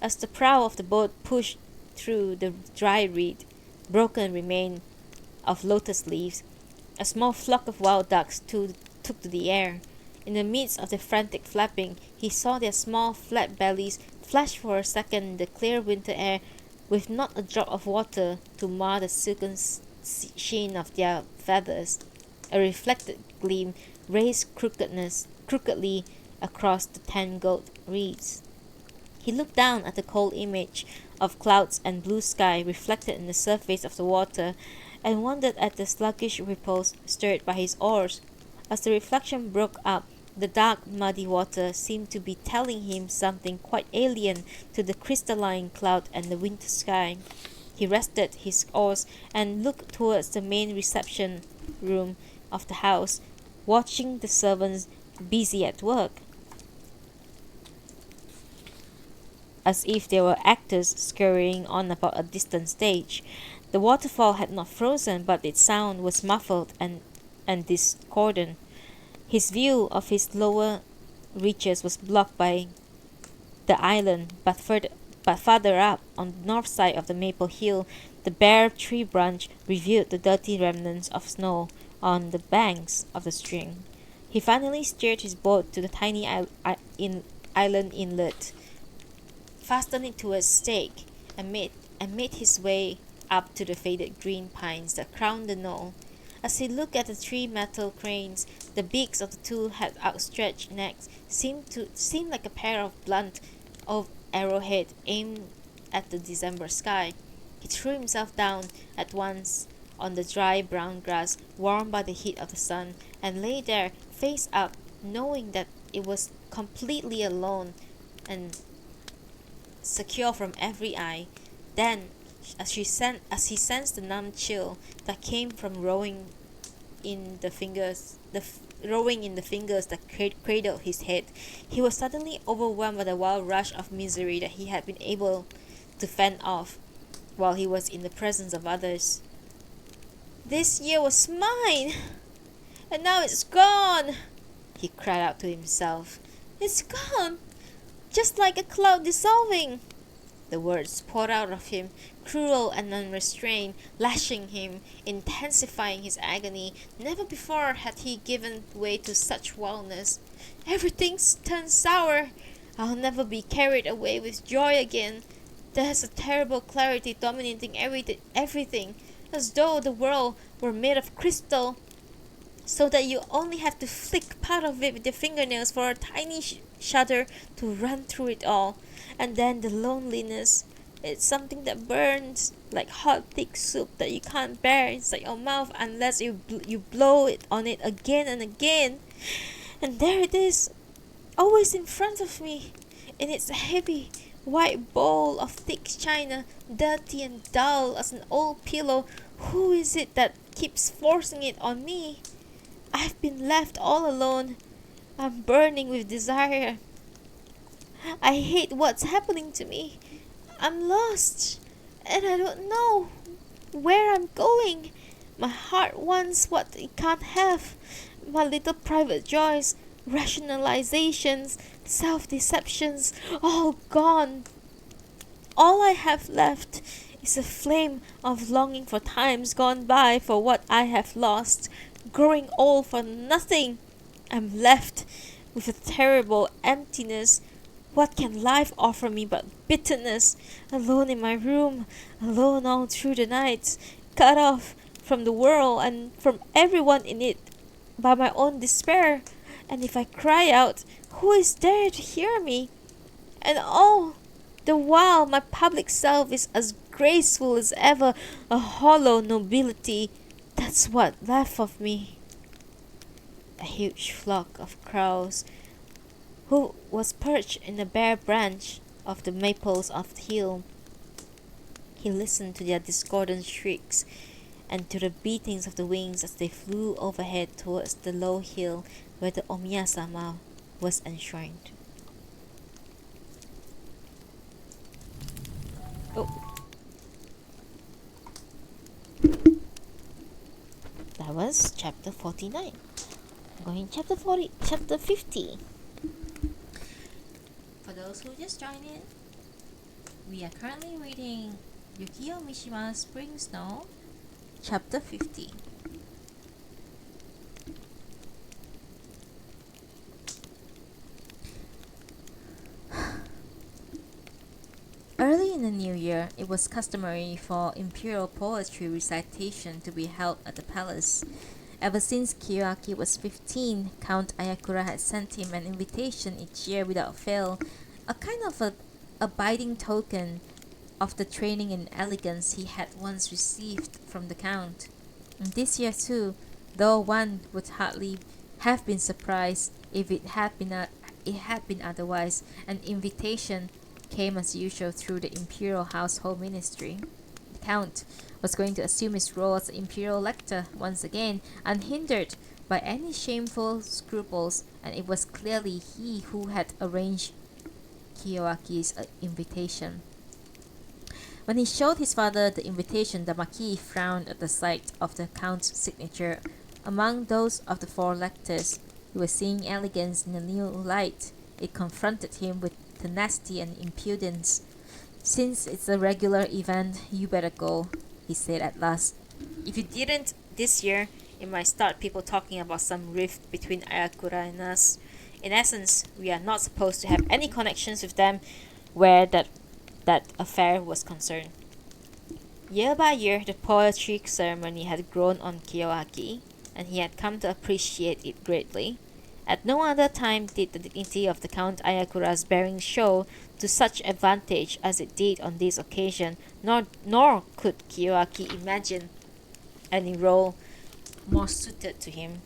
As the prow of the boat pushed through the dry reed, broken remain of lotus leaves, a small flock of wild ducks took to the air. In the midst of the frantic flapping, he saw their small flat bellies flash for a second in the clear winter air, with not a drop of water to mar the silken sheen of their feathers. A reflected gleam raced crookedly across the tangled reeds. He looked down at the cold image of clouds and blue sky reflected in the surface of the water, and wondered at the sluggish ripples stirred by his oars. As the reflection broke up, the dark, muddy water seemed to be telling him something quite alien to the crystalline cloud and the winter sky. He rested his oars and looked towards the main reception room of the house, watching the servants busy at work, as if they were actors scurrying on about a distant stage. The waterfall had not frozen, but its sound was muffled and discordant. His view of his lower reaches was blocked by the island, but farther up, on the north side of the maple hill, the bare tree branch revealed the dirty remnants of snow on the banks of the stream. He finally steered his boat to the tiny island inlet, fastened it to a stake, and made his way up to the faded green pines that crowned the knoll. As he looked at the three metal cranes, the beaks of the two had outstretched necks seemed like a pair of blunt arrowheads aimed at the December sky. He threw himself down at once on the dry brown grass, warmed by the heat of the sun, and lay there, face up, knowing that it was completely alone and secure from every eye. Then, as he sensed the numb chill that came from rowing in the fingers that cradled his head, he was suddenly overwhelmed by the wild rush of misery that he had been able to fend off while he was in the presence of others. "This year was mine, and now it's gone," he cried out to himself. "It's gone, just like a cloud dissolving." The words poured out of him, cruel and unrestrained, lashing him, intensifying his agony. Never before had he given way to such wildness. "Everything's turned sour. I'll never be carried away with joy again. There's a terrible clarity dominating everything, as though the world were made of crystal, so that you only have to flick part of it with your fingernails for a tiny shudder to run through it all. And then the loneliness. It's something that burns like hot thick soup that you can't bear inside your mouth unless you blow it on it again and again. And there it is, always in front of me, in its heavy white bowl of thick china, dirty and dull as an old pillow. Who is it that keeps forcing it on me? I've been left all alone. I'm burning with desire. I hate what's happening to me. I'm lost, and I don't know where I'm going. My heart wants what it can't have. My little private joys, rationalizations, self-deceptions, all gone. All I have left is a flame of longing for times gone by, for what I have lost, growing old for nothing. I'm left with a terrible emptiness. What can life offer me but bitterness? Alone in my room, alone all through the nights, cut off from the world and from everyone in it by my own despair. And if I cry out, who is there to hear me? And oh, the while my public self is as graceful as ever, a hollow nobility. That's what left of me. A huge flock of crows, who was perched in a bare branch of the maples of the hill. He listened to their discordant shrieks and to the beatings of the wings as they flew overhead towards the low hill where the Omiya-sama was enshrined. Oh. That was chapter 49. Going chapter 50. For those who just joined in, we are currently reading Yukio Mishima's Spring Snow, chapter 50. Early in the new year, it was customary for imperial poetry recitation to be held at the palace. Ever since Kiyoaki was 15, Count Ayakura had sent him an invitation each year without fail, a kind of a abiding token of the training in elegance he had once received from the Count. And this year too, though one would hardly have been surprised if it had been otherwise, an invitation came as usual through the Imperial Household Ministry. The Count was going to assume his role as Imperial Lector once again, unhindered by any shameful scruples, and it was clearly he who had arranged Kiyoaki's invitation. When he showed his father the invitation, the Marquis frowned at the sight of the Count's signature. Among those of the four lectors who were seeing elegance in a new light, it confronted him with tenacity and impudence. "Since it's a regular event, you better go," he said at last. "If you didn't this year, it might start people talking about some rift between Ayakura and us. In essence, we are not supposed to have any connections with them where that affair was concerned." Year by year, the poetry ceremony had grown on Kiyoaki, and he had come to appreciate it greatly. At no other time did the dignity of the Count Ayakura's bearing show to such advantage as it did on this occasion, nor could Kiyoaki imagine any role more suited to him.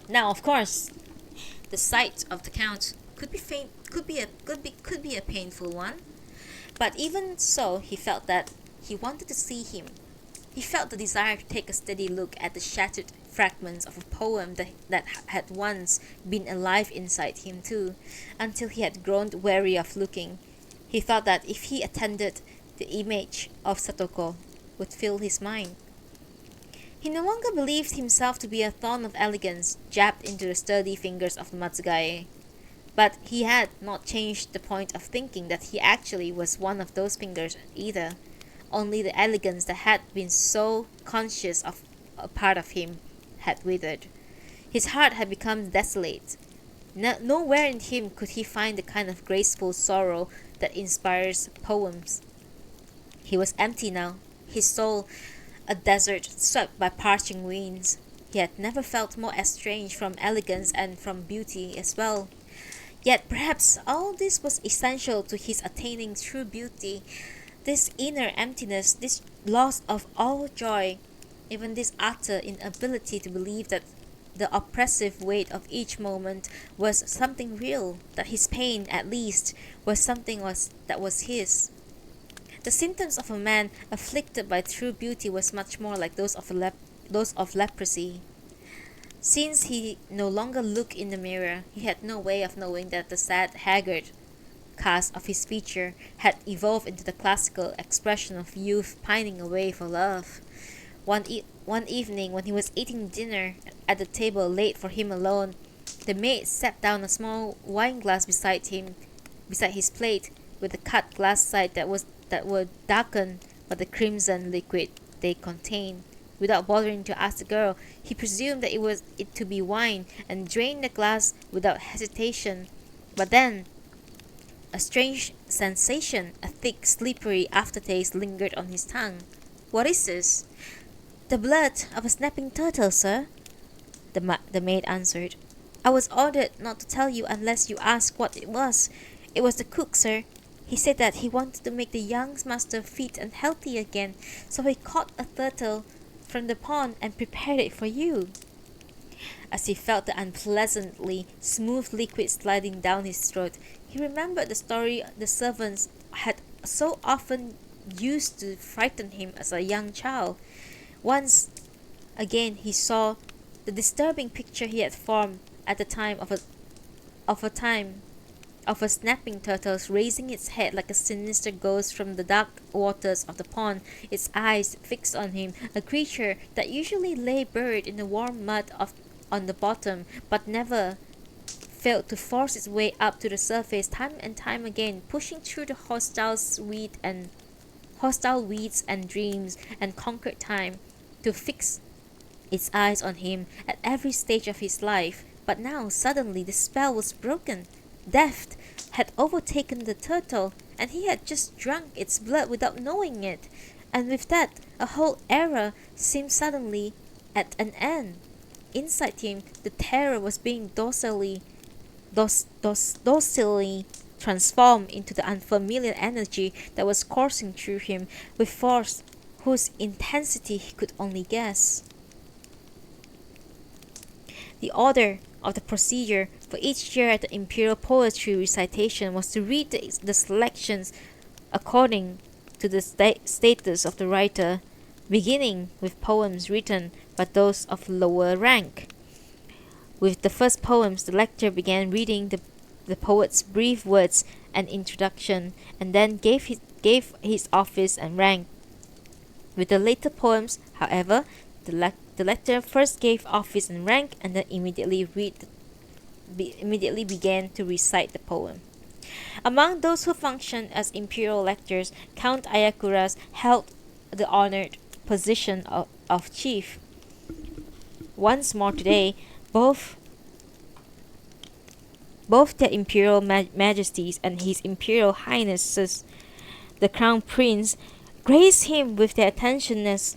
Now, of course, the sight of the Count could be a painful one, but even so, he felt that he wanted to see him. He felt the desire to take a steady look at the shattered fragments of a poem that had once been alive inside him too, until he had grown weary of looking. He thought that if he attended, the image of Satoko would fill his mind. He no longer believed himself to be a thorn of elegance jabbed into the sturdy fingers of the Matsugae, but he had not changed the point of thinking that he actually was one of those fingers either. Only the elegance that had been so conscious of a part of him had withered. His heart had become desolate. Nowhere in him could he find the kind of graceful sorrow that inspires poems. He was empty now, his soul a desert swept by parching winds. He had never felt more estranged from elegance and from beauty as well. Yet perhaps all this was essential to his attaining true beauty. This inner emptiness, this loss of all joy, even this utter inability to believe that the oppressive weight of each moment was something real, that his pain, at least, was something that was his. The symptoms of a man afflicted by true beauty was much more like those of leprosy. Since he no longer looked in the mirror, he had no way of knowing that the sad, haggard cast of his feature had evolved into the classical expression of youth pining away for love. One evening, when he was eating dinner at the table laid for him alone, the maid set down a small wine glass beside his plate, with the cut glass side that was that were darkened by the crimson liquid they contained. Without bothering to ask the girl, he presumed that it to be wine and drained the glass without hesitation. But then, a strange sensation, a thick, slippery aftertaste lingered on his tongue. "What is this?" "The blood of a snapping turtle, sir," the maid answered. "I was ordered not to tell you unless you ask what it was. It was the cook, sir. He said that he wanted to make the young master fit and healthy again, so he caught a turtle from the pond and prepared it for you." As he felt the unpleasantly smooth liquid sliding down his throat, he remembered the story the servants had so often used to frighten him as a young child. Once again he saw the disturbing picture he had formed at the time of a snapping turtle raising its head like a sinister ghost from the dark waters of the pond, its eyes fixed on him, a creature that usually lay buried in the warm mud on the bottom, but never failed to force its way up to the surface time and time again, pushing through the hostile weeds and dreams, and conquered time to fix its eyes on him at every stage of his life. But now suddenly the spell was broken. Death had overtaken the turtle, and he had just drunk its blood without knowing it. And with that, a whole era seemed suddenly at an end. Inside him, the terror was being docilely transformed into the unfamiliar energy that was coursing through him with force whose intensity he could only guess. The order of the procedure for each year at the Imperial Poetry Recitation was to read the selections according to the status of the writer, beginning with poems written by those of lower rank. With the first poems, the lecturer began reading the poet's brief words and introduction, and then gave his office and rank. With the later poems, however, the lecturer first gave office and rank, and then immediately began to recite the poem. Among those who functioned as imperial lectors, Count Ayakuras held the honored position of chief. Once more today, both their imperial majesties and his imperial highnesses, the crown prince, graced him with their attention as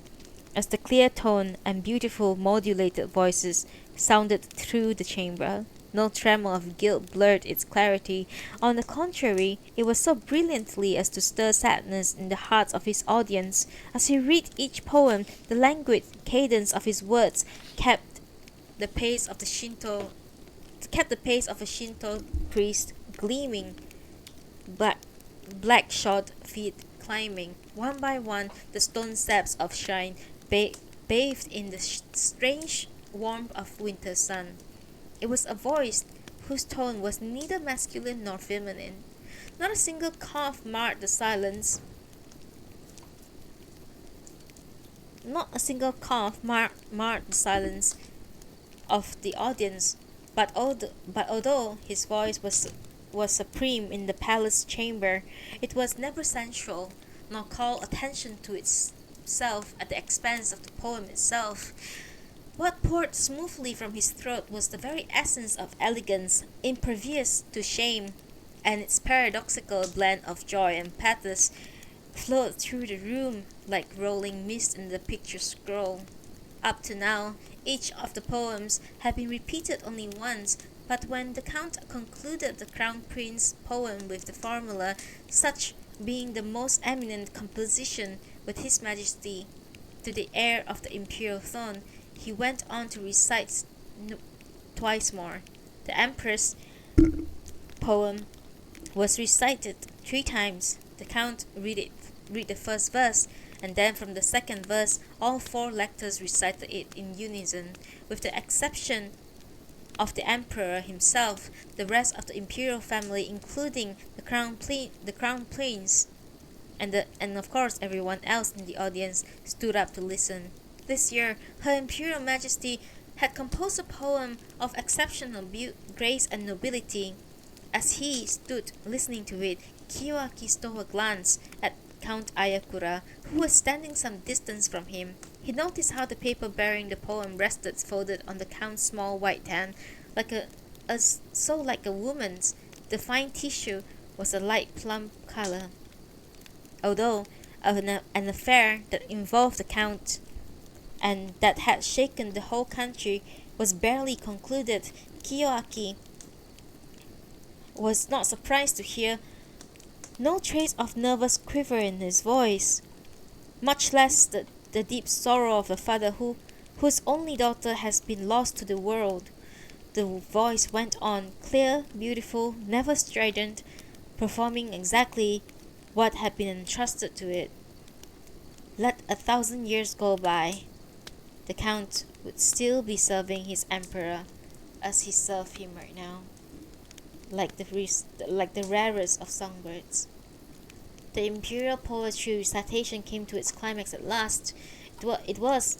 the clear tone and beautiful modulated voices sounded through the chamber. No tremor of guilt blurred its clarity. On the contrary, it was so brilliantly as to stir sadness in the hearts of his audience. As he read each poem, the languid cadence of his words kept the pace of a Shinto priest gleaming, black-shod feet climbing one by one the stone steps of shrine, bathed in the strange warmth of winter sun. It was a voice whose tone was neither masculine nor feminine. Not a single cough marred the silence. Of the audience, but although his voice was supreme in the palace chamber, it was never sensual, nor called attention to itself at the expense of the poem itself. What poured smoothly from his throat was the very essence of elegance, impervious to shame, and its paradoxical blend of joy and pathos flowed through the room like rolling mist in the picture scroll. Up to now, each of the poems had been repeated only once, but when the Count concluded the Crown Prince's poem with the formula, such being the most eminent composition with His Majesty, to the heir of the imperial throne, he went on to recite twice more. The Empress poem was recited 3 times. The Count read the first verse, and then from the second verse, all 4 lectors recited it in unison. With the exception of the Emperor himself, the rest of the imperial family, including the Crown Prince, and of course everyone else in the audience, stood up to listen. This year, Her Imperial Majesty had composed a poem of exceptional grace and nobility. As he stood listening to it, Kiyoaki stole a glance at Count Ayakura, who was standing some distance from him. He noticed how the paper bearing the poem rested folded on the Count's small white hand, like like a woman's. The fine tissue was a light plum color. Although an affair that involved the Count and that had shaken the whole country was barely concluded, Kiyoaki was not surprised to hear no trace of nervous quiver in his voice, much less the deep sorrow of a father whose only daughter has been lost to the world. The voice went on, clear, beautiful, never strident, performing exactly what had been entrusted to it. Let 1,000 years go by, the Count would still be serving his emperor as he served him right now, like the rarest of songbirds. The imperial poetry recitation came to its climax at last. It was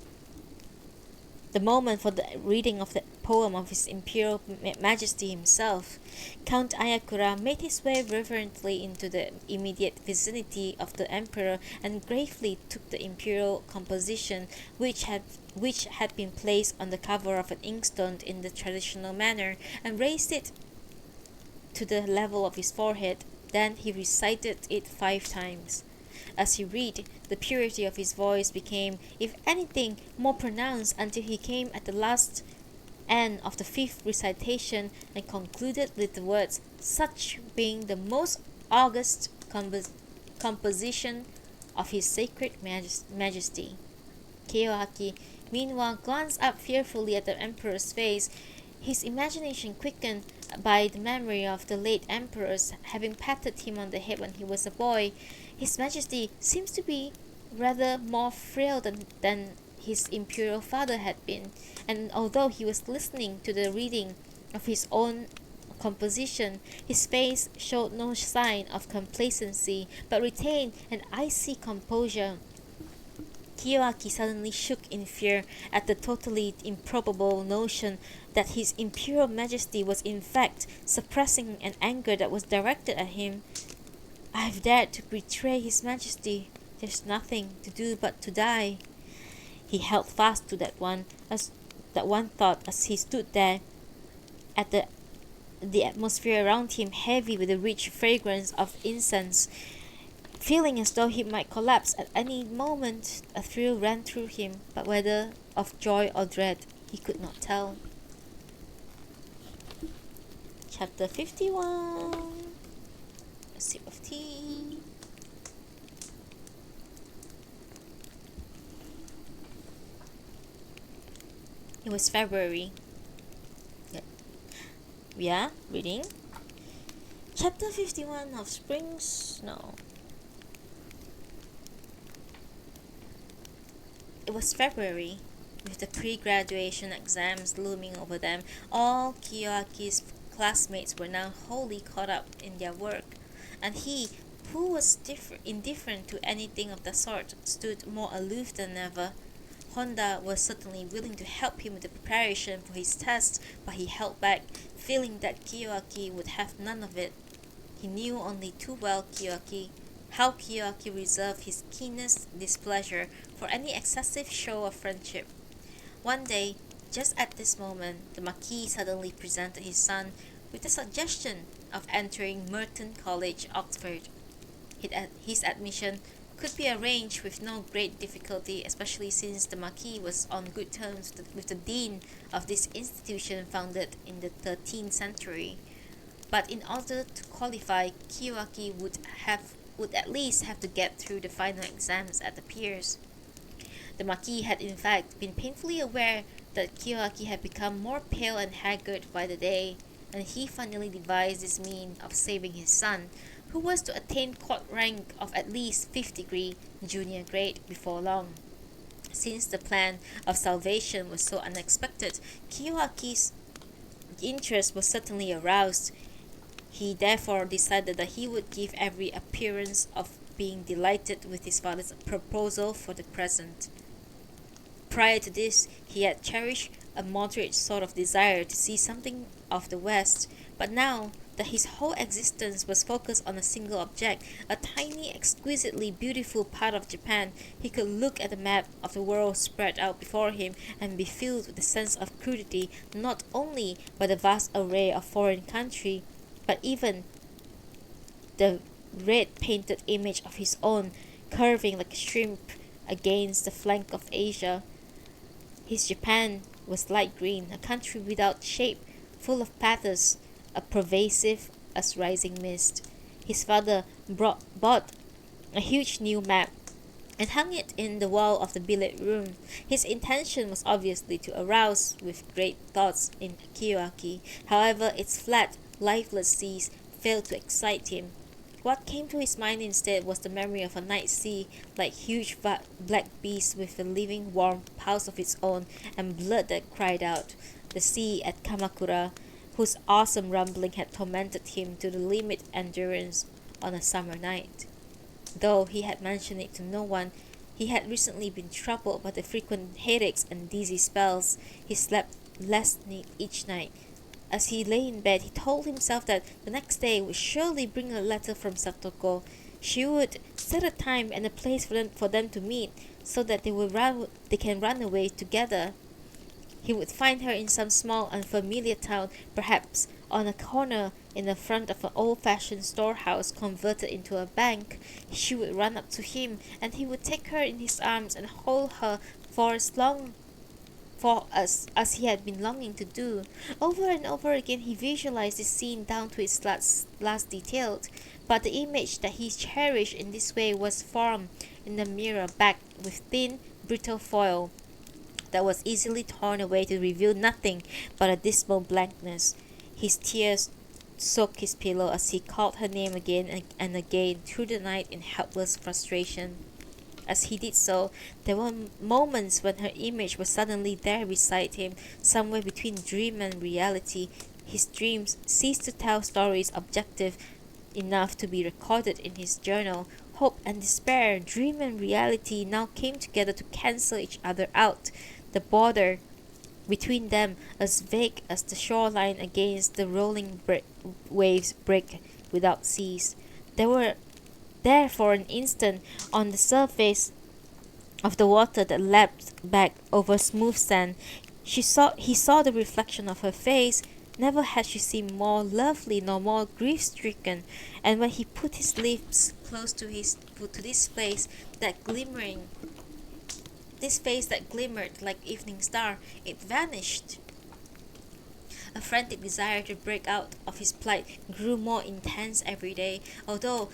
the moment for the reading of the poem of His Imperial Majesty himself. Count Ayakura made his way reverently into the immediate vicinity of the emperor and gravely took the imperial composition, which had been placed on the cover of an inkstone in the traditional manner, and raised it to the level of his forehead. Then he recited it 5 times. As he read, the purity of his voice became, if anything, more pronounced until he came at the last end of the 5th recitation and concluded with the words, "Such being the most august composition of His Sacred Majesty." Kiyoaki, meanwhile, glanced up fearfully at the emperor's face. His imagination quickened by the memory of the late emperor's having patted him on the head when he was a boy. His Majesty seems to be rather more frail than his imperial father had been, and although he was listening to the reading of his own composition, his face showed no sign of complacency, but retained an icy composure. Kiyoaki suddenly shook in fear at the totally improbable notion that His Imperial Majesty was in fact suppressing an anger that was directed at him. "I've dared to betray His Majesty. There's nothing to do but to die." He held fast to that one thought as he stood there, at the atmosphere around him heavy with the rich fragrance of incense. Feeling as though he might collapse at any moment, a thrill ran through him, but whether of joy or dread, he could not tell. Chapter 51. A sip of tea. It was February. Yeah, reading. Chapter 51 of Spring Snow. It was February, with the pre-graduation exams looming over them. All Kiyoaki's classmates were now wholly caught up in their work, and he, who was indifferent to anything of the sort, stood more aloof than ever. Honda was certainly willing to help him with the preparation for his test, but he held back, feeling that Kiyoaki would have none of it. He knew only too well how Kiyoaki reserved his keenest displeasure for any excessive show of friendship. One day, just at this moment, the Marquis suddenly presented his son with the suggestion of entering Merton College, Oxford. His admission could be arranged with no great difficulty, especially since the Marquis was on good terms with the dean of this institution founded in the 13th century. But in order to qualify, Kiyoaki would at least have to get through the final exams at the Piers. The Marquis had in fact been painfully aware that Kiyoaki had become more pale and haggard by the day, and he finally devised this means of saving his son, who was to attain court rank of at least 5th degree junior grade before long. Since the plan of salvation was so unexpected, Kiyoaki's interest was certainly aroused. He therefore decided that he would give every appearance of being delighted with his father's proposal for the present. Prior to this, he had cherished a moderate sort of desire to see something of the West, but now, that his whole existence was focused on a single object, a tiny, exquisitely beautiful part of Japan. He could look at the map of the world spread out before him and be filled with a sense of crudity, not only by the vast array of foreign countries, but even the red painted image of his own, curving like a shrimp against the flank of Asia. His Japan was light green, a country without shape, full of pathos, a pervasive as rising mist. His father bought a huge new map and hung it in the wall of the billiard room. His intention was obviously to arouse with great thoughts in Kiyoaki. However, its flat, lifeless seas failed to excite him. What came to his mind instead was the memory of a night sea, like huge black beast with a living warm pulse of its own, and blood that cried out. The sea at Kamakura, whose awesome rumbling had tormented him to the limit endurance on a summer night. Though he had mentioned it to no one, he had recently been troubled by the frequent headaches and dizzy spells. He slept less each night. As he lay in bed, he told himself that the next day would surely bring a letter from Satoko. She would set a time and a place for them to meet, so that they can run away together. He would find her in some small unfamiliar town, perhaps on a corner in the front of an old-fashioned storehouse converted into a bank. She would run up to him, and he would take her in his arms and hold her as he had been longing to do. Over and over again he visualized this scene down to its last detail, but the image that he cherished in this way was formed in the mirror backed with thin, brittle foil that was easily torn away to reveal nothing but a dismal blankness. His tears soaked his pillow as he called her name again and again through the night in helpless frustration. As he did so, there were moments when her image was suddenly there beside him, somewhere between dream and reality. His dreams ceased to tell stories objective enough to be recorded in his journal. Hope and despair, dream and reality now came together to cancel each other out. The border between them as vague as the shoreline against the rolling waves break without cease. They were there for an instant on the surface of the water that lapped back over smooth sand. He saw the reflection of her face. Never had she seemed more lovely nor more grief-stricken. And when he put his lips close to this face that glimmered like evening star, it vanished. A frantic desire to break out of his plight grew more intense every day, although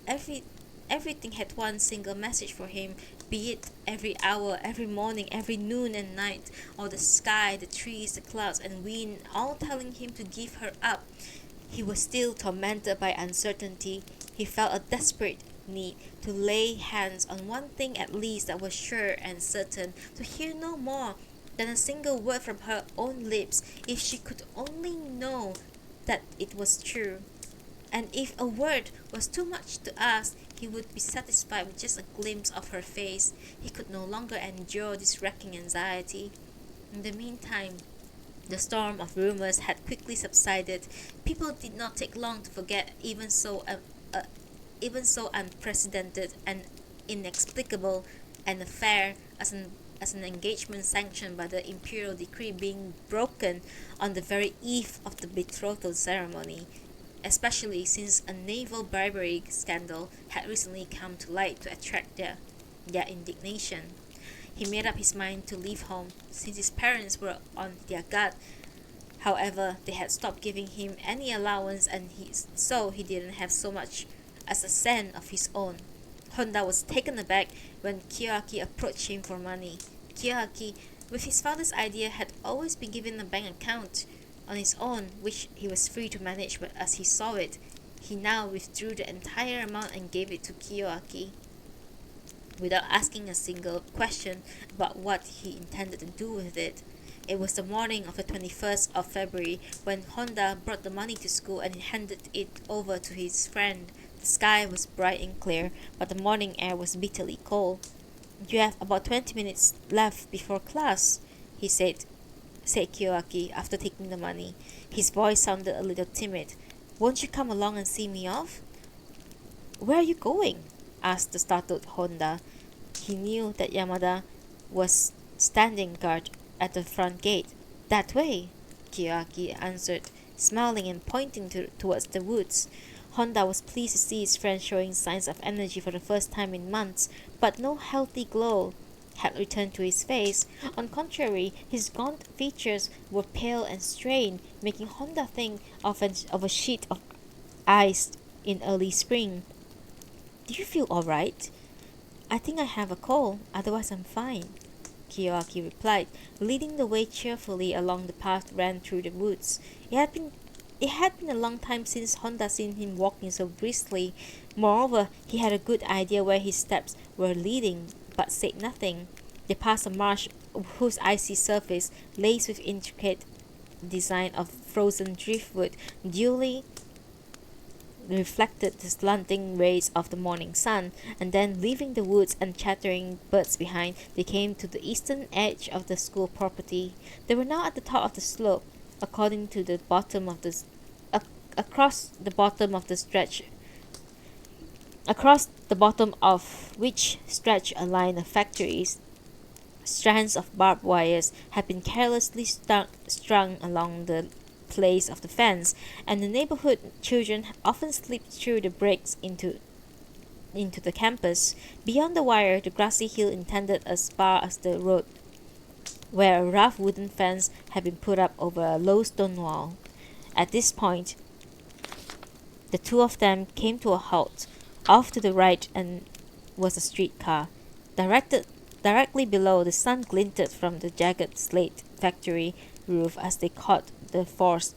everything had one single message for him, be it every hour, every morning, every noon and night, or the sky, the trees, the clouds and wind, all telling him to give her up. He was still tormented by uncertainty. He felt a desperate need to lay hands on one thing at least that was sure and certain, to hear no more than a single word from her own lips, if she could only know that it was true. And if a word was too much to ask, he would be satisfied with just a glimpse of her face. He could no longer endure this racking anxiety. In the meantime, the storm of rumors had quickly subsided. People did not take long to forget even so unprecedented and inexplicable an affair as an engagement sanctioned by the imperial decree being broken on the very eve of the betrothal ceremony, especially since a naval bribery scandal had recently come to light to attract their indignation. He made up his mind to leave home, since his parents were on their guard. However, they had stopped giving him any allowance, and so he didn't have so much as a cent of his own. Honda was taken aback when Kiyoaki approached him for money. Kiyoaki, with his father's idea, had always been given a bank account on his own, which he was free to manage, but as he saw it, he now withdrew the entire amount and gave it to Kiyoaki, without asking a single question about what he intended to do with it. It was the morning of the 21st of February when Honda brought the money to school and handed it over to his friend. The sky was bright and clear, but the morning air was bitterly cold. "You have about 20 minutes left before class," he said Kiyoaki after taking the money. His voice sounded a little timid. Won't you come along and see me off?" "Where are you going?" asked the startled Honda. He knew that Yamada was standing guard at the front gate. "That way," Kiyoaki answered, smiling and pointing towards the woods. Honda was pleased to see his friend showing signs of energy for the first time in months, but no healthy glow had returned to his face. On the contrary, his gaunt features were pale and strained, making Honda think of a sheet of ice in early spring. "Do you feel alright?" "I think I have a cold, otherwise I'm fine," Kiyoaki replied, leading the way cheerfully along the path ran through the woods. It had been a long time since Honda seen him walking so briskly. Moreover, he had a good idea where his steps were leading, but said nothing. They passed a marsh whose icy surface, laced with intricate design of frozen driftwood, duly reflected the slanting rays of the morning sun, and then, leaving the woods and chattering birds behind, they came to the eastern edge of the school property. They were now at the top of the slope, according to the bottom of the across the bottom of the stretch across the bottom of which stretched a line of factories. Strands of barbed wires had been carelessly strung along the place of the fence, and the neighborhood children often slipped through the breaks into the campus. Beyond the wire, the grassy hill intended as far as the road, where a rough wooden fence had been put up over a low stone wall. At this point, the two of them came to a halt. Off to the right and was a streetcar. Directly below, the sun glinted from the jagged slate factory roof as they caught the force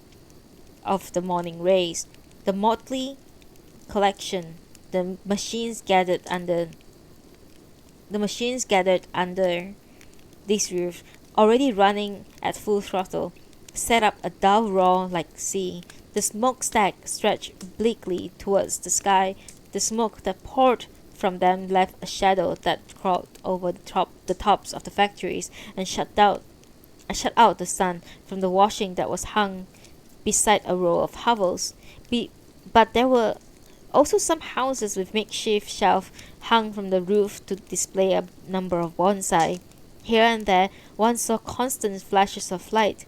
of the morning rays. The motley collection, the machines gathered under this roof, already running at full throttle, set up a dull roar like the sea. The smokestack stretched bleakly towards the sky. The smoke that poured from them left a shadow that crawled over the tops of the factories and shut out the sun from the washing that was hung beside a row of hovels. But there were also some houses with makeshift shelves hung from the roof to display a number of bonsai. Here and there one saw constant flashes of light.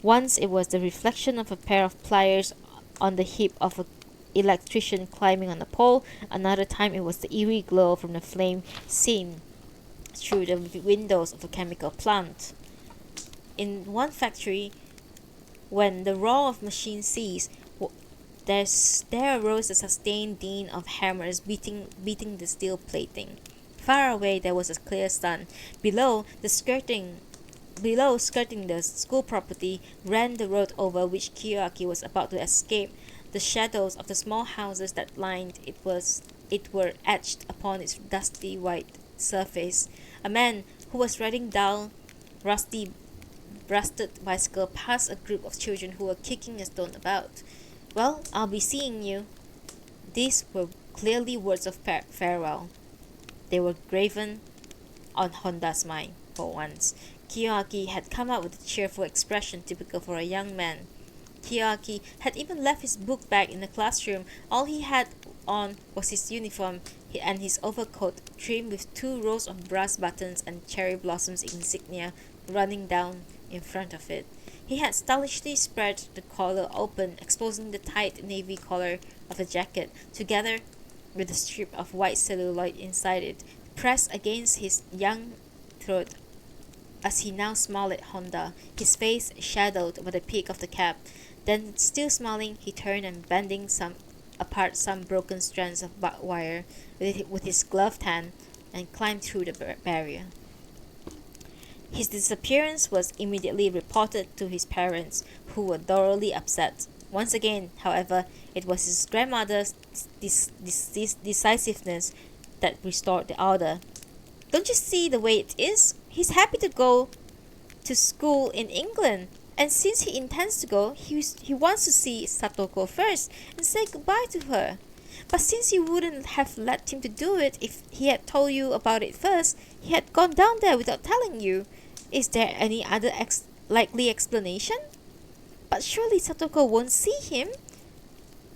Once it was the reflection of a pair of pliers on the hip of an electrician climbing on a pole. Another time it was the eerie glow from the flame seen through the windows of a chemical plant. In one factory, when the roar of machines ceased, there arose a sustained din of hammers beating the steel plating. Far away there was a clear sun. Below, skirting the school property, ran the road over which Kiyoaki was about to escape. The shadows of the small houses that lined it were etched upon its dusty white surface. A man who was riding down rusted bicycle past a group of children who were kicking a stone about. "Well, I'll be seeing you." These were clearly words of farewell. They were graven on Honda's mind for once. Kiyoaki had come out with a cheerful expression typical for a young man. Kiyoaki had even left his book bag in the classroom. All he had on was his uniform and his overcoat, trimmed with 2 rows of brass buttons and cherry blossoms insignia running down in front of it. He had stylishly spread the collar open, exposing the tight navy collar of the jacket, together with a strip of white celluloid inside it, pressed against his young throat as he now smiled at Honda, his face shadowed by the peak of the cap. Then, still smiling, he turned and bending some broken strands of barbed wire with his gloved hand, and climbed through the barrier. His disappearance was immediately reported to his parents, who were thoroughly upset. Once again, however, it was his grandmother's decisiveness that restored the order. "Don't you see the way it is? He's happy to go to school in England, and since he intends to go, he wants to see Satoko first and say goodbye to her. But since you wouldn't have let him to do it if he had told you about it first, he had gone down there without telling you. Is there any other likely explanation? But surely Satoko won't see him."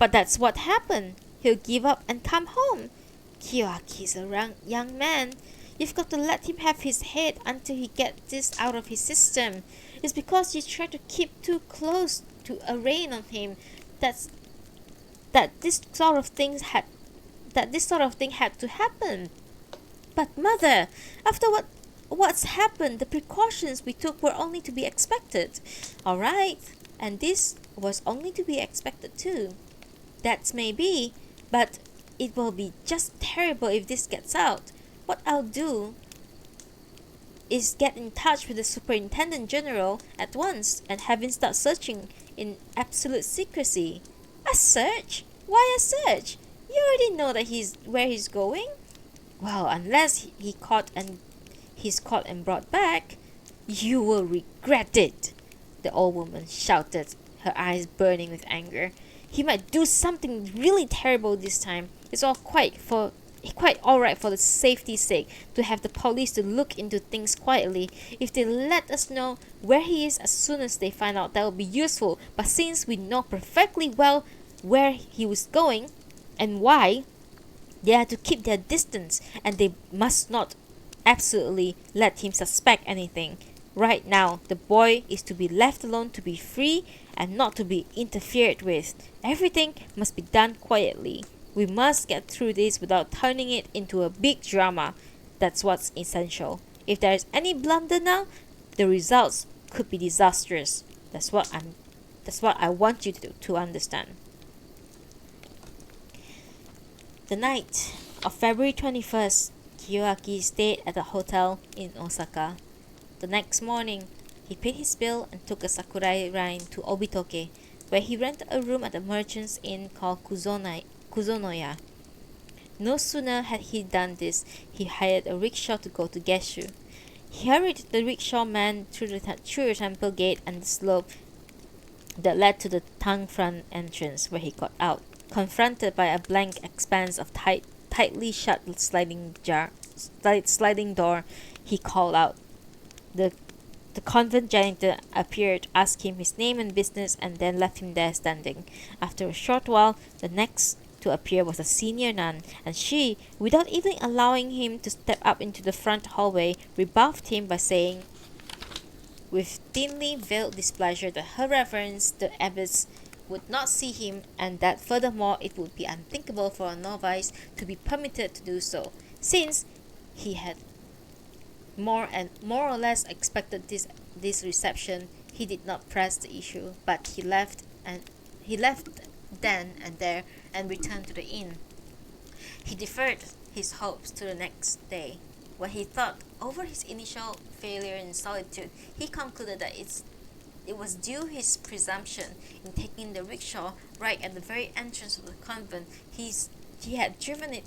But that's what happened. He'll give up and come home. Kyoaki's a young man. You've got to let him have his head until he gets this out of his system. It's because you try to keep too close to a rein on him that this sort of thing had to happen. But mother, after what's happened, the precautions we took were only to be expected. All right, and this was only to be expected too. That may be, but it will be just terrible if this gets out. What I'll do is get in touch with the Superintendent General at once and have him start searching in absolute secrecy. A search? Why a search? You already know that where he's going. Well, unless he's caught and brought back, you will regret it, the old woman shouted, her eyes burning with anger. He might do something really terrible this time. It's quite alright for the safety's sake to have the police to look into things quietly. If they let us know where he is as soon as they find out, that will be useful. But since we know perfectly well where he was going and why, they are to keep their distance, and they must not absolutely let him suspect anything. Right now, the boy is to be left alone to be free and not to be interfered with. Everything must be done quietly. We must get through this without turning it into a big drama. That's what's essential. If there is any blunder now, the results could be disastrous. That's what I want you to understand. The night of February 21st, Kyoaki stayed at a hotel in Osaka. The next morning, he paid his bill and took a Sakurai line to Obitoke, where he rented a room at a merchant's inn called Kuzonoya. No sooner had he done this, he hired a rickshaw to go to Geshu. He hurried the rickshaw man through the temple gate and the slope that led to the Tangfran entrance, where he got out. Confronted by a blank expanse of tightly shut sliding door, he called out. The convent janitor appeared, asked him his name and business, and then left him there standing. After a short while, the next to appear was a senior nun, and she, without even allowing him to step up into the front hallway, rebuffed him by saying, with thinly veiled displeasure, that her reverence, the abbess, would not see him, and that furthermore it would be unthinkable for a novice to be permitted to do so, since he had more or less expected this reception. He did not press the issue, but he left then and there and returned to the inn. He deferred his hopes to the next day. When he thought over his initial failure in solitude, he concluded that it was due his presumption in taking the rickshaw right at the very entrance of the convent. He had driven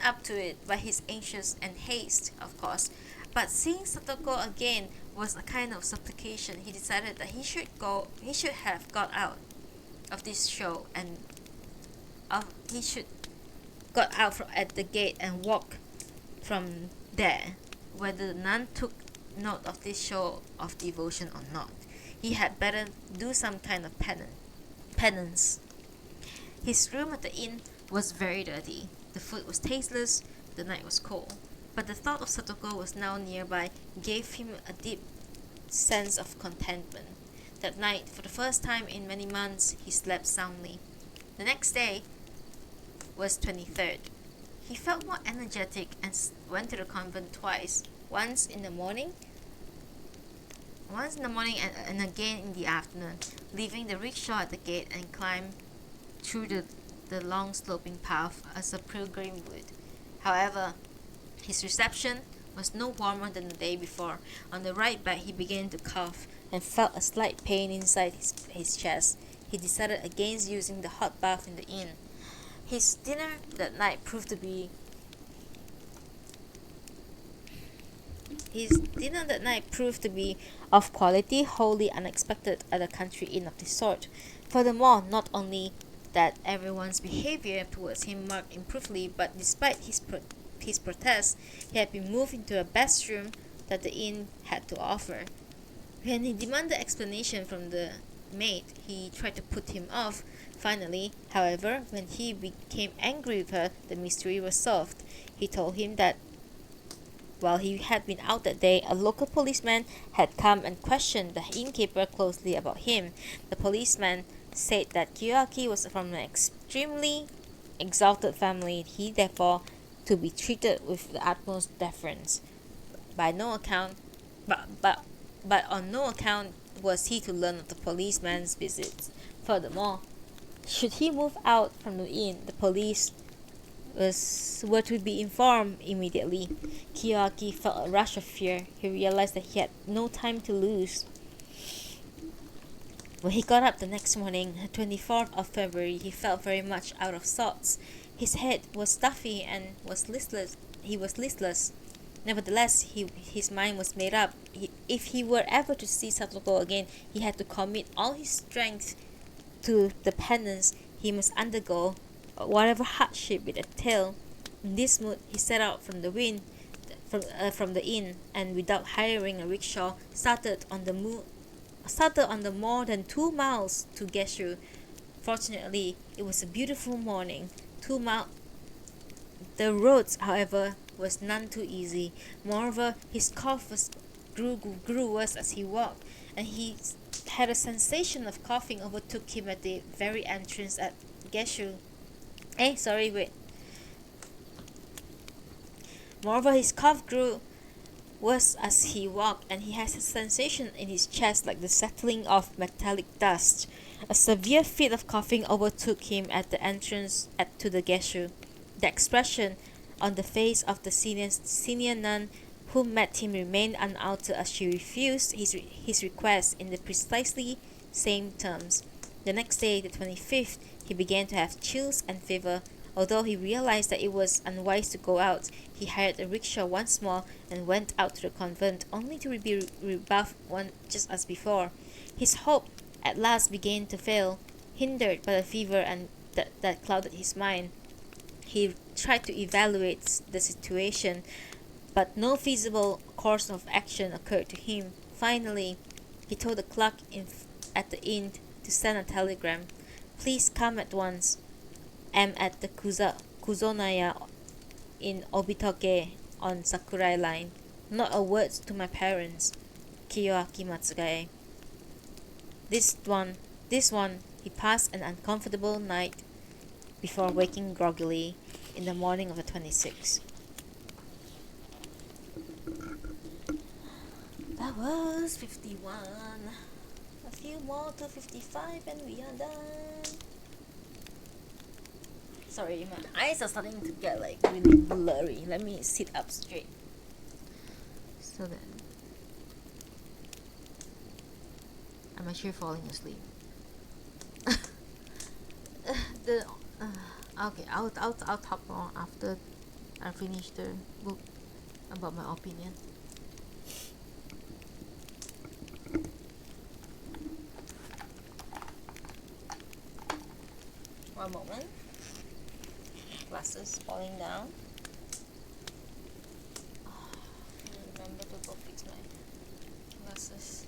up to it by his anxious and haste, of course. But seeing Satoko again was a kind of supplication. He decided that he should have got out of this show and he should got out at the gate and walk from there, whether the nun took note of this show of devotion or not. He had better do some kind of penance. His room at the inn was very dirty. The food was tasteless, the night was cold. But the thought of Satoko was now nearby gave him a deep sense of contentment. That night, for the first time in many months, he slept soundly. The next day was 23rd. He felt more energetic and went to the convent twice. Once in the morning and again in the afternoon, leaving the rickshaw at the gate and climbed through the long sloping path as a pilgrim would. However, his reception was no warmer than the day before. On the ride back, he began to cough and felt a slight pain inside his chest. He decided against using the hot bath in the inn. His dinner that night proved to be of quality, wholly unexpected at a country inn of this sort. Furthermore, not only that everyone's behavior towards him marked improvely, but despite his protests, he had been moved into the best room that the inn had to offer. When he demanded explanation from the made, he tried to put him off. Finally, however, when he became angry with her, the mystery was solved. He told him that while he had been out that day, a local policeman had come and questioned the innkeeper closely about him. The policeman said that Kyoaki was from an extremely exalted family, he therefore to be treated with the utmost deference. By no account, but on no account was he to learn of the policeman's visits. Furthermore, should he move out from the inn, the police were to be informed immediately. Kyoaki felt a rush of fear. He realized that he had no time to lose. When he got up the next morning, the 24th of February, he felt very much out of sorts. His head was stuffy and was listless. He was listless. Nevertheless, his mind was made up. If he were ever to see Satoko again, he had to commit all his strength to the penance he must undergo, whatever hardship it entailed. In this mood, he set out from the inn, and without hiring a rickshaw, started on the more than 2 miles to Geshu. Fortunately, it was a beautiful morning. The roads, however, was none too easy. Moreover, his cough grew worse as he walked, and he had a sensation of coughing overtook him at the very entrance at Geshu. Moreover, his cough grew worse as he walked, and he had a sensation in his chest like the settling of metallic dust. A severe fit of coughing overtook him at the entrance to the Geshu. The expression on the face of the senior nun who met him remained unaltered as she refused his request in the precisely same terms. The next day, the 25th, he began to have chills and fever. Although he realized that it was unwise to go out, he hired a rickshaw once more and went out to the convent, only to be rebuffed just as before. His hope at last began to fail, hindered by the fever and that clouded his mind. He tried to evaluate the situation, but no feasible course of action occurred to him. Finally, he told the clerk at the inn to send a telegram. Please come at once. Am at the Kuzonaya in Obitoke on Sakurai line. Not a word to my parents. Kiyoaki Matsugae. This one, he passed an uncomfortable night before waking groggily in the morning of the 26th. That was 51. A few more to 55 and we are done. Sorry, my eyes are starting to get like really blurry. Let me sit up straight. So that I'm actually falling asleep. Okay, I'll talk more after I finish the book about my opinion. One moment. Glasses falling down. Remember to go fix my glasses.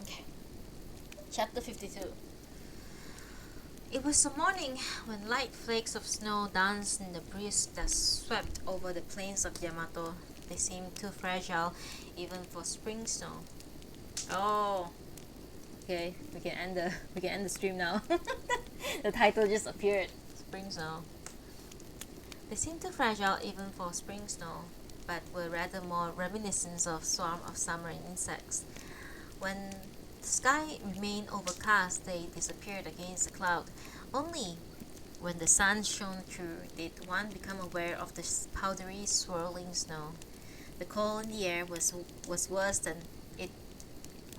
Okay. Chapter 52. It was a morning when light flakes of snow danced in the breeze that swept over the plains of Yamato. They seemed too fragile even for spring snow. Oh, okay, we can end the stream now. The title just appeared. Spring snow. They seemed too fragile even for spring snow, but were rather more reminiscent of swarm of summer insects. When the sky remained overcast, they disappeared against the cloud. Only when the sun shone through did one become aware of the powdery, swirling snow. The cold in the air was worse than it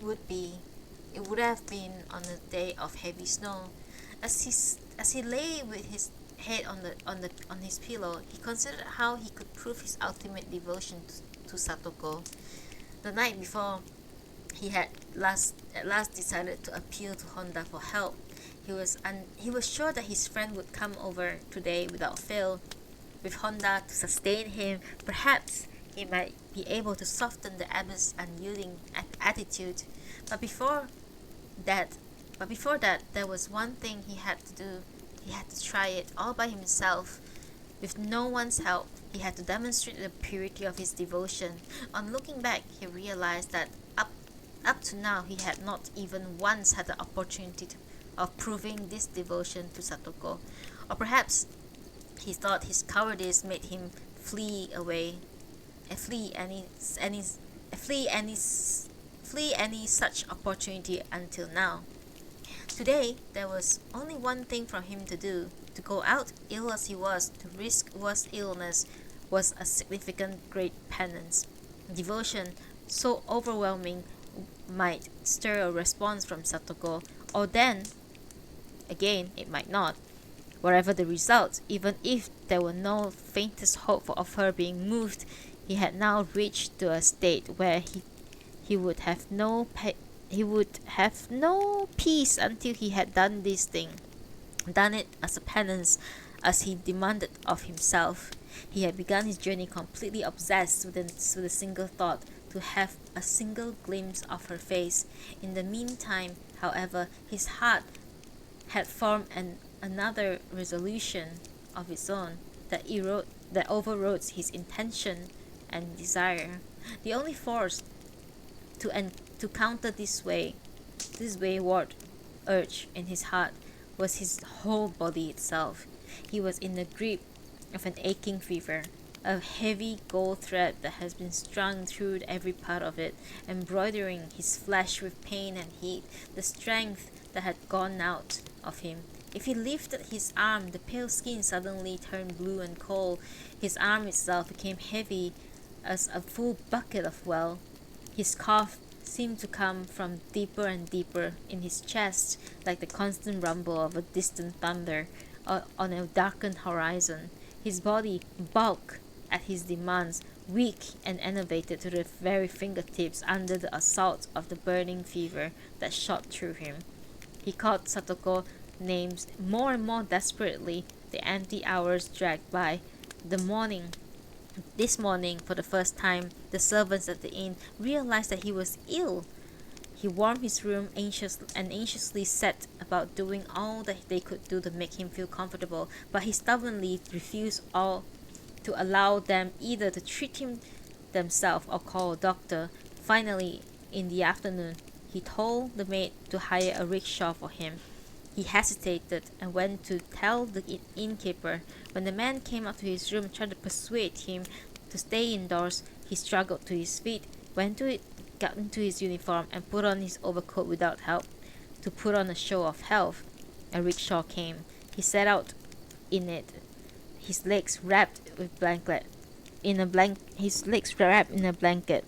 would have been on a day of heavy snow. As he lay with his head on his pillow, he considered how he could prove his ultimate devotion to Satoko. The night before, he had at last decided to appeal to Honda for help. He was sure that his friend would come over today without fail. With Honda to sustain him, perhaps he might be able to soften the abbot's unyielding attitude. But before that, there was one thing he had to do. He had to try it all by himself. With no one's help, he had to demonstrate the purity of his devotion. On looking back, he realized that up to now, he had not even once had the opportunity of proving this devotion to Satoko. Or perhaps he thought his cowardice made him flee away, and flee any such opportunity until now. Today, there was only one thing for him to do. To go out, ill as he was, to risk worse illness, was a significant great penance. Devotion, so overwhelming, might stir a response from Satoko, or then, again, it might not. Whatever the result, even if there were no faintest hope of her being moved, he had now reached to a state where he would have no peace until he had done this thing, done it as a penance, as he demanded of himself. He had begun his journey completely obsessed with a single thought, to have a single glimpse of her face. In the meantime, however, his heart had formed another resolution of its own that overrode his intention and desire. The only force to counter this wayward urge in his heart was his whole body itself. He was in the grip of an aching fever, a heavy gold thread that has been strung through every part of it, embroidering his flesh with pain and heat, the strength that had gone out of him. If he lifted his arm, the pale skin suddenly turned blue and cold. His arm itself became heavy as a full bucket of well. His cough seemed to come from deeper and deeper in his chest, like the constant rumble of a distant thunder on a darkened horizon. His body bulked at his demands, weak and enervated to the very fingertips under the assault of the burning fever that shot through him. He called Satoko names more and more desperately. The empty hours dragged by. This morning, for the first time, the servants at the inn realized that he was ill. He warmed his room anxiously set about doing all that they could do to make him feel comfortable, but he stubbornly refused to allow them either to treat him themselves or call a doctor. Finally, in the afternoon, he told the maid to hire a rickshaw for him. He hesitated and went to tell the innkeeper. When the man came up to his room and tried to persuade him to stay indoors, he struggled to his feet, got into his uniform, and put on his overcoat without help. To put on a show of health, a rickshaw came. He set out in it, his legs wrapped in a blanket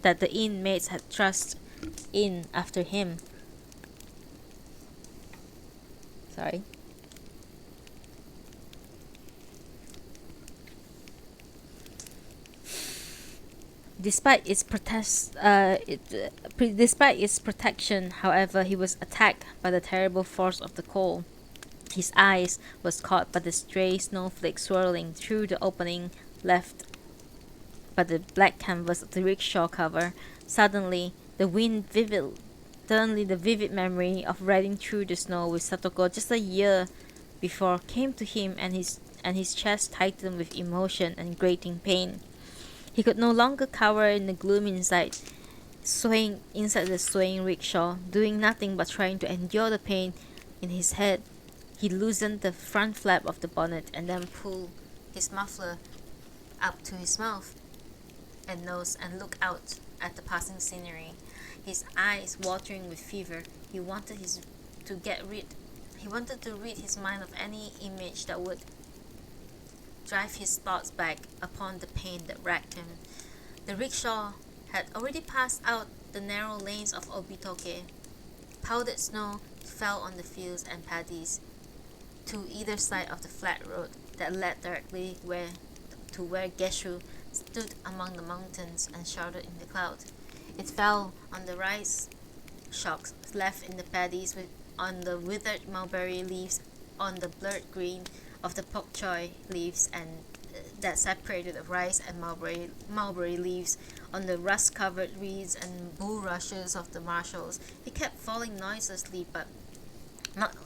that the inmates had thrust in after him. Sorry. Despite its protection, however, he was attacked by the terrible force of the cold. His eyes was caught by the stray snowflakes swirling through the opening left by the black canvas of the rickshaw cover. Suddenly, the vivid memory of riding through the snow with Satoko just a year before came to him, and his chest tightened with emotion and grating pain. He could no longer cower in the gloom inside the swaying rickshaw, doing nothing but trying to endure the pain in his head. He loosened the front flap of the bonnet and then pulled his muffler up to his mouth and nose and looked out at the passing scenery. His eyes watering with fever, he wanted to rid his mind of any image that would drive his thoughts back upon the pain that racked him. The rickshaw had already passed out the narrow lanes of Obitoke. Powdered snow fell on the fields and paddies to either side of the flat road that led directly to where Geshu stood among the mountains and shrouded in the cloud. It fell on the rice shocks left in the paddies, on the withered mulberry leaves, on the blurred green of the pok choi leaves and that separated the rice and mulberry leaves on the rust-covered reeds and bulrushes of the marshalls. He kept falling noiselessly, but not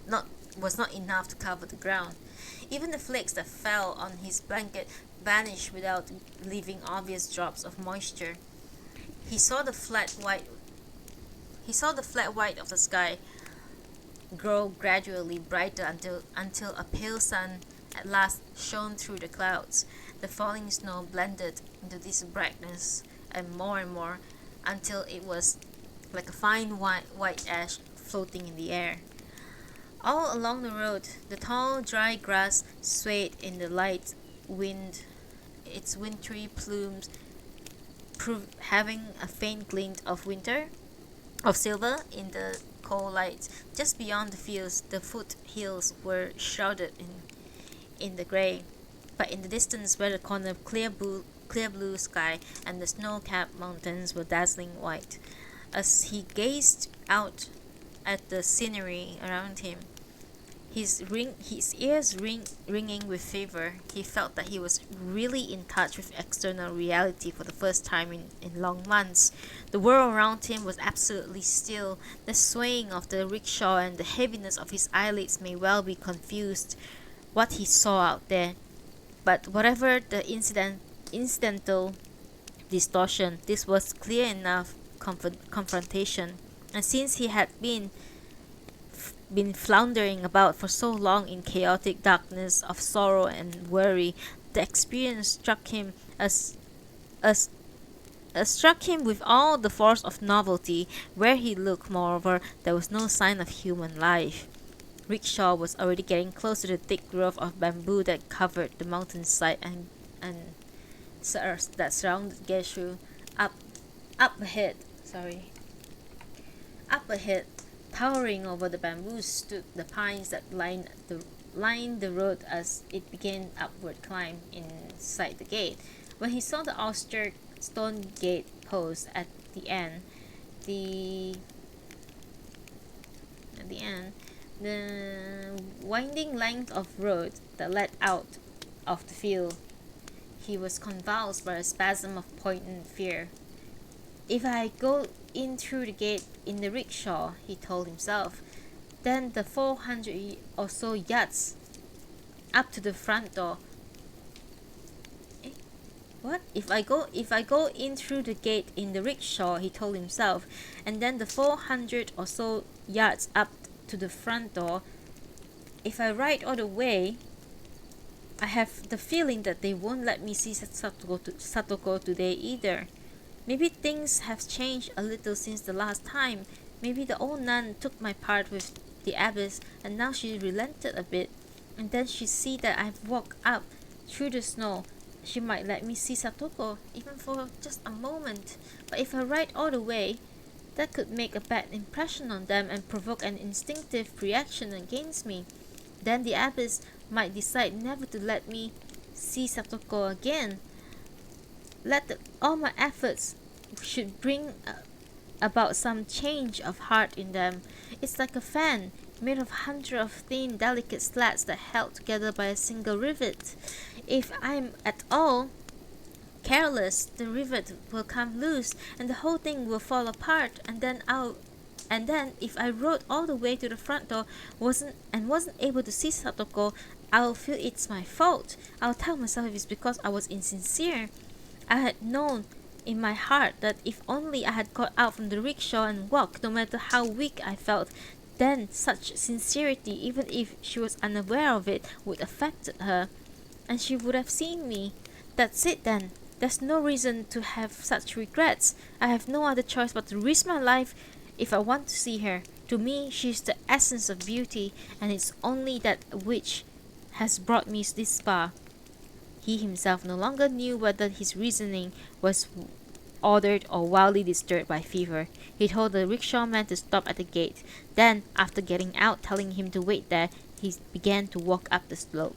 was not enough to cover the ground. Even the flakes that fell on his blanket vanished without leaving obvious drops of moisture. He saw the flat white of the sky grow gradually brighter until a pale sun at last shone through the clouds. The falling snow blended into this brightness and more until it was like a fine white ash floating in the air. All along the road, the tall, dry grass swayed in the light wind, its wintry plumes having a faint glint of silver in the cold light. Just beyond the fields, the foothills were shrouded in the grey, but in the distance were the corner of clear blue sky, and the snow-capped mountains were dazzling white. As he gazed out at the scenery around him, his ears ringing with fever, he felt that he was really in touch with external reality for the first time in long months. The world around him was absolutely still. The swaying of the rickshaw and the heaviness of his eyelids may well be confused what he saw out there. But whatever the incidental distortion, this was clear enough confrontation. And since he had been floundering about for so long in chaotic darkness of sorrow and worry, the experience struck him struck him with all the force of novelty. Where he looked, moreover, there was no sign of human life. Rickshaw was already getting close to the thick growth of bamboo that covered the mountainside and that surrounded Geshu. Up ahead, towering over the bamboos stood the pines that lined the road as it began upward climb inside the gate. When he saw the austere stone gate post at the end, the winding length of road that led out of the field, he was convulsed by a spasm of poignant fear. If I go in through the gate in the rickshaw, he told himself, then the 400 or so yards up to the front door. What? If I go in through the gate in the rickshaw, he told himself, and then the 400 or so yards up to the front door. If I ride all the way, I have the feeling that they won't let me see Satoko today either. Maybe things have changed a little since the last time. Maybe the old nun took my part with the abbess, and now she relented a bit. And then she see that I've walked up through the snow. She might let me see Satoko, even for just a moment. But if I ride all the way, that could make a bad impression on them and provoke an instinctive reaction against me. Then the abbess might decide never to let me see Satoko again. All my efforts should bring about some change of heart in them. It's like a fan made of hundreds of thin, delicate slats that held together by a single rivet. If I'm at all careless, the rivet will come loose and the whole thing will fall apart, and then if I rode all the way to the front door wasn't able to see Satoko, I'll feel it's my fault. I'll tell myself it's because I was insincere. I had known in my heart that if only I had got out from the rickshaw and walked, no matter how weak I felt, then such sincerity, even if she was unaware of it, would affect her, and she would have seen me. That's it then. There's no reason to have such regrets. I have no other choice but to risk my life if I want to see her. To me, she's the essence of beauty, and it's only that which has brought me this far. He himself no longer knew whether his reasoning was ordered or wildly disturbed by fever. He told the rickshaw-man to stop at the gate. Then, after getting out, telling him to wait there, he began to walk up the slope.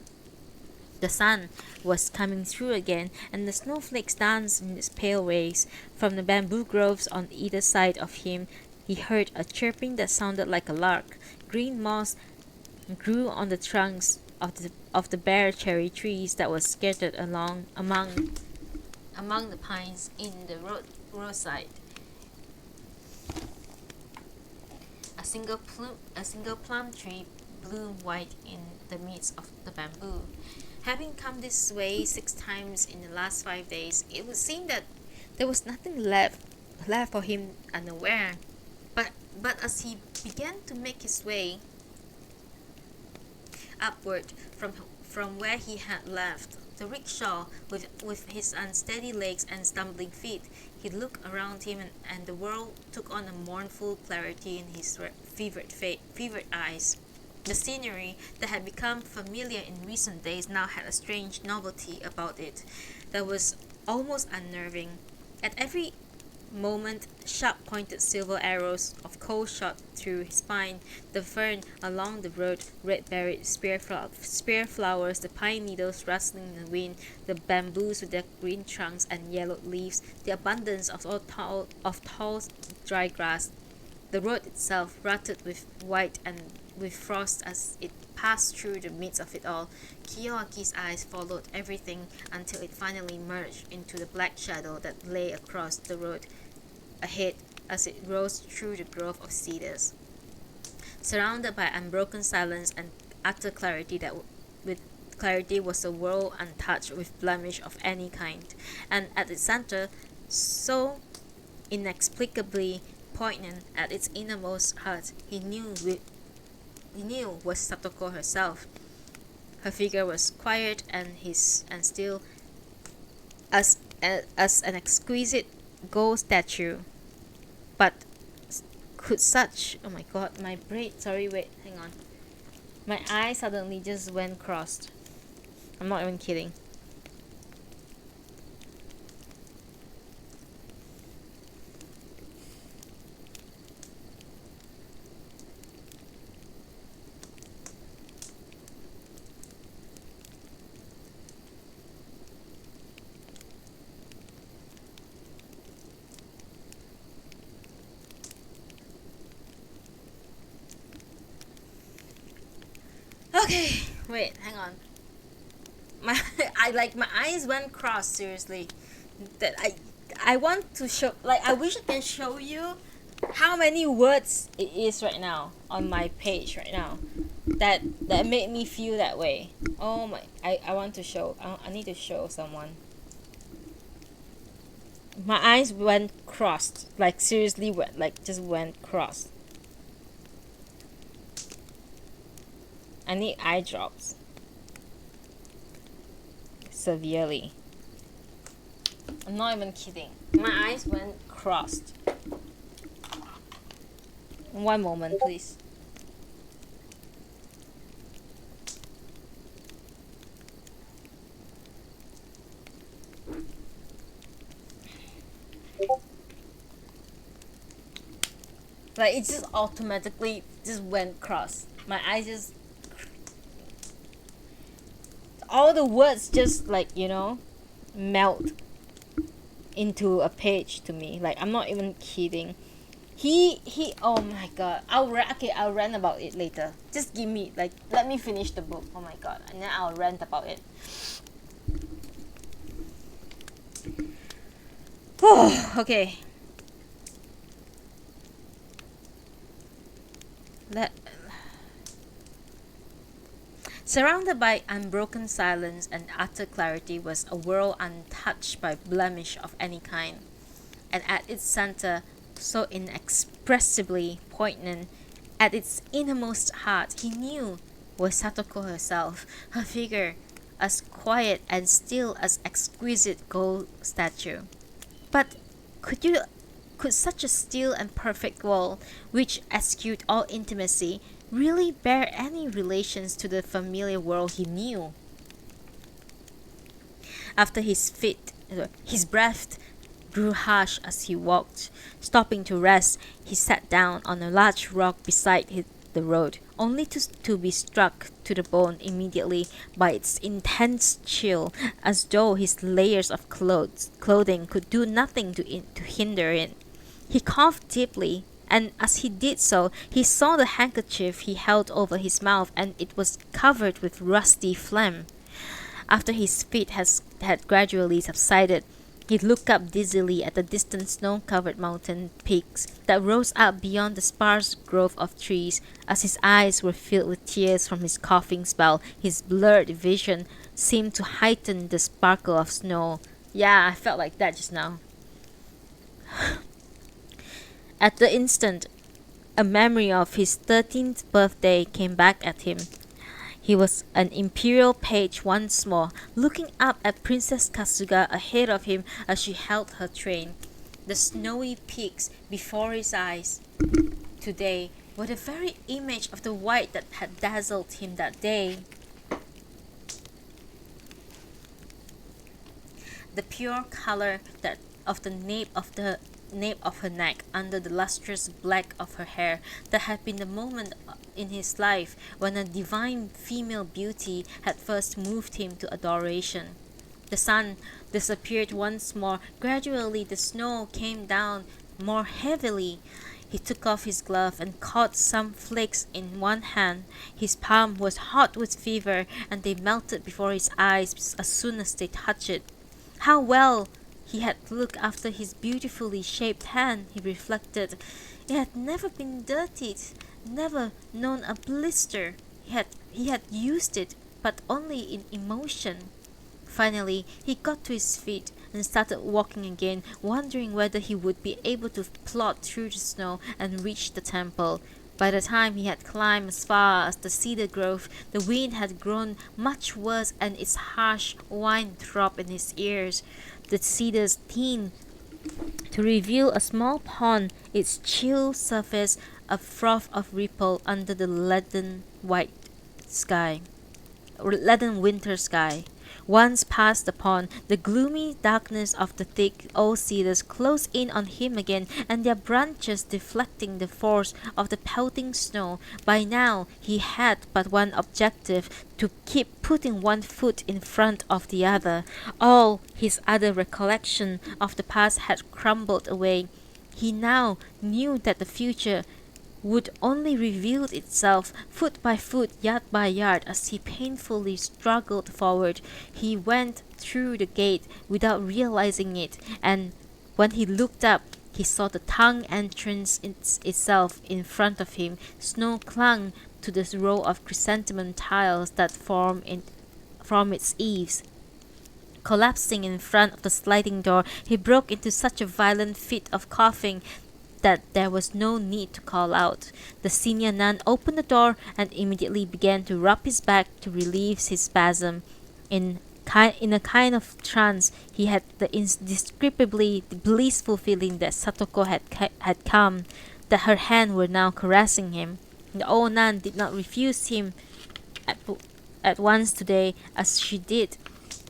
The sun was coming through again, and the snowflakes danced in its pale rays. From the bamboo groves on either side of him, he heard a chirping that sounded like a lark. Green moss grew on the trunks of the bare cherry trees that was scattered along among the pines in the roadside. A single plum tree bloomed white in the midst of the bamboo. Having come this way 6 times in the last 5 days, it would seem that there was nothing left for him unaware. But as he began to make his way upward from where he had left the rickshaw with his unsteady legs and stumbling feet, he looked around him, and the world took on a mournful clarity in his fevered eyes. The scenery that had become familiar in recent days now had a strange novelty about it that was almost unnerving. At every moment, sharp-pointed silver arrows of cold shot through his spine. The fern along the road, red-berried spear flowers, the pine needles rustling in the wind, the bamboos with their green trunks and yellowed leaves, the abundance of tall dry grass. The road itself, rutted with white and with frost as it passed through the midst of it all. Kiyoaki's eyes followed everything until it finally merged into the black shadow that lay across the road ahead as it rose through the grove of cedars. Surrounded by unbroken silence and utter clarity with clarity was a world untouched with blemish of any kind, and at its center, so inexplicably poignant at its innermost heart, he knew was Satoko herself. Her figure was quiet and still as an exquisite gold statue. But could such, oh my god, my brain, sorry, wait, hang on. My eye suddenly just went crossed. I'm not even kidding. Okay, wait, hang on. My eyes went cross, seriously. That I want to show, like, I wish I can show you how many words it is right now on my page right now that made me feel that way. Oh my, I want to show, I need to show someone. My eyes went crossed, like seriously went, like just went crossed. I need eye drops. Severely. I'm not even kidding. My eyes went crossed. One moment, please. Like, it just automatically just went cross. My eyes just, all the words just, like, you know, melt into a page to me. Like, I'm not even kidding. He oh my god, I'll rant about it later. Just give me, like, let me finish the book. Oh my god, and then I'll rant about it. Okay. Surrounded by unbroken silence and utter clarity was a world untouched by blemish of any kind, and at its center, so inexpressibly poignant, at its innermost heart, he knew was Satoko herself, her figure as quiet and still as exquisite gold statue. But could such a still and perfect world, which eschewed all intimacy, really bear any relations to the familiar world he knew? After his breath grew harsh as he walked. Stopping to rest, he sat down on a large rock beside the road, only to be struck to the bone immediately by its intense chill, as though his layers of clothing could do nothing to hinder it. He coughed deeply and as he did so, he saw the handkerchief he held over his mouth, and it was covered with rusty phlegm. After his fit had gradually subsided, he looked up dizzily at the distant snow-covered mountain peaks that rose up beyond the sparse grove of trees. As his eyes were filled with tears from his coughing spell, his blurred vision seemed to heighten the sparkle of snow. Yeah, I felt like that just now. At the instant, a memory of his 13th birthday came back at him. He was an imperial page once more, looking up at Princess Kasuga ahead of him as she held her train. The snowy peaks before his eyes today were the very image of the white that had dazzled him that day. The pure color that of the nape of her neck under the lustrous black of her hair, that had been the moment in his life when a divine female beauty had first moved him to adoration. The sun disappeared once more. Gradually the snow came down more heavily. He took off his glove and caught some flakes in one hand. His palm was hot with fever, and they melted before his eyes as soon as they touched it. How well he had looked after his beautifully shaped hand, he reflected. It had never been dirtied, never known a blister. He had used it, but only in emotion. Finally, he got to his feet and started walking again, wondering whether he would be able to plod through the snow and reach the temple. By the time he had climbed as far as the cedar grove, the wind had grown much worse, and its harsh whine throbbed in his ears. The cedars thinned to reveal a small pond, its chill surface a froth of ripple under the leaden winter sky. Once past the pond, the gloomy darkness of the thick old cedars closed in on him again, and their branches deflecting the force of the pelting snow. By now he had but one objective: to keep putting one foot in front of the other. All his other recollection of the past had crumbled away. He now knew that the future would only reveal itself foot by foot, yard by yard, as he painfully struggled forward. He went through the gate without realizing it, and when he looked up, he saw the tongue entrance itself in front of him. Snow clung to the row of chrysanthemum tiles that formed from its eaves. Collapsing in front of the sliding door, he broke into such a violent fit of coughing that there was no need to call out. The senior nun opened the door and immediately began to rub his back to relieve his spasm. In a kind of trance, he had the indescribably blissful feeling that Satoko had come, that her hands were now caressing him. The old nun did not refuse him at once today as she did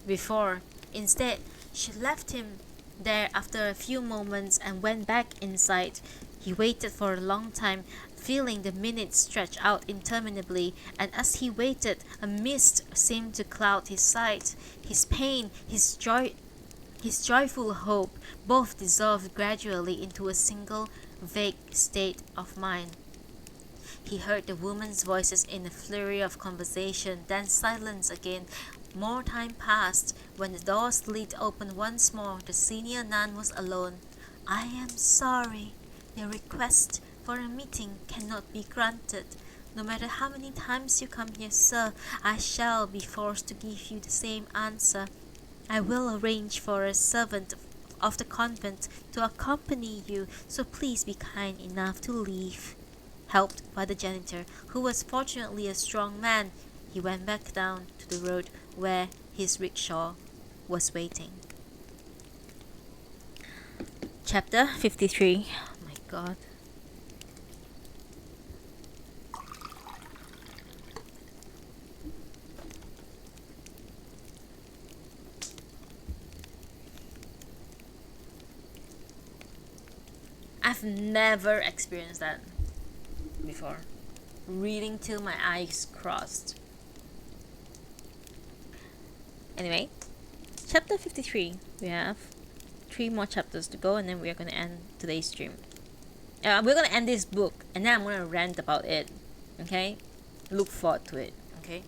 before. Instead, she left him there after a few moments and went back inside. He waited for a long time, feeling the minutes stretch out interminably, and as he waited, a mist seemed to cloud his sight. His pain, his joyful hope, both dissolved gradually into a single vague state of mind. He heard the women's voices in a flurry of conversation, then silence again. More time passed. When the door slid open once more, the senior nun was alone. "I am sorry. Your request for a meeting cannot be granted. No matter how many times you come here, sir, I shall be forced to give you the same answer. I will arrange for a servant of the convent to accompany you, so please be kind enough to leave." Helped by the janitor, who was fortunately a strong man, he went back down to the road where his rickshaw was waiting. Chapter 53. Oh my god. I've never experienced that before. Reading till my eyes crossed. Anyway, chapter 53. We have 3 more chapters to go, and then we are going to end today's stream. We're gonna end this book, and then I'm gonna rant about it. Okay, look forward to it. Okay.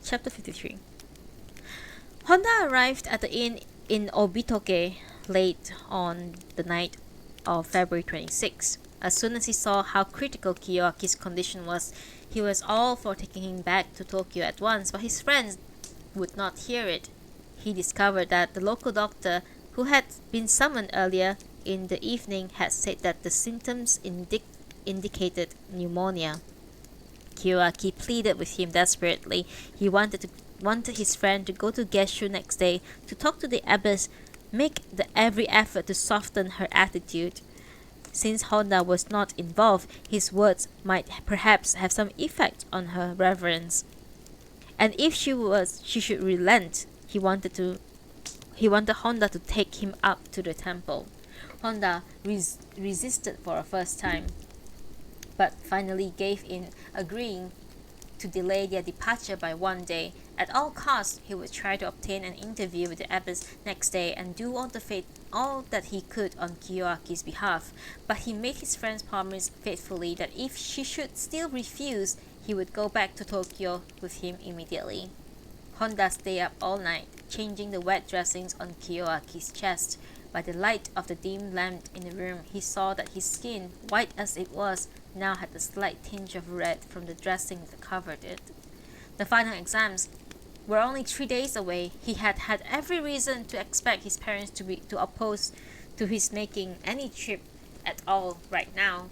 Chapter 53. Honda arrived at the inn in Obitoke late on the night of February 26. As soon as he saw how critical Kiyoaki's condition was, he was all for taking him back to Tokyo at once, but his friends would not hear it. He discovered that the local doctor, who had been summoned earlier in the evening, had said that the symptoms indicated pneumonia. Kiyoaki pleaded with him desperately. He wanted his friend to go to Geshu next day to talk to the abbess, make every effort to soften her attitude. Since Honda was not involved, his words might perhaps have some effect on her reverence. And if she should relent, he wanted Honda to take him up to the temple. Honda resisted for a first time, but finally gave in, agreeing to delay their departure by one day. At all costs, he would try to obtain an interview with the abbess next day and do all that he could on Kiyoaki's behalf. But he made his friends promise faithfully that if she should still refuse, he would go back to Tokyo with him immediately. Honda stayed up all night, changing the wet dressings on Kiyoaki's chest. By the light of the dim lamp in the room, he saw that his skin, white as it was, now had a slight tinge of red from the dressing that covered it. The final exams were only 3 days away. He had had every reason to expect his parents to oppose to his making any trip at all right now.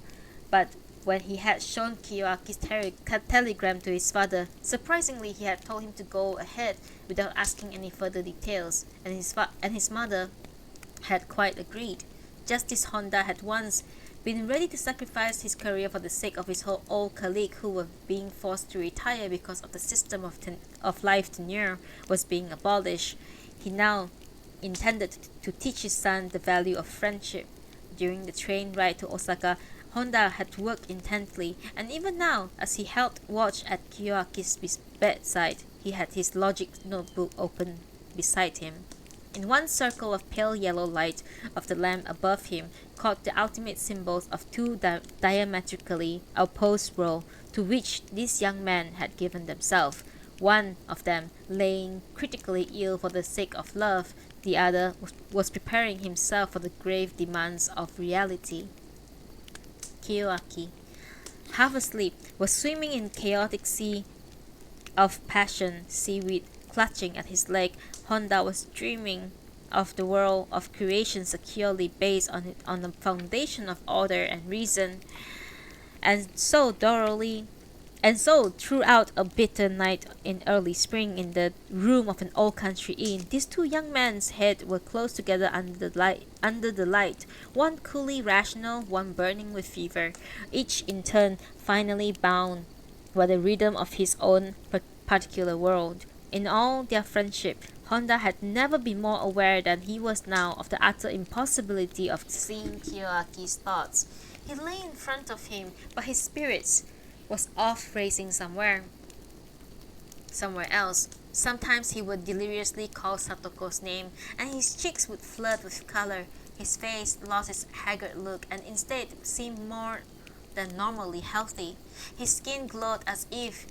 But when he had shown Kiyoaki's telegram to his father, surprisingly he had told him to go ahead without asking any further details, and his mother had quite agreed. Justice Honda had once been ready to sacrifice his career for the sake of his old colleague who were being forced to retire because of the system of life tenure was being abolished. He now intended to teach his son the value of friendship. During the train ride to Osaka, Honda had worked intently, and even now, as he held watch at Kiyoaki's bedside, he had his logic notebook open beside him. In one circle of pale yellow light of the lamp above him caught the ultimate symbols of two diametrically opposed roles to which this young man had given themselves. One of them laying critically ill for the sake of love, the other was preparing himself for the grave demands of reality. Kiyoaki, half asleep, was swimming in chaotic sea of passion, seaweed clutching at his leg. Honda was dreaming of the world of creation securely based on the foundation of order and reason. And so throughout a bitter night in early spring in the room of an old country inn, these two young men's heads were close together under the light, one coolly rational, one burning with fever, each in turn finally bound by the rhythm of his own particular world. In all their friendship, Honda had never been more aware than he was now of the utter impossibility of seeing Kiyoaki's thoughts. He lay in front of him, but his spirits was off racing somewhere else. Sometimes he would deliriously call Satoko's name, and his cheeks would flood with color. His face lost its haggard look and instead seemed more than normally healthy. His skin glowed as if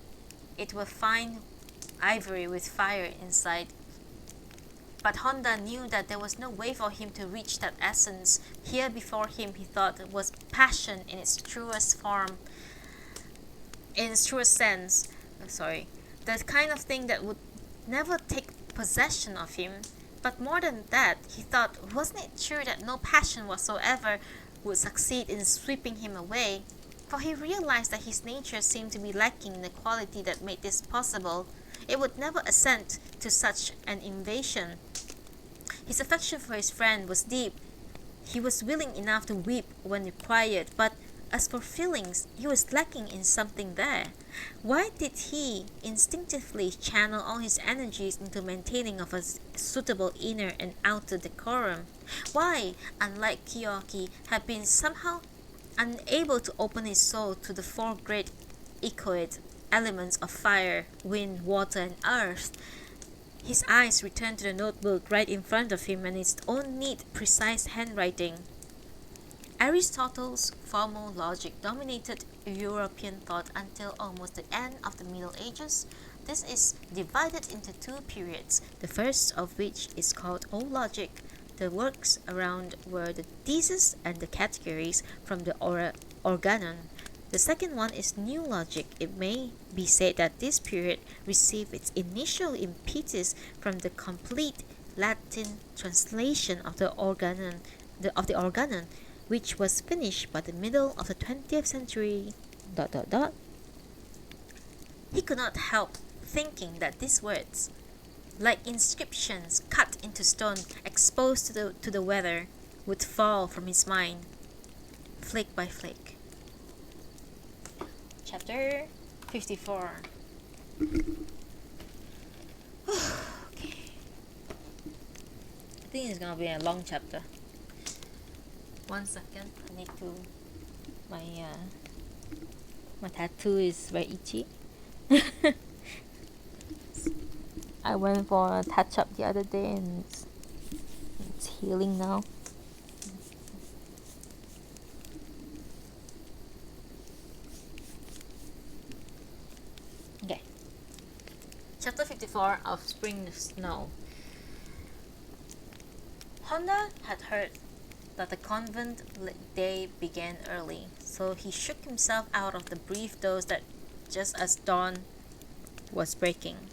it were fine ivory with fire inside. But Honda knew that there was no way for him to reach that essence. Here before him, he thought, was passion in its truest form, in its truest sense. The kind of thing that would never take possession of him. But more than that, he thought, wasn't it true that no passion whatsoever would succeed in sweeping him away? For he realized that his nature seemed to be lacking in the quality that made this possible. It would never assent to such an invasion. His affection for his friend was deep. He was willing enough to weep when required, but as for feelings, he was lacking in something there. Why did he instinctively channel all his energies into maintaining of a suitable inner and outer decorum? Why, unlike Kiyoaki, had been somehow unable to open his soul to the four great echoed elements of fire, wind, water, and earth? His eyes returned to the notebook right in front of him and his own neat, precise handwriting. Aristotle's formal logic dominated European thought until almost the end of the Middle Ages. This is divided into two periods, the first of which is called Old Logic. The works around were the theses and the categories from the organon. The second one is New Logic. It may be said that this period received its initial impetus from the complete Latin translation of the organon, which was finished by the middle of the 20th century. He could not help thinking that these words, like inscriptions cut into stone, exposed to the weather, would fall from his mind, flake by flake. Chapter 54. Okay. I think it's gonna be a long chapter. 1 second. I need to. My tattoo is very itchy. I went for a touch up the other day and it's healing now. Okay. Chapter 54 of Spring Snow. Honda had heard that the convent day began early, so he shook himself out of the brief doze that just as dawn was breaking.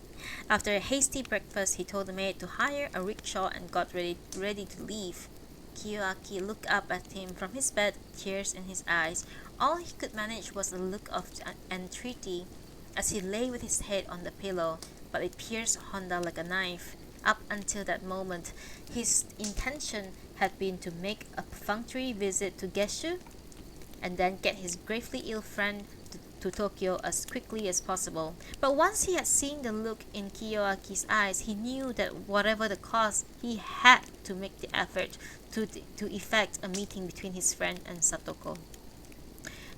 After a hasty breakfast, he told the maid to hire a rickshaw and got ready to leave. Kiyoaki looked up at him from his bed, tears in his eyes. All he could manage was a look of entreaty as he lay with his head on the pillow, but it pierced Honda like a knife. Up until that moment, his intention had been to make a perfunctory visit to Geshu and then get his gravely ill friend to Tokyo as quickly as possible. But once he had seen the look in Kiyoaki's eyes, he knew that whatever the cost, he had to make the effort to effect a meeting between his friend and Satoko.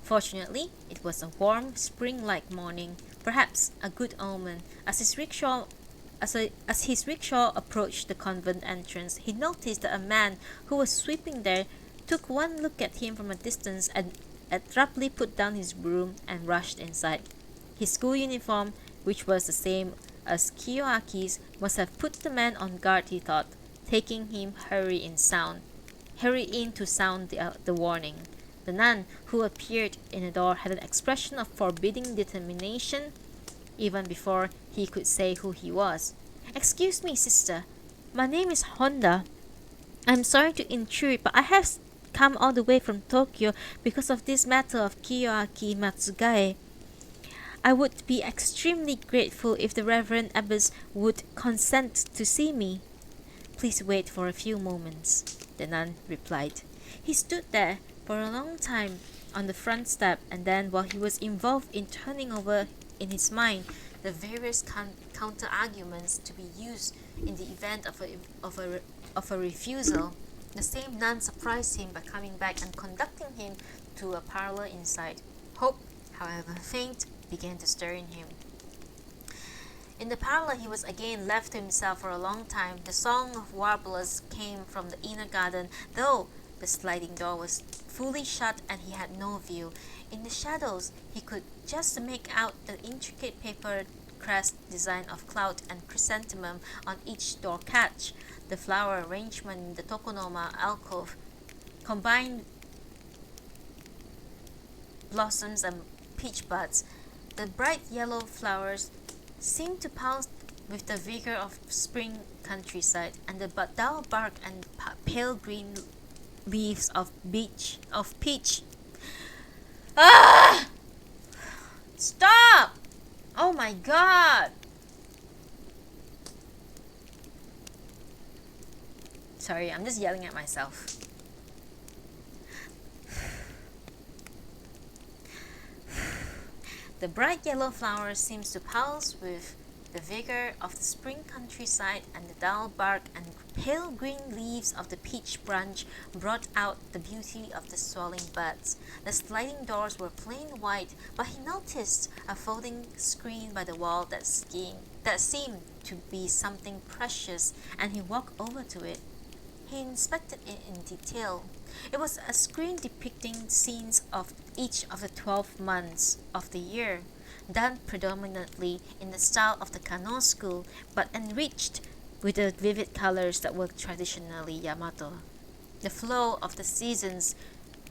Fortunately, it was a warm, spring-like morning, perhaps a good omen. As his rickshaw approached the convent entrance, he noticed that a man who was sweeping there took one look at him from a distance and abruptly put down his broom and rushed inside. His school uniform, which was the same as Kiyoaki's, must have put the man on guard, he thought, taking him hurry in to sound the warning. The nun who appeared in the door had an expression of forbidding determination even before he could say who he was. "Excuse me, sister. My name is Honda. I'm sorry to intrude, but I have come all the way from Tokyo because of this matter of Kiyoaki Matsugae. I would be extremely grateful if the Reverend Abbess would consent to see me." "Please wait for a few moments," the nun replied. He stood there for a long time on the front step, and then, while he was involved in turning over in his mind the various counter-arguments to be used in the event of a refusal, the same nun surprised him by coming back and conducting him to a parlor inside. Hope, however faint, began to stir in him. In the parlor he was again left to himself for a long time. The song of warblers came from the inner garden, though the sliding door was fully shut and he had no view. In the shadows he could just make out the intricate paper crest design of cloud and chrysanthemum on each door catch. The flower arrangement in the tokonoma alcove combined blossoms and peach buds. The bright yellow flowers seemed to pulse with the vigor of spring countryside, and the dull bark and pale green leaves of peach. Ah! Stop! Oh my god! Sorry, I'm just yelling at myself. The bright yellow flower seems to pulse with the vigor of the spring countryside, and the dull bark and pale green leaves of the peach branch brought out the beauty of the swelling buds. The sliding doors were plain white, but he noticed a folding screen by the wall that seemed to be something precious, and he walked over to it. He inspected it in detail. It was a screen depicting scenes of each of the 12 months of the year, done predominantly in the style of the Kano school, but enriched with the vivid colors that were traditionally Yamato. The flow of the seasons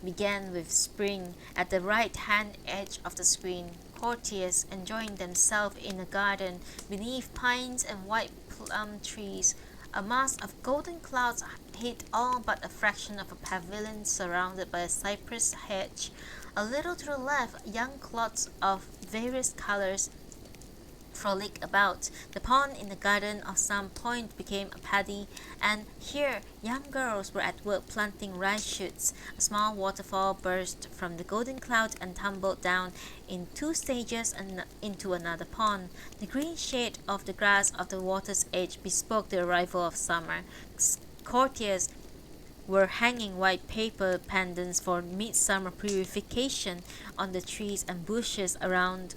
began with spring. At the right-hand edge of the screen, courtiers enjoying themselves in a garden beneath pines and white plum trees. A mass of golden clouds hid all but a fraction of a pavilion surrounded by a cypress hedge. A little to the left, young clots of various colors frolic about. The pond in the garden of some point became a paddy, and here young girls were at work planting rice shoots. A small waterfall burst from the golden cloud and tumbled down in 2 stages and into another pond. The green shade of the grass of the water's edge bespoke the arrival of summer. Courtiers were hanging white paper pendants for midsummer purification on the trees and bushes around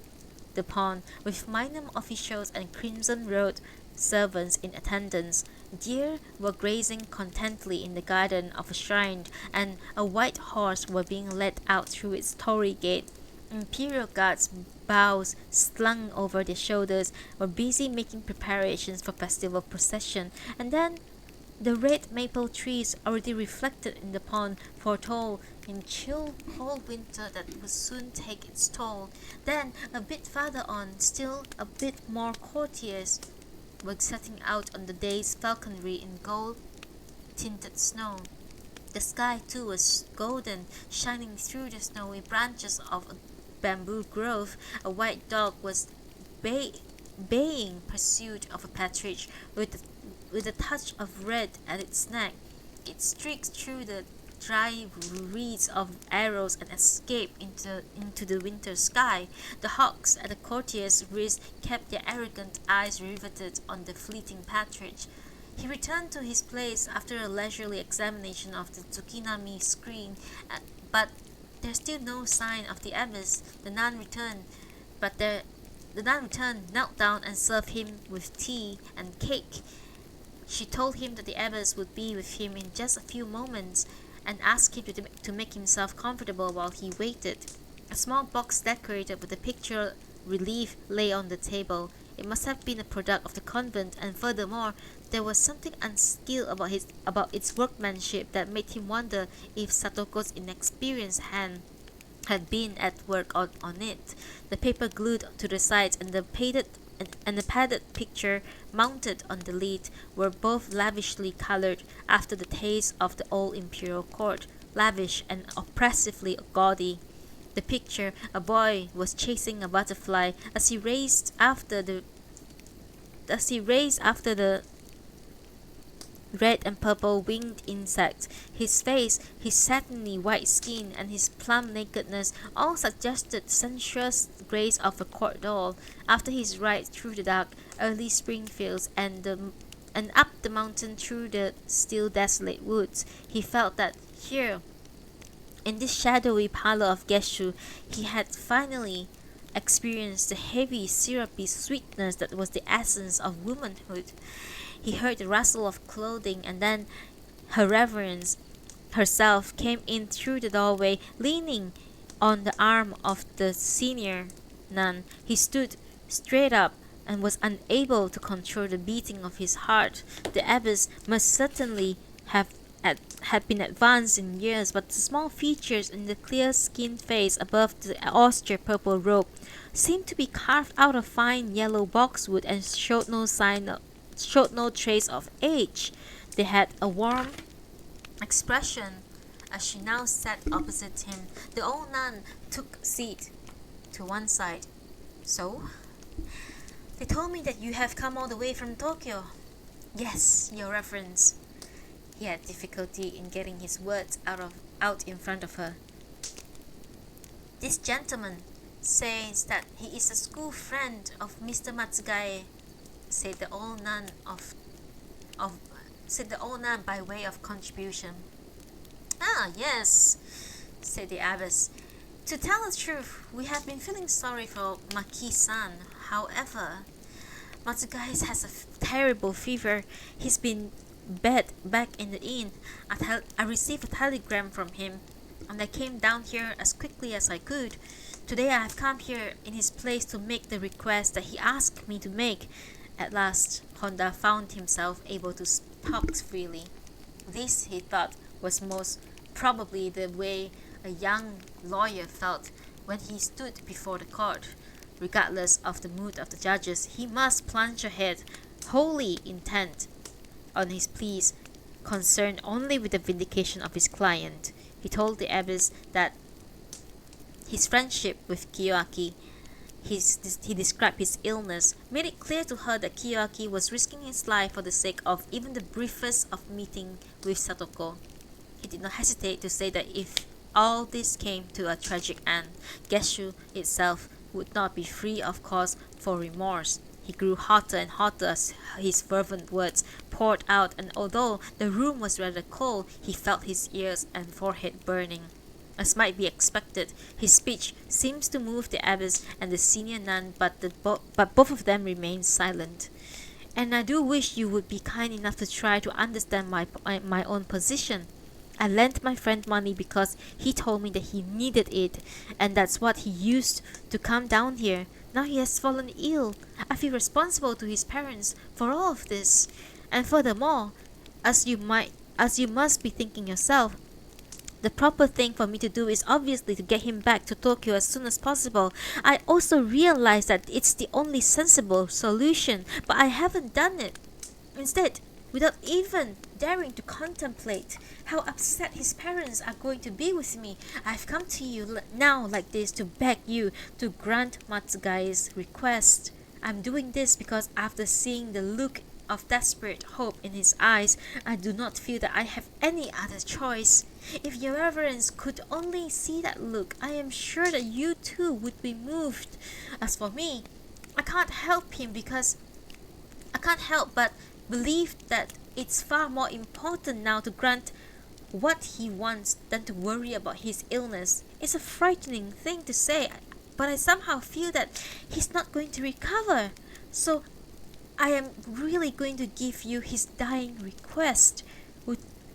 the pond, with minor officials and crimson robed servants in attendance. Deer were grazing contentedly in the garden of a shrine, and a white horse was being led out through its torii gate. Imperial guards, bows slung over their shoulders, were busy making preparations for festival procession, and then the red maple trees, already reflected in the pond, foretold in chill, cold winter that would soon take its toll. Then, a bit farther on, still a bit more courtiers were setting out on the day's falconry in gold-tinted snow. The sky, too, was golden, shining through the snowy branches of a bamboo grove. A white dog was baying pursuit of a partridge with a touch of red at its neck. It streaked through the dry reeds of arrows and escaped into the winter sky. The hawks at the courtier's wrist kept their arrogant eyes riveted on the fleeting partridge. He returned to his place after a leisurely examination of the Tsukinami screen, but there's still no sign of the abbess. The nun returned, knelt down and served him with tea and cake. She told him that the abbess would be with him in just a few moments, and asked him to make himself comfortable while he waited. A small box decorated with a picture relief lay on the table. It must have been a product of the convent, and furthermore, there was something unskilled about its workmanship that made him wonder if Satoko's inexperienced hand had been at work on it. The paper glued to the sides and the padded picture mounted on the lid were both lavishly colored after the taste of the old imperial court, lavish and oppressively gaudy. The picture, a boy was chasing a butterfly as he raced after the red and purple winged insect. His face, his satiny white skin, and his plump nakedness all suggested sensuous grace of a court doll. After his ride through the dark, early spring fields and up the mountain through the still desolate woods, he felt that here, in this shadowy parlor of Geshu, he had finally experienced the heavy, syrupy sweetness that was the essence of womanhood. He heard the rustle of clothing, and then her reverence herself came in through the doorway, leaning on the arm of the senior nun. He stood straight up and was unable to control the beating of his heart. The abbess must certainly had been advanced in years, but the small features in the clear-skinned face above the austere purple robe seemed to be carved out of fine yellow boxwood and showed no trace of age. They had a warm expression as she now sat opposite him. The old nun took a seat to one side. So, they told me that you have come all the way from Tokyo. Yes, your reverence. He had difficulty in getting his words out in front of her. This gentleman says that he is a school friend of Mr. Matsugae, said the old nun by way of contribution. Ah, yes, said the abbess. To tell the truth, we have been feeling sorry for Maki-san. However, Matsugae has a terrible fever. He's been bed back in the inn, I received a telegram from him, and I came down here as quickly as I could. Today I have come here in his place to make the request that he asked me to make. At last, Honda found himself able to talk freely. This, he thought, was most probably the way a young lawyer felt when he stood before the court. Regardless of the mood of the judges, he must plunge ahead, wholly intent on his pleas, concerned only with the vindication of his client. He told the abbess that his friendship with Kiyoaki, he described his illness, made it clear to her that Kiyoaki was risking his life for the sake of even the briefest of meeting with Satoko. He did not hesitate to say that if all this came to a tragic end, Geshu itself would not be free of cause for remorse. He grew hotter and hotter as his fervent words poured out, and although the room was rather cold, he felt his ears and forehead burning. As might be expected, his speech seems to move the abbess and the senior nun, but both of them remained silent. And I do wish you would be kind enough to try to understand my own position. I lent my friend money because he told me that he needed it, and that's what he used to come down here. Now he has fallen ill. I feel responsible to his parents for all of this. And furthermore, as you must be thinking yourself, the proper thing for me to do is obviously to get him back to Tokyo as soon as possible. I also realize that it's the only sensible solution, but I haven't done it. Instead, without even daring to contemplate how upset his parents are going to be with me, I've come to you now like this to beg you to grant Matsugai's request. I'm doing this because after seeing the look of desperate hope in his eyes, I do not feel that I have any other choice. If your reverence could only see that look, I am sure that you too would be moved. As for me, I can't help but believe that it's far more important now to grant what he wants than to worry about his illness. It's a frightening thing to say, but I somehow feel that he's not going to recover. So I am really going to give you his dying request.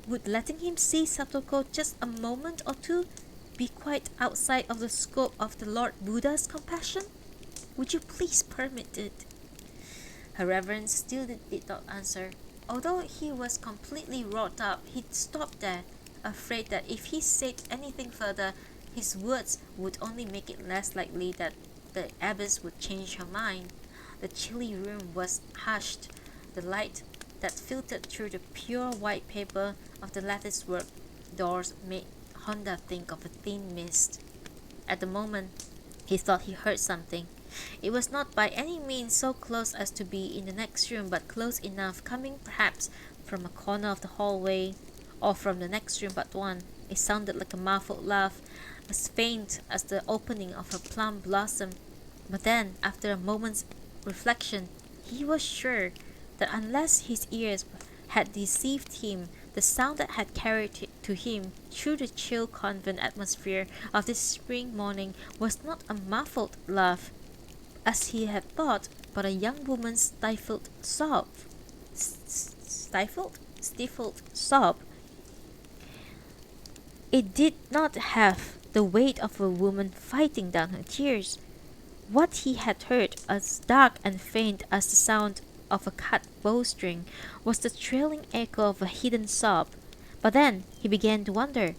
Would letting him see Satoko just a moment or two be quite outside of the scope of the Lord Buddha's compassion? Would you please permit it? Her reverence still did not answer. Although he was completely wrought up, he stopped there, afraid that if he said anything further, his words would only make it less likely that the abbess would change her mind. The chilly room was hushed. The light that filtered through the pure white paper of the latticework doors made Honda think of a thin mist. At the moment, he thought he heard something. It was not by any means so close as to be in the next room, but close enough, coming perhaps from a corner of the hallway, or from the next room but one. It sounded like a muffled laugh, as faint as the opening of a plum blossom. But then, after a moment's reflection, he was sure that unless his ears had deceived him, the sound that had carried to him through the chill convent atmosphere of this spring morning was not a muffled laugh, as he had thought, but a young woman's stifled sob. Stifled sob. It did not have the weight of a woman fighting down her tears. What he had heard, as dark and faint as the sound of a cut bowstring, was the trailing echo of a hidden sob. But then he began to wonder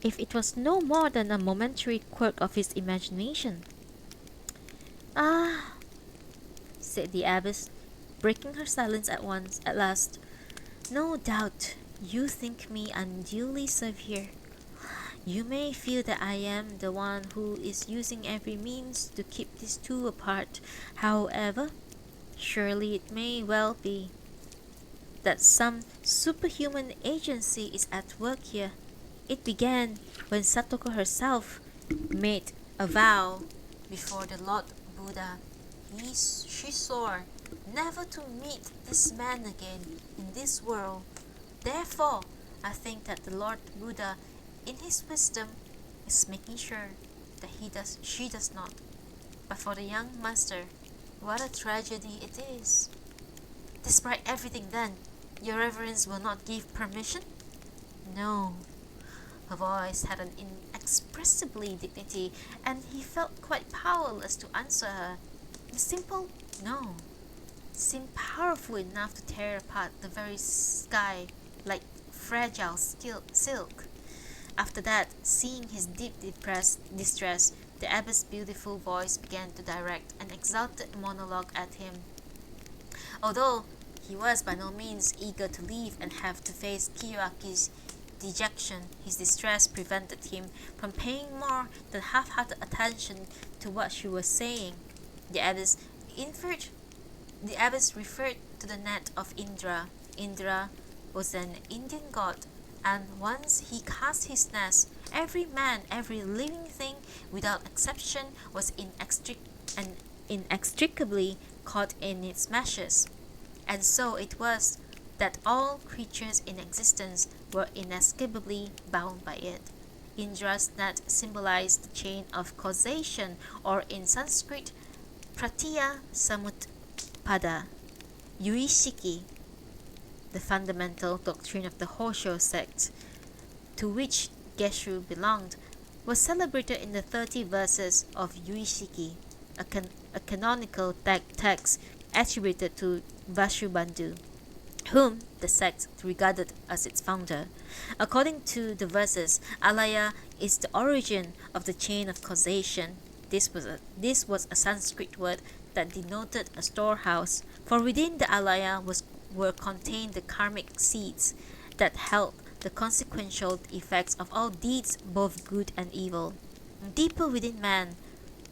if it was no more than a momentary quirk of his imagination. "Ah," said the abbess, breaking her silence at last. "No doubt you think me unduly severe. You may feel that I am the one who is using every means to keep these two apart. However, surely it may well be that some superhuman agency is at work here. It began when Satoko herself made a vow before the Lord Buddha. She swore never to meet this man again in this world. Therefore, I think that the Lord Buddha, in his wisdom, is making sure that she does not. But for the young master, what a tragedy it is." Despite everything then, Your Reverence will not give permission? No. Her voice had an inexpressibly dignity, and he felt quite powerless to answer her. The simple no seemed powerful enough to tear apart the very sky like fragile silk. After that, seeing his deep distress, the abbot's beautiful voice began to direct an exalted monologue at him. Although he was by no means eager to leave and have to face Kiyoaki's dejection, his distress prevented him from paying more than half-hearted attention to what she was saying. The abbess referred to the net of Indra. Indra was an Indian god, and once he cast his net, every man, every living thing, without exception, was inextricably caught in its meshes. And so it was that all creatures in existence were inescapably bound by it. Indra's net symbolized the chain of causation, or in Sanskrit, Pratya Samutpada. Yuishiki, the fundamental doctrine of the Hosho sect, to which Geshu belonged, was celebrated in the 30 verses of Yuishiki, a canonical text attributed to Vasubandhu, whom the sect regarded as its founder. According to the verses, Alaya is the origin of the chain of causation. This was a Sanskrit word that denoted a storehouse, for within the Alaya were contained the karmic seeds that held the consequential effects of all deeds, both good and evil. Deeper within man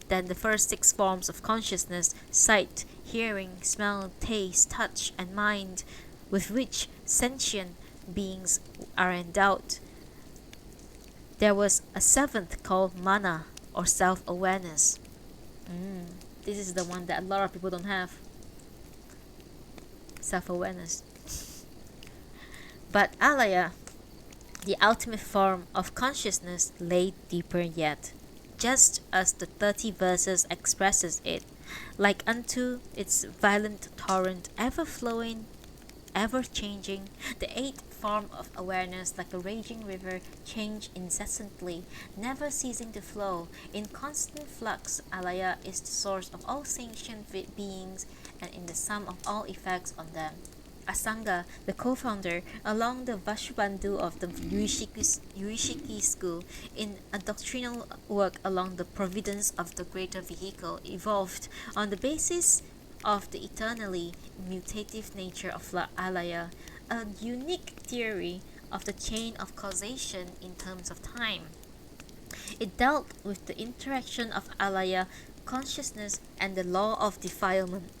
than the first 6 forms of consciousness, sight, hearing, smell, taste, touch, and mind, with which sentient beings are endowed, there was a 7th called mana, or self-awareness. This is the one that a lot of people don't have. Self-awareness. But Alaya, the ultimate form of consciousness, lay deeper yet, just as the 30 verses expresses it, like unto its violent torrent, ever flowing, ever changing. The 8th form of awareness, like a raging river, changed incessantly, never ceasing to flow. In constant flux, Alaya is the source of all sentient beings and in the sum of all effects on them. Asanga, the co-founder, along the Vasubandhu of the Yuishiki school, in a doctrinal work along the providence of the greater vehicle, evolved on the basis of the eternally mutative nature of Alaya, a unique theory of the chain of causation in terms of time. It dealt with the interaction of Alaya consciousness and the law of defilement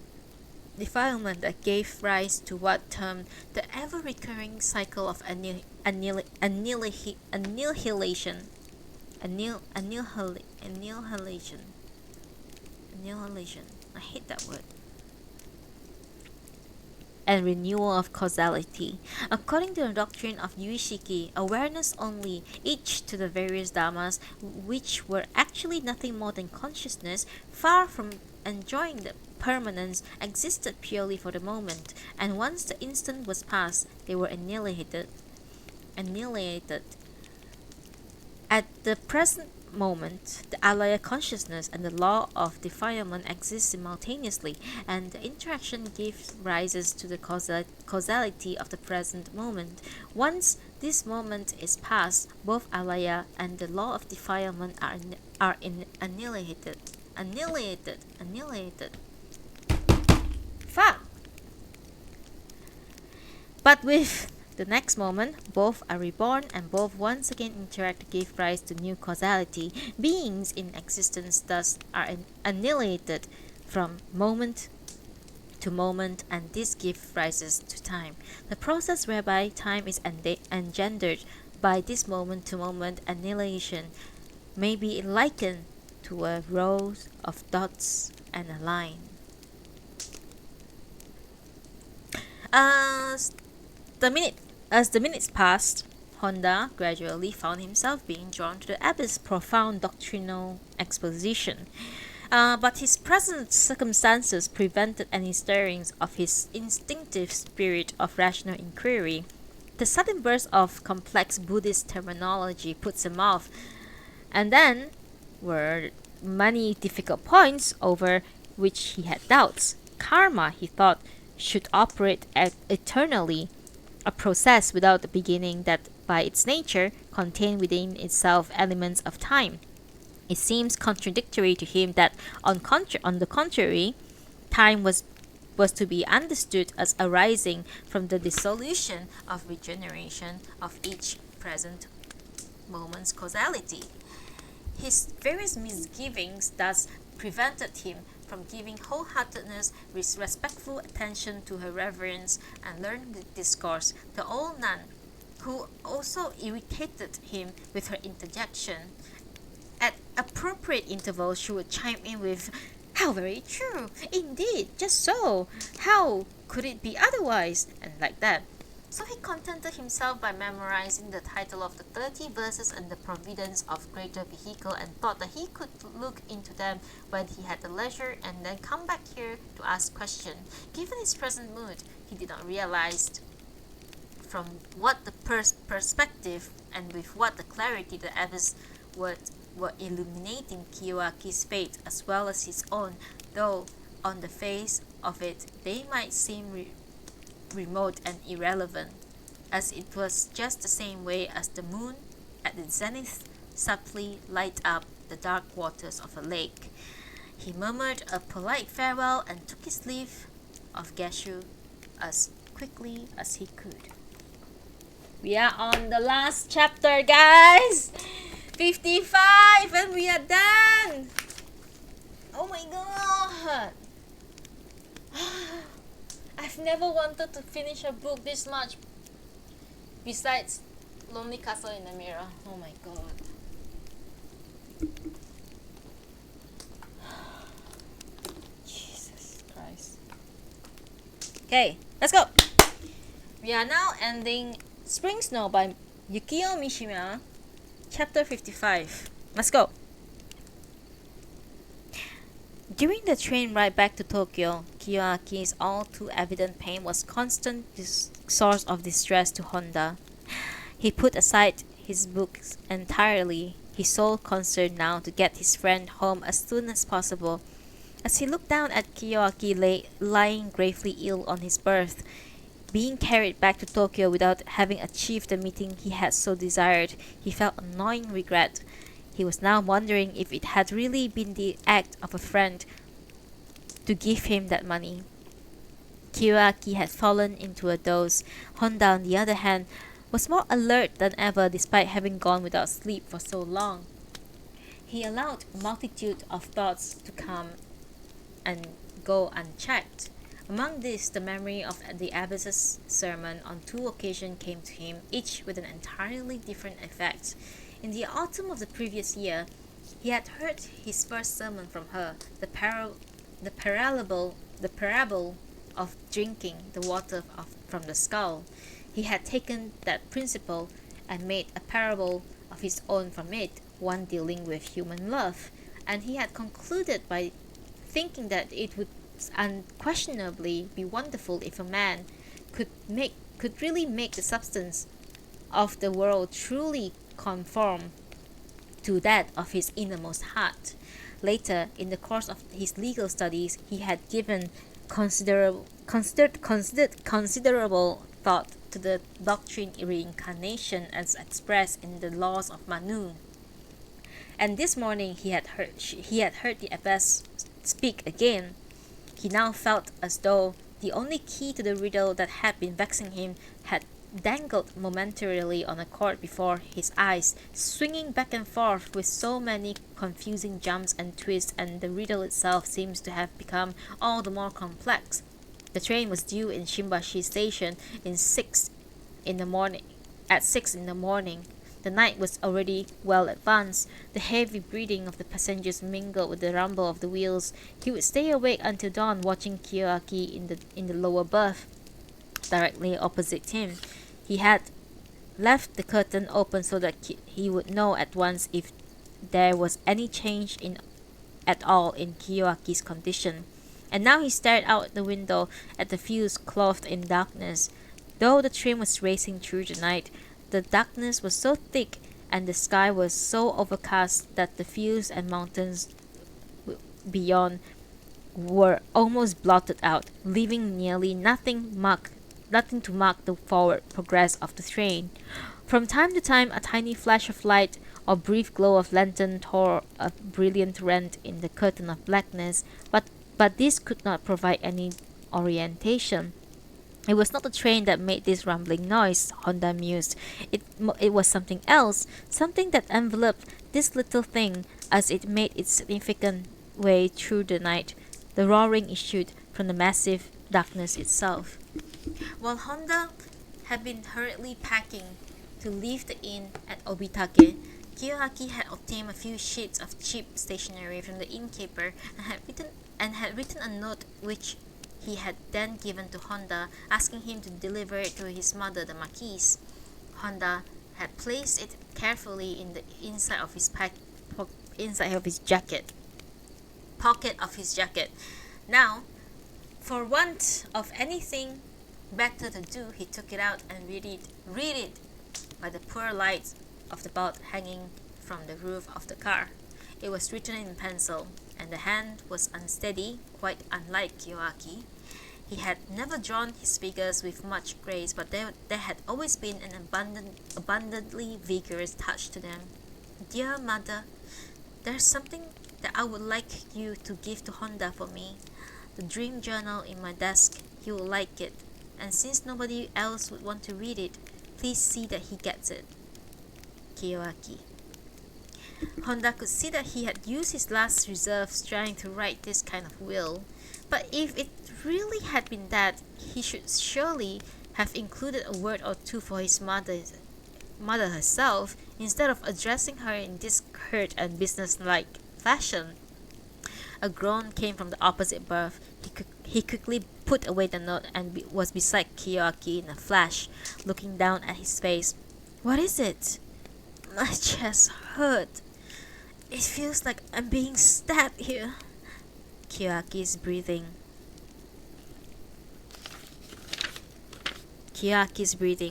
that gave rise to what termed the ever-recurring cycle of annihilation. I hate that word. And renewal of causality. According to the doctrine of Yuishiki, awareness only, each to the various dharmas, which were actually nothing more than consciousness, far from enjoying the permanence, existed purely for the moment, and once the instant was past, they were annihilated. At the present moment, the alaya consciousness and the law of defilement exist simultaneously, and the interaction gives rise to the causality of the present moment. Once this moment is past, both alaya and the law of defilement are annihilated. Fuck! But with the next moment, both are reborn and both once again interact to give rise to new causality. Beings in existence thus are annihilated from moment to moment, and this gives rise to time. The process whereby time is engendered by this moment to moment annihilation may be likened to a row of dots and a line. As the minutes passed, Honda gradually found himself being drawn to the abbot's profound doctrinal exposition. But his present circumstances prevented any stirrings of his instinctive spirit of rational inquiry. The sudden burst of complex Buddhist terminology puts him off, and then were many difficult points over which he had doubts. Karma, he thought, should operate eternally, a process without a beginning that, by its nature, contained within itself elements of time. It seems contradictory to him that, on the contrary, time was to be understood as arising from the dissolution of regeneration of each present moment's causality. His various misgivings thus prevented him from giving wholeheartedness with respectful attention to her reverence and learned discourse, the old nun, who also irritated him with her interjection. At appropriate intervals she would chime in with, "How very true! Indeed, just so! How could it be otherwise?" and like that. So he contented himself by memorizing the title of the 30 verses and the providence of greater vehicle, and thought that he could look into them when he had the leisure and then come back here to ask questions. Given his present mood, he did not realize from what the perspective and with what the clarity the abbess were illuminating Kiyoaki's fate as well as his own, though on the face of it they might seem remote and irrelevant, as it was just the same way as the moon at the zenith subtly light up the dark waters of a lake. He murmured a polite farewell and took his leave of Geshu as quickly as he could. We are on the last chapter, guys! 55 and we are done! Oh my god! I've never wanted to finish a book this much besides Lonely Castle in the Mirror. Oh my god. Jesus Christ. Okay, let's go! We are now ending Spring Snow by Yukio Mishima, Chapter 55. Let's go! During the train ride back to Tokyo, Kiyoaki's all too evident pain was constant source of distress to Honda. He put aside his books entirely, his sole concern now to get his friend home as soon as possible. As he looked down at Kiyoaki lying gravely ill on his berth, being carried back to Tokyo without having achieved the meeting he had so desired, he felt a gnawing regret. He was now wondering if it had really been the act of a friend to give him that money. Kiyoaki had fallen into a doze. Honda, on the other hand, was more alert than ever despite having gone without sleep for so long. He allowed a multitude of thoughts to come and go unchecked. Among these, the memory of the abbess's sermon on 2 occasions came to him, each with an entirely different effect. In the autumn of the previous year, he had heard his first sermon from her, the parable of drinking the water from the skull. He had taken that principle and made a parable of his own from it, one dealing with human love, and he had concluded by thinking that it would unquestionably be wonderful if a man could really make the substance of the world truly conform to that of his innermost heart. Later, in the course of his legal studies, he had given considerable thought to the doctrine of reincarnation as expressed in the laws of Manu. And this morning he had heard the abbess speak again. He now felt as though the only key to the riddle that had been vexing him had dangled momentarily on a cord before his eyes, swinging back and forth with so many confusing jumps and twists, and the riddle itself seems to have become all the more complex. The train was due in Shimbashi Station at 6 in the morning. The night was already well advanced. The heavy breathing of the passengers mingled with the rumble of the wheels. He would stay awake until dawn, watching Kiyoaki in the lower berth, directly opposite him. He had left the curtain open so that he would know at once if there was any change in at all in Kiyoaki's condition. And now he stared out the window at the fields clothed in darkness. Though the train was racing through the night, the darkness was so thick and the sky was so overcast that the fields and mountains beyond were almost blotted out, leaving nearly nothing to mark the forward progress of the train. From time to time, a tiny flash of light or brief glow of lantern tore a brilliant rent in the curtain of blackness, but this could not provide any orientation. It was not the train that made this rumbling noise, Honda mused. It was something else, something that enveloped this little thing as it made its significant way through the night. The roaring issued from the massive darkness itself. While Honda had been hurriedly packing to leave the inn at Obitake, Kiyoaki had obtained a few sheets of cheap stationery from the innkeeper and had written a note which he had then given to Honda, asking him to deliver it to his mother, the Marquise. Honda had placed it carefully in the inside of his pocket of his jacket. Now, for want of anything better to do, he took it out and read it by the poor light of the bulb hanging from the roof of the car. It was written in pencil, and the hand was unsteady, quite unlike Kiyoaki. He had never drawn his figures with much grace, but there had always been an abundantly vigorous touch to them. Dear mother, there's something that I would like you to give to Honda for me. The dream journal in my desk. He will like it, and since nobody else would want to read it, please see that he gets it. Kiyoaki. Honda could see that he had used his last reserves trying to write this kind of will, but if it really had been that, he should surely have included a word or two for his mother herself, instead of addressing her in this curt and businesslike fashion. A groan came from the opposite berth. He quickly put away the note and was beside Kiyoaki in a flash, looking down at his face. What is it? My chest hurt. It feels like I'm being stabbed here. Kiyoaki's breathing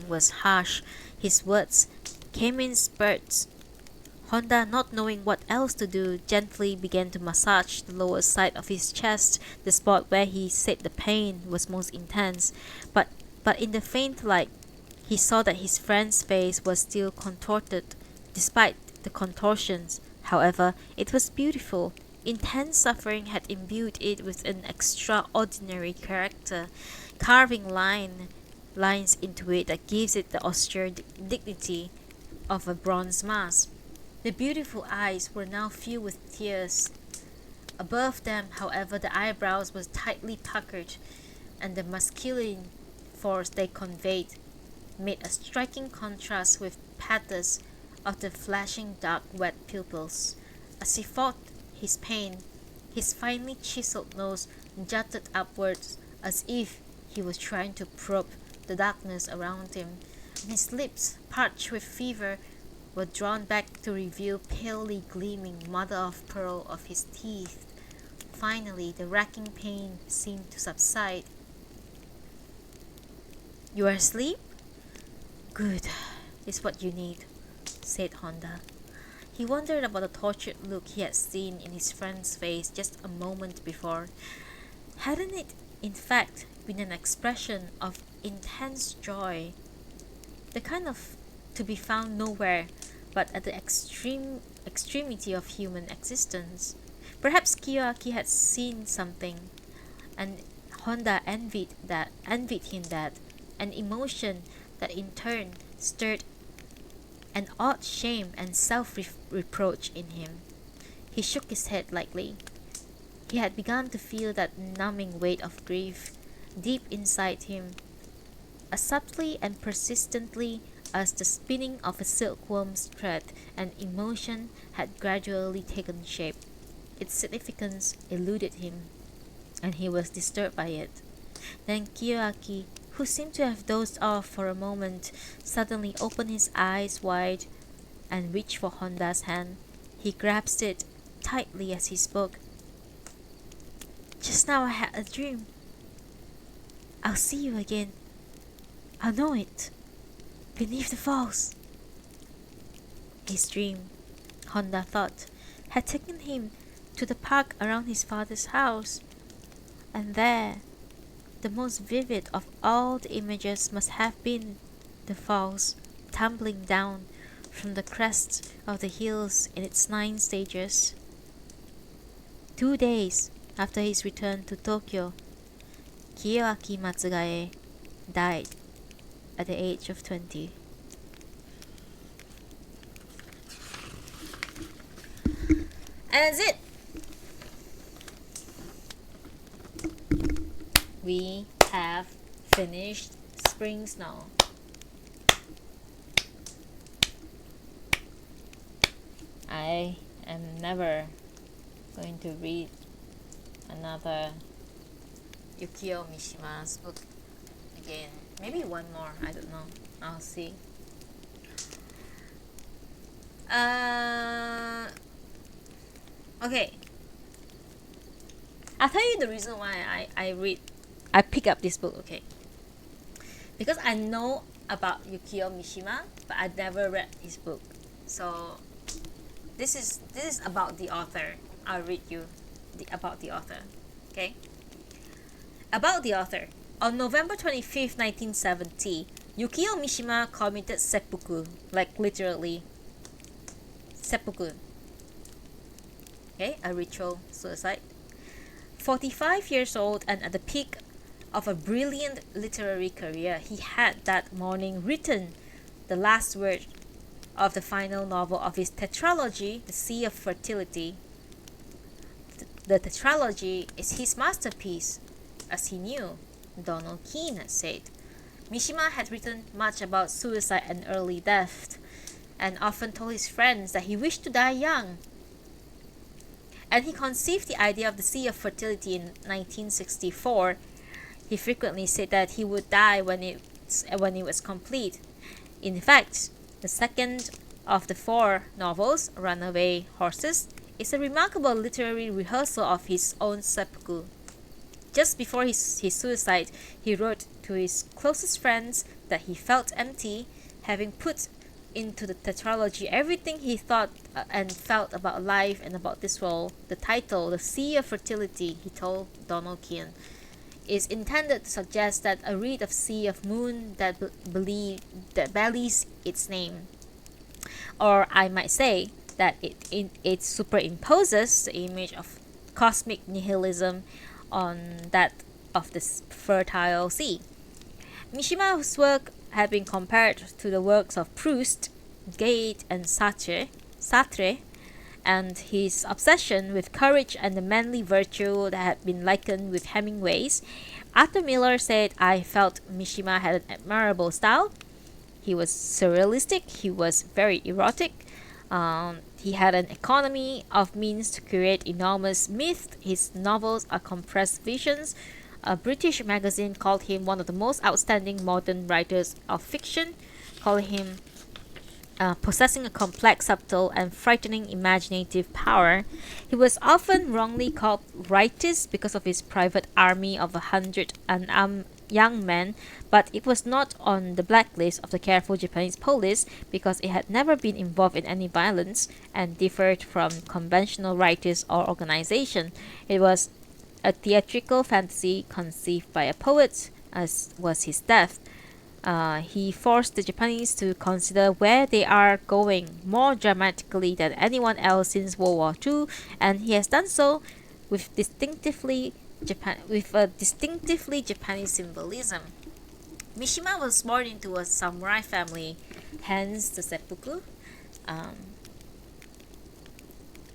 was harsh. His words came in spurts. Honda, not knowing what else to do, gently began to massage the lower side of his chest, the spot where he said the pain was most intense. But in the faint light, he saw that his friend's face was still contorted. Despite the contortions, however, it was beautiful. Intense suffering had imbued it with an extraordinary character, carving lines into it that gives it the austere dignity of a bronze mask. The beautiful eyes were now filled with tears. Above them, however, the eyebrows were tightly puckered, and the masculine force they conveyed made a striking contrast with pathos of the flashing dark wet pupils. As he fought his pain, his finely chiseled nose jutted upwards as if he was trying to probe the darkness around him, and his lips, parched with fever, were drawn back to reveal palely gleaming mother of pearl of his teeth. Finally, the racking pain seemed to subside. You are asleep? Good, is what you need, said Honda. He wondered about the tortured look he had seen in his friend's face just a moment before. Hadn't it, in fact, been an expression of intense joy? The kind of to be found nowhere but at the extremity of human existence. Perhaps Kiyoaki had seen something, and Honda envied him that, an emotion that in turn stirred an odd shame and self-reproach in him. He shook his head lightly. He had begun to feel that numbing weight of grief deep inside him, as subtly and persistently as the spinning of a silkworm's thread. An emotion had gradually taken shape. Its significance eluded him, and he was disturbed by it. Then Kiyoaki, who seemed to have dozed off for a moment, suddenly opened his eyes wide and reached for Honda's hand. He grasped it tightly as he spoke. Just now I had a dream. I'll see you again. I know it. Beneath the falls. His dream, Honda thought, had taken him to the park around his father's house. And there, the most vivid of all the images must have been the falls tumbling down from the crest of the hills in its 9 stages. 2 days after his return to Tokyo, Kiyoaki Matsugae died at the age of 20. And that's it. We have finished Spring Snow. I am never going to read another Yukio Mishima's book again. Maybe one more, I don't know. I'll see. Okay. I'll tell you the reason why I pick up this book, okay? Because I know about Yukio Mishima, but I never read his book. So this is about the author. I'll read you about the author. Okay? About the author. On November 25th, 1970, Yukio Mishima committed seppuku, like literally seppuku. Okay, a ritual suicide. 45 years old and at the peak of a brilliant literary career, he had that morning written the last word of the final novel of his tetralogy, The Sea of Fertility. The tetralogy is his masterpiece, as he knew, Donald Keene had said. Mishima had written much about suicide and early death, and often told his friends that he wished to die young. And he conceived the idea of the Sea of Fertility in 1964. He frequently said that he would die when it was complete. In fact, the second of the 4 novels, Runaway Horses, is a remarkable literary rehearsal of his own seppuku. Just before his suicide, he wrote to his closest friends that he felt empty, having put into the tetralogy everything he thought and felt about life and about this world. The title, The Sea of Fertility, he told Donald Keene, is intended to suggest that a reed of sea of moon that bellies its name. Or I might say that it superimposes the image of cosmic nihilism on that of this fertile sea. Mishima's work have been compared to the works of Proust, Goethe, and Sartre, and his obsession with courage and the manly virtue that had been likened with Hemingway's. Arthur Miller said, I felt Mishima had an admirable style. He was surrealistic, he was very erotic, he had an economy of means to create enormous myths. His novels are compressed visions. A British magazine called him one of the most outstanding modern writers of fiction, calling him possessing a complex, subtle, and frightening imaginative power. He was often wrongly called righteous because of his private army of 100 unarmed young men, but it was not on the blacklist of the careful Japanese police because it had never been involved in any violence and differed from conventional writers or organization. It was a theatrical fantasy conceived by a poet, as was his death. He forced the Japanese to consider where they are going more dramatically than anyone else since World War II, and he has done so with a distinctively Japanese symbolism. Mishima was born into a samurai family, hence the seppuku, and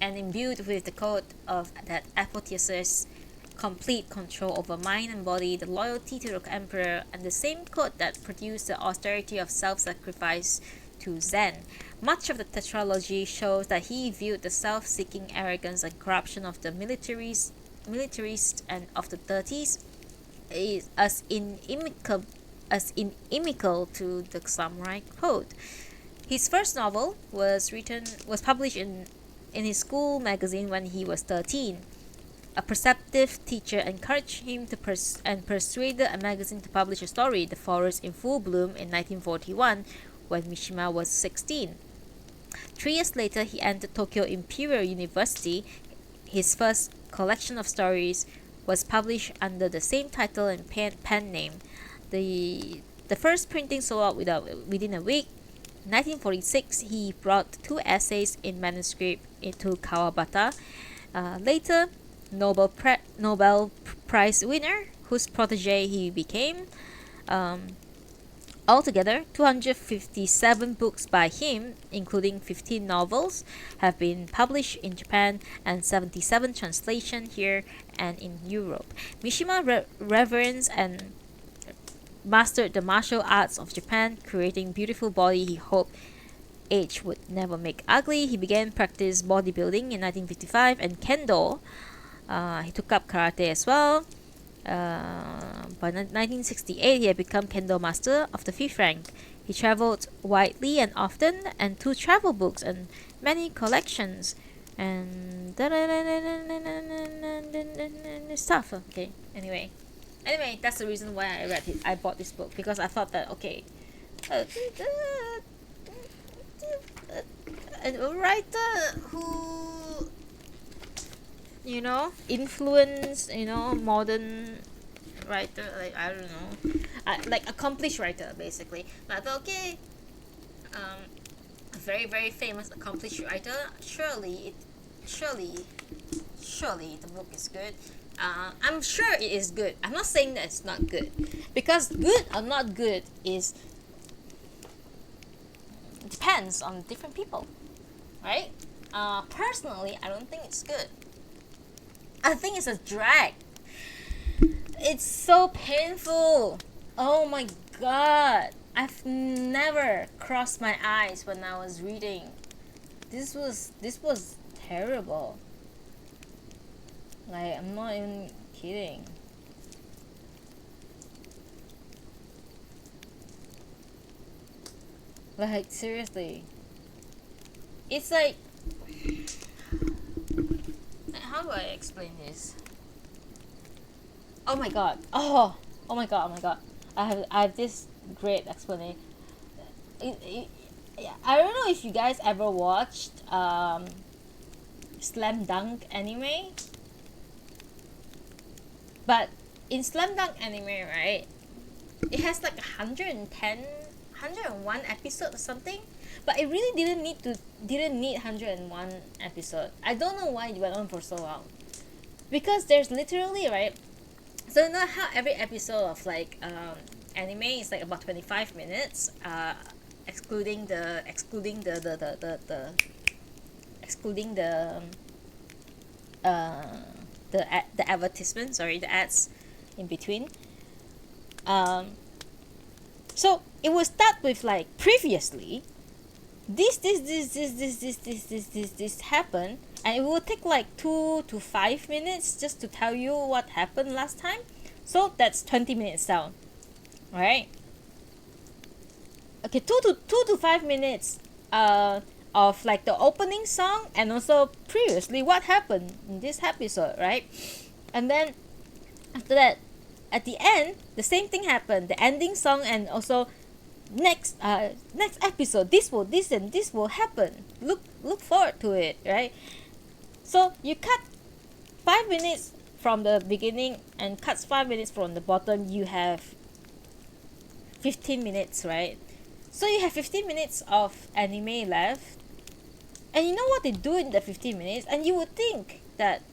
imbued with the code of that apotheosis, complete control over mind and body, the loyalty to the emperor, and the same code that produced the austerity of self-sacrifice to Zen. Much of the tetralogy shows that he viewed the self-seeking arrogance and corruption of the militarist and of the 30s as inimical to the samurai code. His first novel was published in his school magazine when he was 13. A perceptive teacher encouraged him to and persuaded a magazine to publish a story, The Forest in Full Bloom, in 1941, when Mishima was 16. 3 years later, he entered Tokyo Imperial University. His first collection of stories was published under the same title and pen name. The first printing sold out within a week. In 1946, he brought 2 essays in manuscript into Kawabata. Later, Nobel Prize winner, whose protege he became. Altogether, 257 books by him, including 15 novels, have been published in Japan and 77 translations here and in Europe. Mishima reverenced and mastered the martial arts of Japan, creating beautiful body he hoped age would never make ugly. He began practice bodybuilding in 1955 and kendo. He took up karate as well. By 1968, he had become kendo master of the 5th rank. He traveled widely and often, and 2 travel books and many collections and stuff. Okay, anyway, that's the reason why I bought this book, because I thought that a writer who influence modern writer, like I don't know, like accomplished writer basically. But I thought, a very very famous accomplished writer, surely the book is good. I'm sure it is good. I'm not saying that it's not good, because good or not good depends on different people, right? Personally, I don't think it's good. I think it's a drag. It's so painful. Oh my god. I've never crossed my eyes when I was reading. This was terrible. Like, I'm not even kidding. Like, seriously. It's like, how do I explain this? Oh my god. Oh my god. I have this great explanation. I don't know if you guys ever watched Slam Dunk anime. But in Slam Dunk anime, right? It has like 101 episodes or something. But it really didn't need 101 episode. I don't know why it went on for so long. Because there's literally, right? So you know how every episode of like anime is like about 25 minutes, excluding the advertisement, the ads in between. So it will start with like previously this happened, and it will take like 2 to 5 minutes just to tell you what happened last time. So that's 20 minutes down, right? Okay, 2 to 5 minutes of like the opening song, and also previously what happened in this episode, right? And then after that, at the end, the same thing happened, the ending song, and also next episode this will happen, look forward to it, right? So you cut 5 minutes from the beginning and cuts 5 minutes from the bottom. You have 15 minutes, right? So you have 15 minutes of anime left, and you know what they do in the 15 minutes, and you would think that,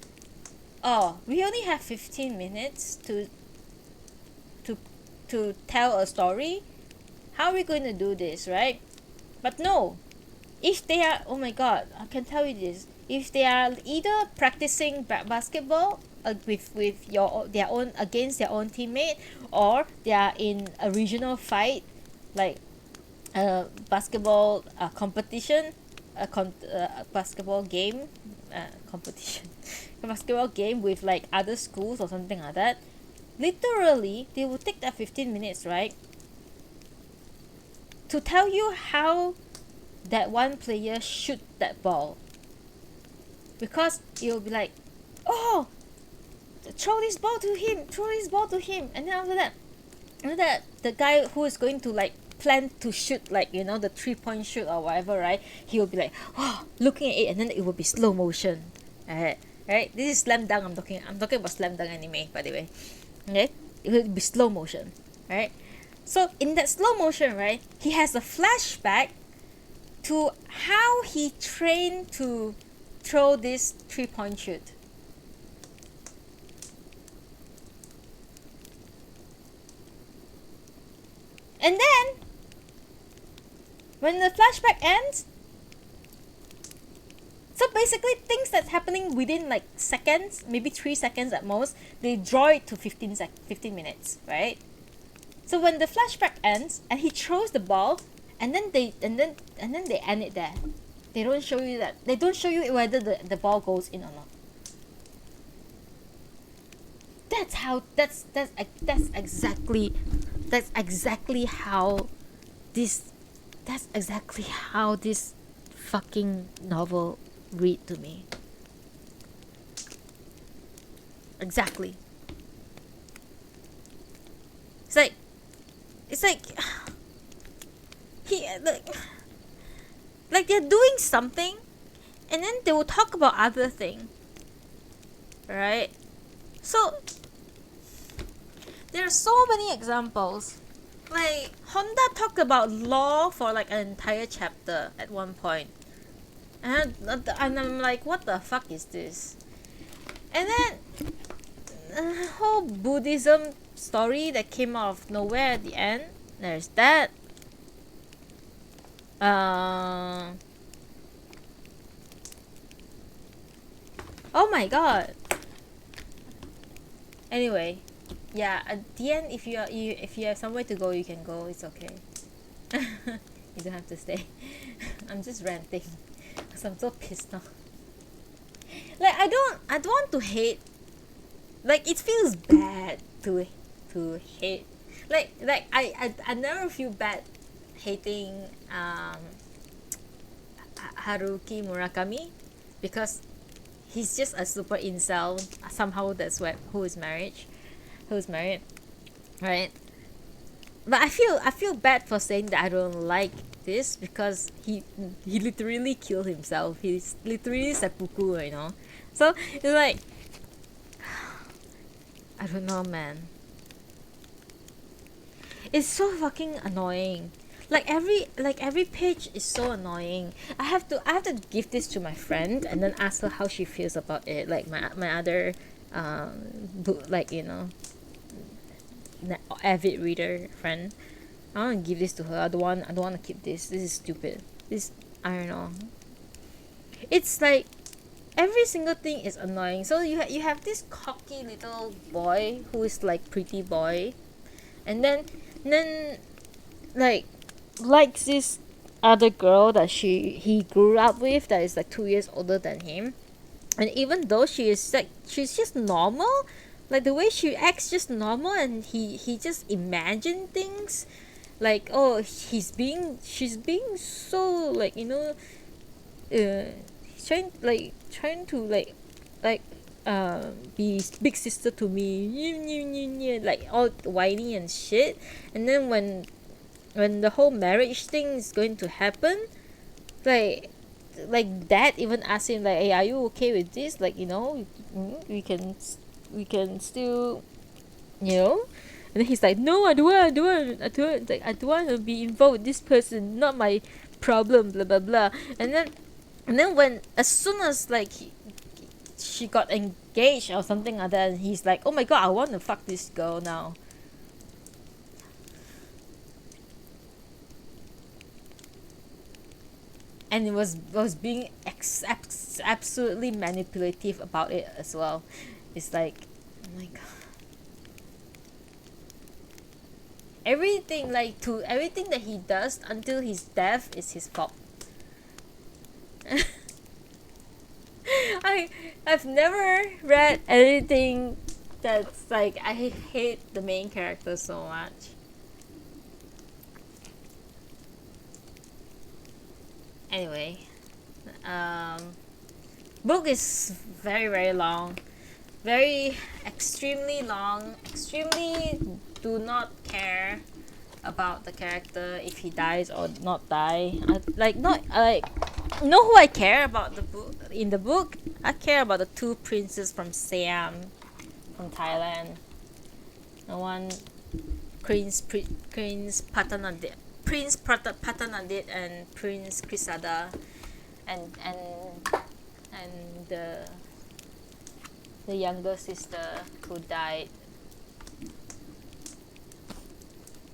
oh, we only have 15 minutes to tell a story. How are we going to do this, right? But no, if they are, oh my god, I can tell you this, if they are either practicing basketball with their own against their own teammate, or they are in a regional fight, like a basketball competition, basketball game competition, a basketball game with like other schools or something like that, literally they will take that 15 minutes, right, to tell you how that one player shoot that ball. Because you'll be like, oh, throw this ball to him, throw this ball to him. And then after that, the guy who is going to like plan to shoot, like, you know, the 3-point shoot or whatever, right? He will be like, oh, looking at it, and then it will be slow motion. Alright, right? This is Slam Dunk. I'm talking about Slam Dunk anime, by the way. Okay, it will be slow motion, right? So in that slow motion, right, he has a flashback to how he trained to throw this 3-point shoot. And then, when the flashback ends, so basically things that's happening within like seconds, maybe 3 seconds at most, they draw it to 15 minutes, right? So when the flashback ends and he throws the ball, and then they end it there. They don't show you that. They don't show you whether the ball goes in or not. That's exactly how this fucking novel read to me. Exactly. It's like he like they're doing something, and then they will talk about other thing, right? So there are so many examples. Like Honda talked about law for like an entire chapter at one point, and I'm like, what the fuck is this? And then the whole Buddhism story that came out of nowhere at the end. There's that. Oh my god. Anyway, yeah. At the end, if you have somewhere to go, you can go. It's okay. You don't have to stay. I'm just ranting because I'm so pissed off. Like I don't want to hate. Like it feels bad to hate. Like I never feel bad hating Haruki Murakami, because he's just a super incel. Somehow that's who is married, right? But I feel bad for saying that I don't like this, because he literally killed himself. He's literally seppuku, you know. So it's like, I don't know, man. It's so fucking annoying. Like every page is so annoying. I have to give this to my friend and then ask her how she feels about it. Like my other like, you know, avid reader friend. I want to give this to her. I don't want to keep this. This is stupid. I don't know. It's like every single thing is annoying. So you have this cocky little boy who is like pretty boy, and then like likes this other girl that he grew up with that is like 2 years older than him. And even though she's just normal, like the way she acts just normal, and he just imagine things like, oh, she's being so, like, you know, trying to be big sister to me, like all whiny and shit. And then when the whole marriage thing is going to happen, like dad even asked him like, hey, are you okay with this? Like, you know, we can still, you know. And then he's like, no, I don't want to be involved with this person, not my problem, blah blah blah. And then when, as soon as like she got engaged or something like that, and he's like, oh my god, I want to fuck this girl now. And it was being absolutely manipulative about it as well. It's like, oh my god, everything that he does until his death is his fault. I've never read anything that's like, I hate the main character so much. Anyway, book is very, very long. very extremely long, extremely do not care about the character if he dies or not die. You know who I care about the book in the book? I care about the two princes from Siam, from Thailand. The one Prince Patanadit, Patanadit and Prince Krisada, and the younger sister who died.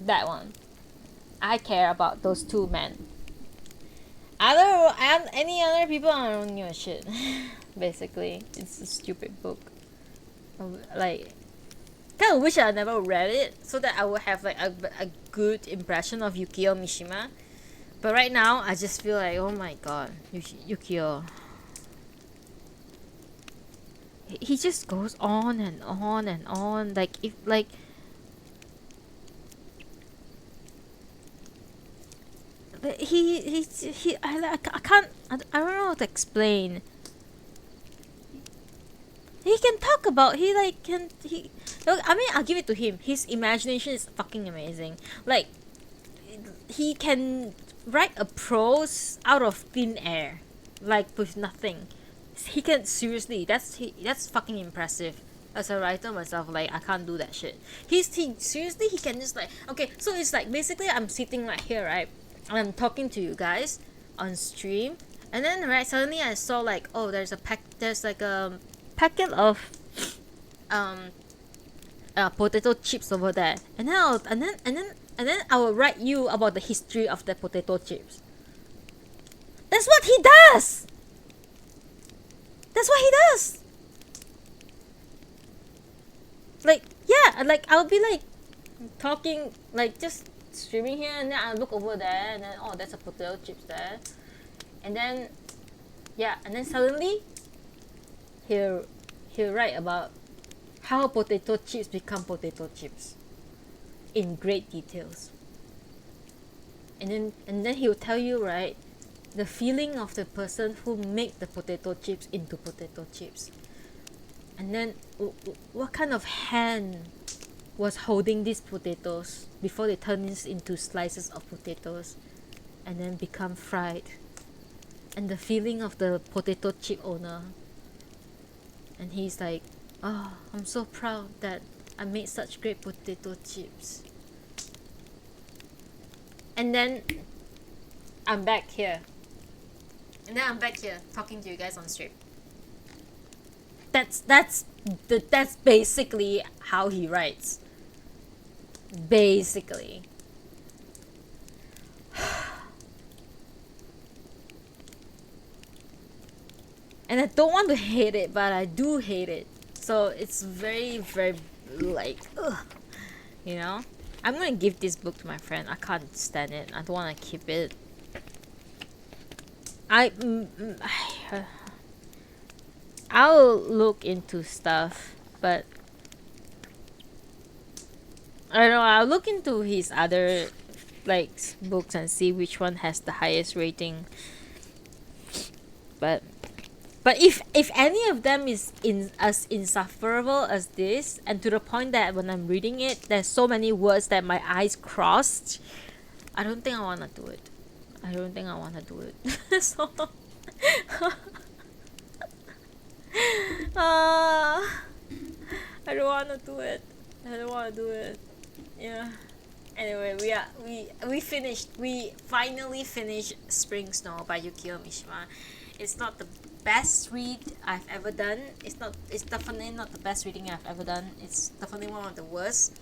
That one. I care about those two men. Any other people, I don't give a shit. Basically, it's a stupid book. Like, kind of wish I never read it so that I would have like a good impression of Yukio Mishima. But right now, I just feel like, oh my god, Yukio. He just goes on and on and on. Like, if like. I can't, I don't know how to explain. He can talk about, he like can, he, I mean, I'll give it to him. His imagination is fucking amazing. Like, he can write a prose out of thin air, like with nothing. He can, seriously, that's fucking impressive. As a writer myself, like, I can't do that shit. He seriously, he can just like, okay, so it's like basically I'm sitting right here, right? I'm talking to you guys on stream, and then right suddenly I saw like, oh, there's like a packet of potato chips over there, and then I will write you about the history of the potato chips. That's what he does. That's what he does. Like, yeah, like I'll be like talking, like just streaming here, and then I look over there, and then, oh, there's a potato chips there, and then yeah, and then suddenly he'll write about how potato chips become potato chips in great details, and then he'll tell you, right, the feeling of the person who make the potato chips into potato chips, and then what kind of hand was holding these potatoes before they turn this into slices of potatoes and then become fried, and the feeling of the potato chip owner. And he's like, oh, I'm so proud that I made such great potato chips. And then I'm back here, talking to you guys on stream. That's basically how he writes. Basically. And I don't want to hate it, but I do hate it. So it's very, very, like, ugh. You know? I'm gonna give this book to my friend. I can't stand it. I don't want to keep it. I'll look into stuff, but I don't know, I'll look into his other like books and see which one has the highest rating. But if any of them is as insufferable as this, and to the point that when I'm reading it there's so many words that my eyes crossed, I don't think I wanna do it. So I don't wanna do it. Yeah. Anyway, we finally finished Spring Snow by Yukio Mishima. It's not the best read I've ever done. It's definitely not the best reading I've ever done. It's definitely one of the worst.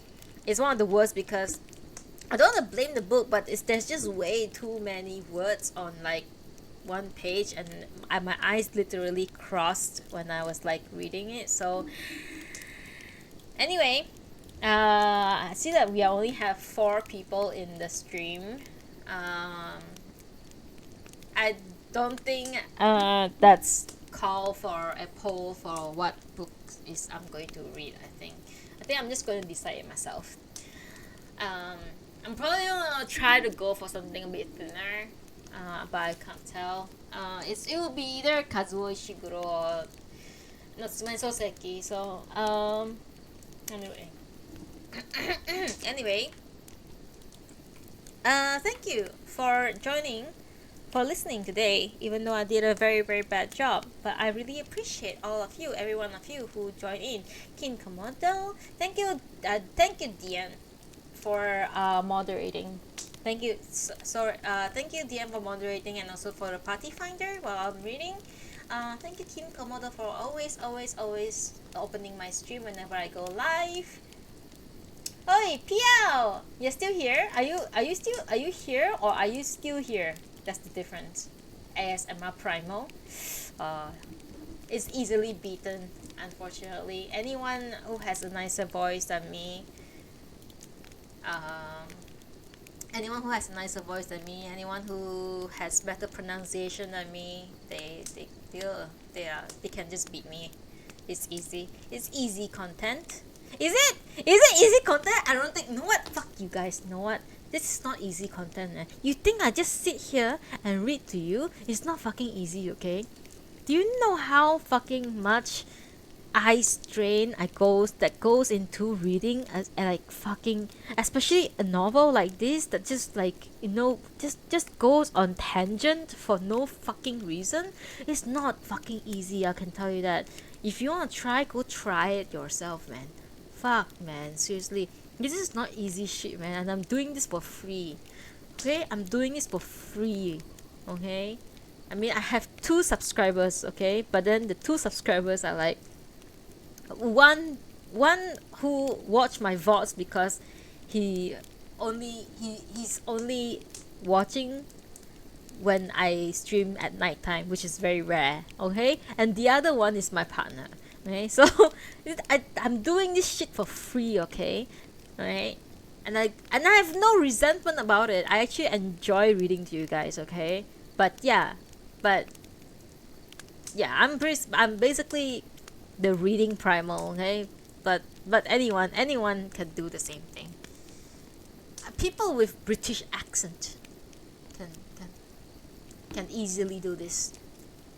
It's one of the worst because I don't want to blame the book, but there's just way too many words on like one page, and my eyes literally crossed when I was like reading it. So anyway, I see that we only have 4 people in the stream. I don't think that's call for a poll for what book is I'm going to read. I think I'm just going to decide it myself. I'm probably gonna try to go for something a bit thinner, but I can't tell. It will be either Kazuo Ishiguro or Natsume Soseki. So anyway. Anyway, thank you for joining, for listening today, even though I did a very, very bad job. But I really appreciate all of you, every one of you who joined in. Kin Komodo, thank you, Dian, for moderating. Thank you, thank you, Dian, for moderating, and also for the party finder while I'm reading. Thank you, Kim Komodo, for always, always, always opening my stream whenever I go live. Oi, Piao! You're still here? Are you here or are you still here? That's the difference. ASMR Primal. Uh, is easily beaten, unfortunately. Anyone who has a nicer voice than me, um, anyone who has a nicer voice than me, anyone who has better pronunciation than me, they can just beat me. It's easy. It's easy content. Is it? Is it easy content? I don't think. You know what? Fuck you guys. You know what? This is not easy content. Man. You think I just sit here and read to you? It's not fucking easy, okay? Do you know how fucking much eye strain that goes into reading and like fucking, especially a novel like this that just like, you know, just goes on tangent for no fucking reason? It's not fucking easy, I can tell you that. If you want to try, go try it yourself, man. Fuck, man, seriously, this is not easy shit, man, and I'm doing this for free. Okay, I'm doing this for free. Okay, I mean, I have 2 subscribers, okay, but then the 2 subscribers are like one who watch my VODs because he's only watching when I stream at nighttime, which is very rare, okay? And the other one is my partner, okay? So I'm doing this shit for free, okay? Right? And I have no resentment about it. I actually enjoy reading to you guys, okay? But yeah, but yeah, I'm basically the reading primal, okay? But anyone can do the same thing. People with British accent can can can easily do this,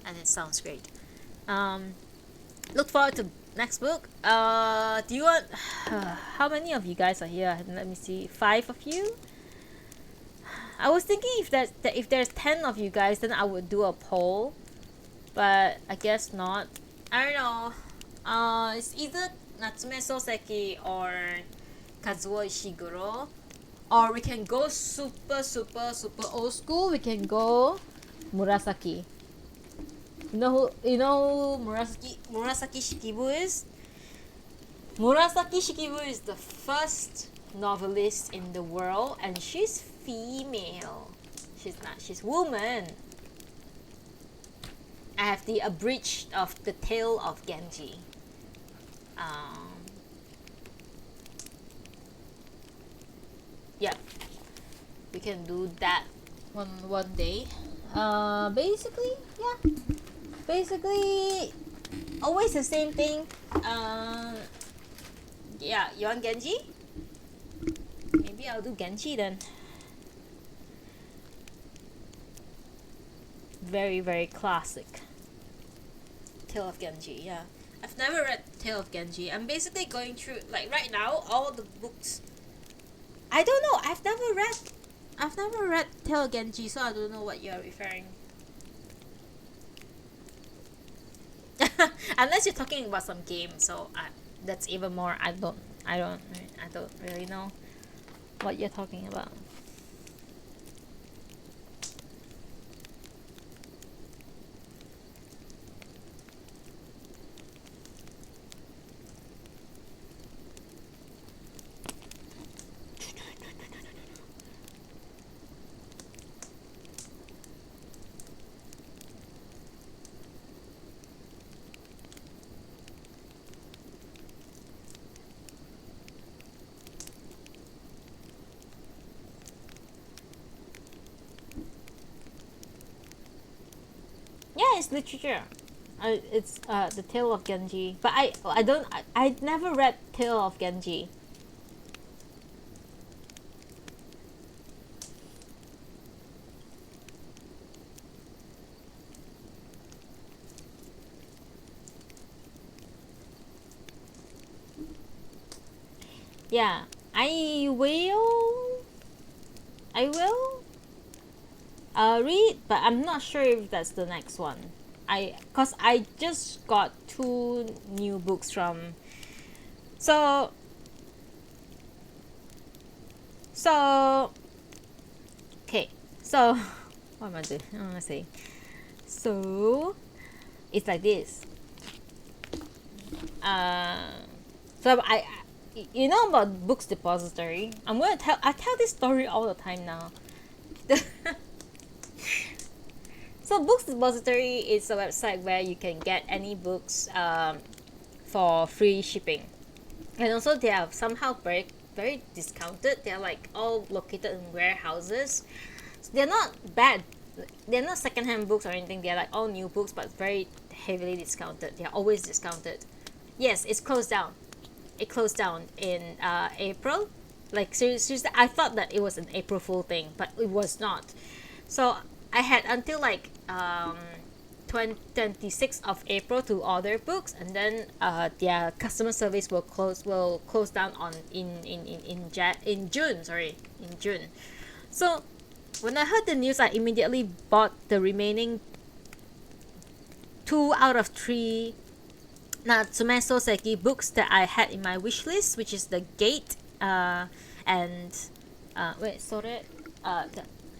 and it sounds great. Look forward to next book. Do you want? How many of you guys are here? Let me see. 5 of you. I was thinking if there's 10 of you guys, then I would do a poll, but I guess not. I don't know. It's either Natsume Soseki or Kazuo Ishiguro, or we can go super super super old school. We can go Murasaki. You know who Murasaki Shikibu is? Murasaki Shikibu is the first novelist in the world, and she's female. She's not. She's woman. I have the abridged of the Tale of Genji. Yeah, we can do that one day. Basically, yeah. Basically, always the same thing. Yeah, you want Genji? Maybe I'll do Genji then. Very, very classic. Tale of Genji, yeah. I've never read Tale of Genji. I'm basically going through, like right now, all the books. I don't know. I've never read Tale of Genji, so I don't know what you're referring. Unless you're talking about some game, so that's even more. I don't really know what you're talking about. Yeah, it's literature. It's the Tale of Genji. But I never read Tale of Genji. Yeah, I will. I will read, but I'm not sure if that's the next one. Cause I just got two new books from. So so okay. So what am I doing? What am I saying? So it's like this. Uh, so you know about Books Depository. I tell this story all the time now. So Books Depository is a website where you can get any books for free shipping, and also they are somehow very discounted. They're like all located in warehouses. So they're not bad. They're not secondhand books or anything. They're like all new books, but very heavily discounted. They're always discounted. Yes, it's closed down. It closed down in April. Like seriously, I thought that it was an April Fool thing, but it was not. So I had until like 26th of April to order books, and then their customer service will close down on in June. Sorry, in June. So when I heard the news, I immediately bought the remaining 2 out of 3 Natsume Soseki books that I had in my wish list, which is The Gate and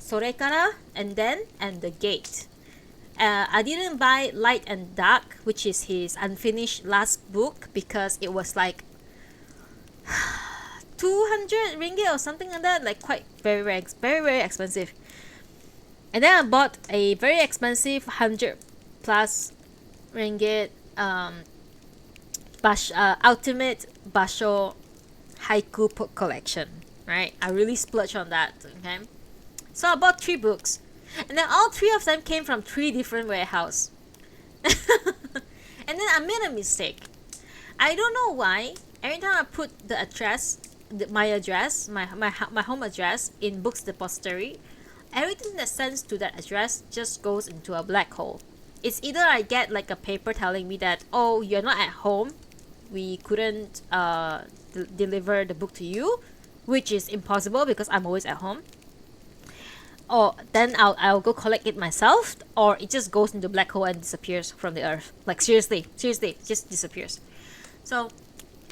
Sorekara and The Gate. I didn't buy Light and Dark, which is his unfinished last book, because it was like 200 ringgit or something like that, like quite very expensive. And then I bought a very expensive 100 plus ringgit Ultimate Basho Haiku collection, right? I really splurged on that, okay? So I bought 3 books, and then all 3 of them came from 3 different warehouses. And then I made a mistake. I don't know why. Every time I put the address, my home address in Books Depository, everything that sends to that address just goes into a black hole. It's either I get like a paper telling me that, oh, you're not at home, we couldn't deliver the book to you, which is impossible because I'm always at home. Or then I'll go collect it myself, or it just goes into black hole and disappears from the earth. Like seriously, just disappears. So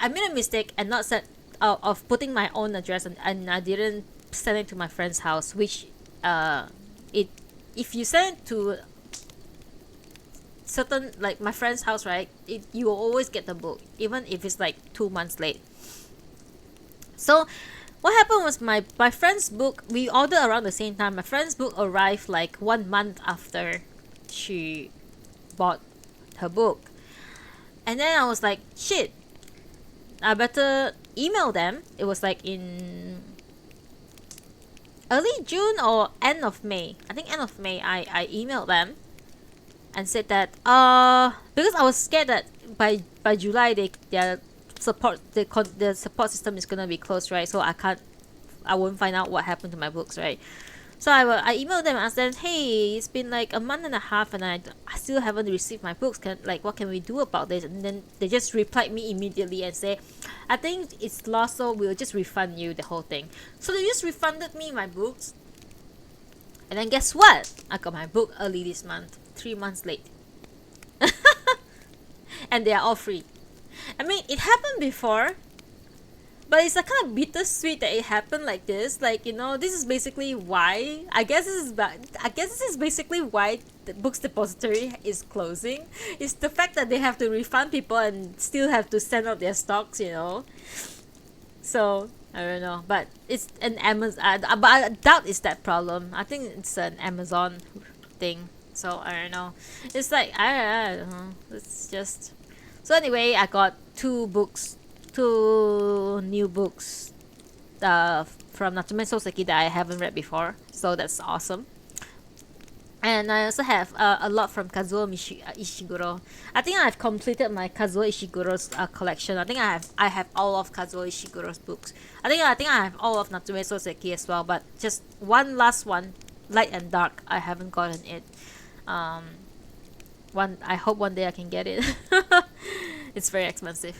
I made a mistake and not set of putting my own address, and I didn't send it to my friend's house, which it if you send it to certain, like my friend's house, right, you will always get the book even if it's like 2 months late. So what happened was my friend's book, we ordered around the same time. My friend's book arrived like 1 month after she bought her book, and then I was like, shit, I better email them. It was like in early June or end of May. I think end of May. I emailed them and said that because I was scared that by July their support the support system is gonna be closed, right? So I won't find out what happened to my books, right? So I emailed them and asked them, hey, it's been like a month and a half and I still haven't received my books. What can we do about this? And then they just replied me immediately and say, I think it's lost, so we'll just refund you the whole thing. So they just refunded me my books. And then guess what? I got my book early this month, 3 months late. And they are all free. I mean, it happened before, but it's a kind of bittersweet that it happened like this. Like, you know, this is basically why I guess this is basically why the Books Depository is closing. It's the fact that they have to refund people and still have to send out their stocks, you know. So I don't know, but it's an Amazon. But I doubt it's that problem. I think it's an Amazon thing. So I don't know. It's like I don't know. It's just. So anyway, I got 2 new books from Natsume Soseki that I haven't read before, so that's awesome. And I also have a lot from Kazuo Ishiguro. I think I've completed my Kazuo Ishiguro's collection. I think I have all of Kazuo Ishiguro's books. I think I have all of Natsume Soseki as well, but just one last one, Light and Dark, I haven't gotten it. I hope one day I can get it. It's very expensive.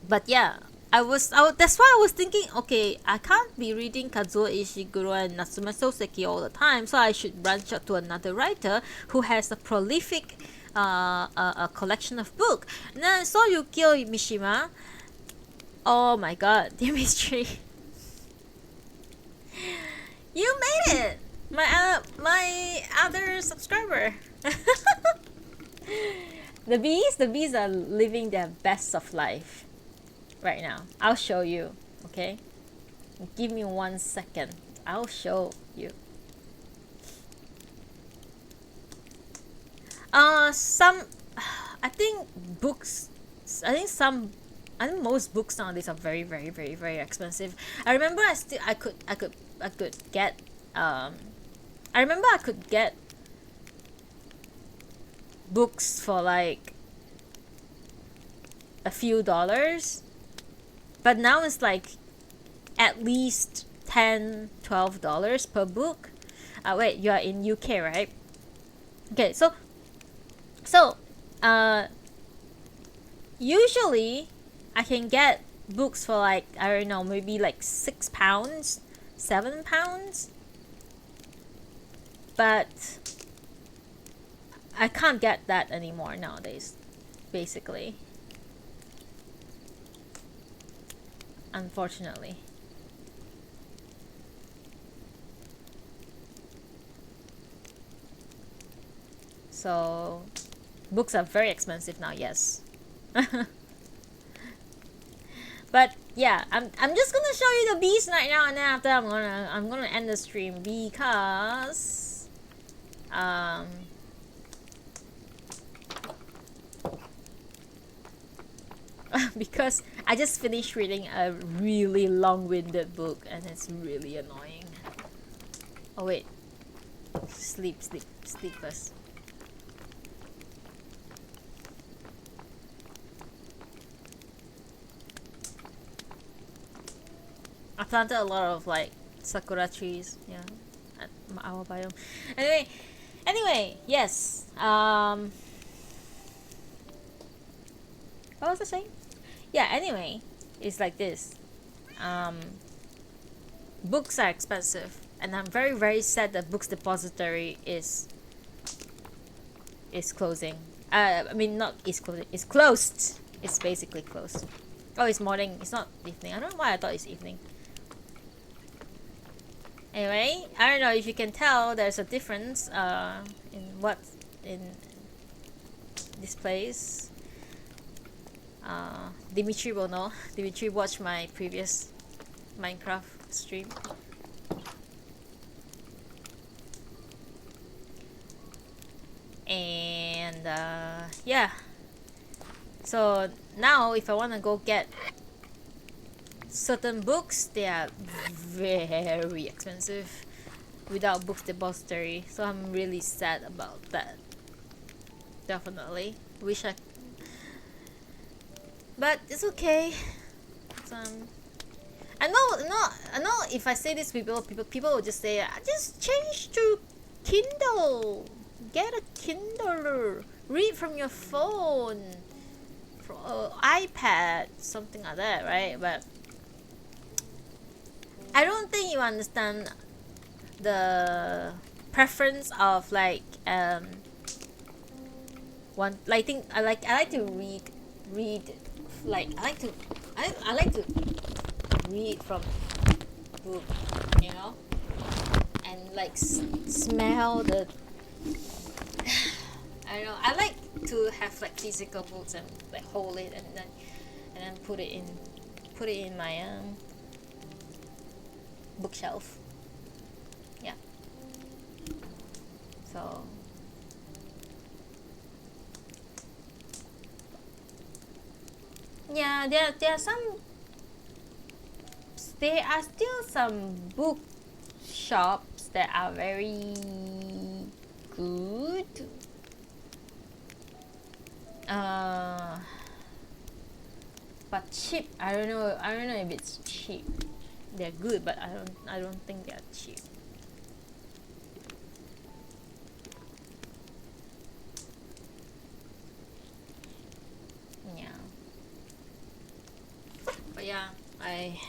But yeah, that's why I was thinking, okay, I can't be reading Kazuo Ishiguro and Natsume Soseki all the time, so I should branch out to another writer who has a prolific a collection of book. And then I saw Yukio Mishima. Oh my god, Dimitri. You made it! My other subscriber. The bees are living their best of life right now. I'll show you, okay? Give me 1 second. I'll show you. Some, I think books, I think some, I think most books nowadays are very, very, very, very expensive. I remember I could get, I remember I could get books for like a few dollars, but now it's like at least $10-12 per book. Wait, you are in UK, right? Okay, so usually I can get books for like, I don't know, maybe like £6, £7, but I can't get that anymore nowadays, basically, unfortunately. So books are very expensive now, yes. But yeah, I'm just gonna show you the bees right now, and then after I'm gonna end the stream because because I just finished reading a really long-winded book and it's really annoying. Oh wait, sleep first. I planted a lot of like sakura trees, yeah, at our biome. Anyway, yes. What was I saying? Yeah. Anyway, it's like this. Books are expensive, and I'm very, very sad that Books Depository is closing. I mean, not is closing. It's closed. It's basically closed. Oh, it's morning. It's not evening. I don't know why I thought it's evening. Anyway, I don't know if you can tell there's a difference in this place. Dimitri will know. Dimitri watched my previous Minecraft stream. And yeah. So now if I want to go get certain books, they are very expensive without Books Depository, so I'm really sad about that. Definitely wish I, but it's okay. I know if I say this, people will just say, just change to Kindle, get a Kindle, read from your phone, from iPad, something like that, right? But I don't think you understand the preference of like one, like, I like to read like I like to read from book, you know, and like smell the I don't know, I like to have like physical books and like hold it and then put it in my bookshelf. Yeah. So yeah, there are still some book shops that are very good. But cheap. I don't know if it's cheap. They're good, but I don't think they're cheap. Yeah. But yeah, I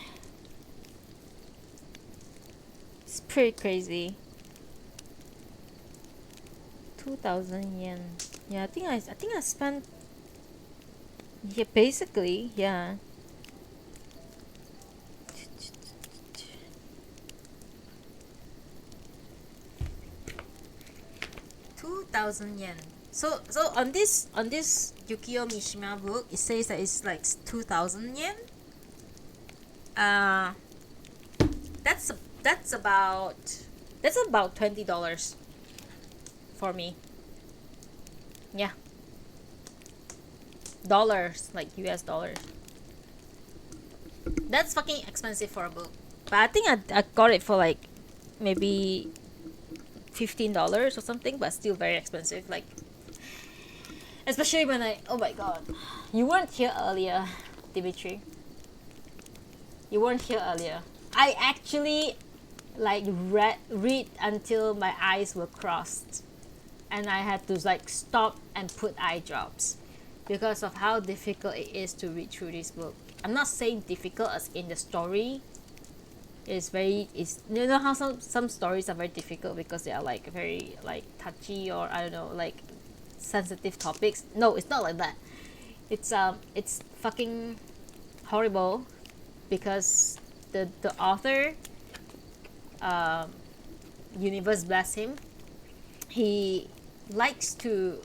It's pretty crazy. 2,000 yen. Yeah, I think I spent, yeah, basically, yeah. 2,000 yen. So on this Yukio Mishima book, it says that it's like 2,000 yen. Uh, that's that's about that's about $20 for me. Yeah, dollars, like US dollars. That's fucking expensive for a book. But I think I got it for like maybe $15 or something, but still very expensive. Like, Especially when oh my god, you weren't here earlier, Dimitri. You weren't here earlier. I actually like read until my eyes were crossed, and I had to like stop and put eye drops because of how difficult it is to read through this book. I'm not saying difficult as in the story is very is you know how some stories are very difficult because they are like very like touchy, or I don't know, like sensitive topics. No, it's not like that. It's fucking horrible because the author, um universe bless him, he likes to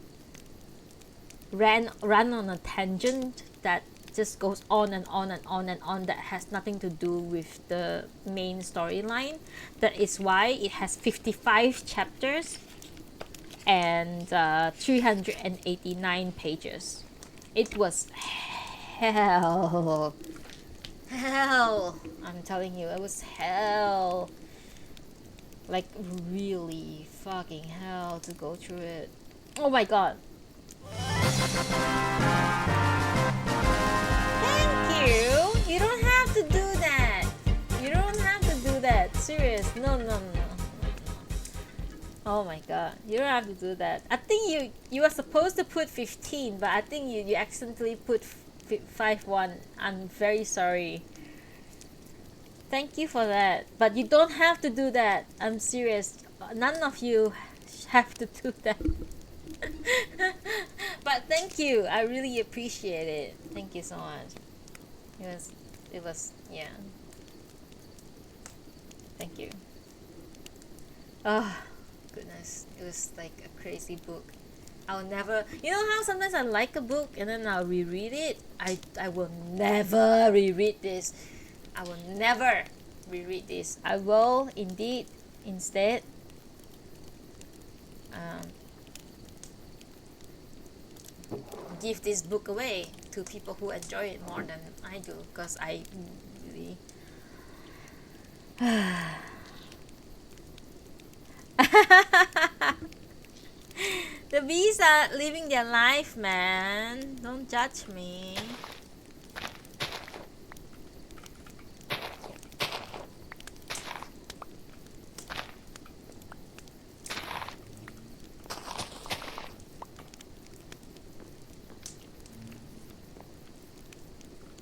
run on a tangent that just goes on and on and on and on, that has nothing to do with the main storyline. That is why it has 55 chapters and 389 pages. It was hell. Hell. I'm telling you, it was hell. Like, really fucking hell to go through it. Oh my god. Thank you. You don't have to do that. You don't have to do that. Serious. No, no, no. Oh my god. You don't have to do that. I think you were supposed to put 15, but I think you accidentally put 5-1. I'm very sorry. Thank you for that. But you don't have to do that. I'm serious. None of you have to do that. But thank you. I really appreciate it. Thank you so much. It was yeah. Thank you. Oh goodness. It was like a crazy book. I'll never, you know how sometimes I like a book and then I'll reread it? I will never reread this. I will never reread this. I will indeed instead give this book away to people who enjoy it more than I do, because I really the bees are living their life, man. Don't judge me.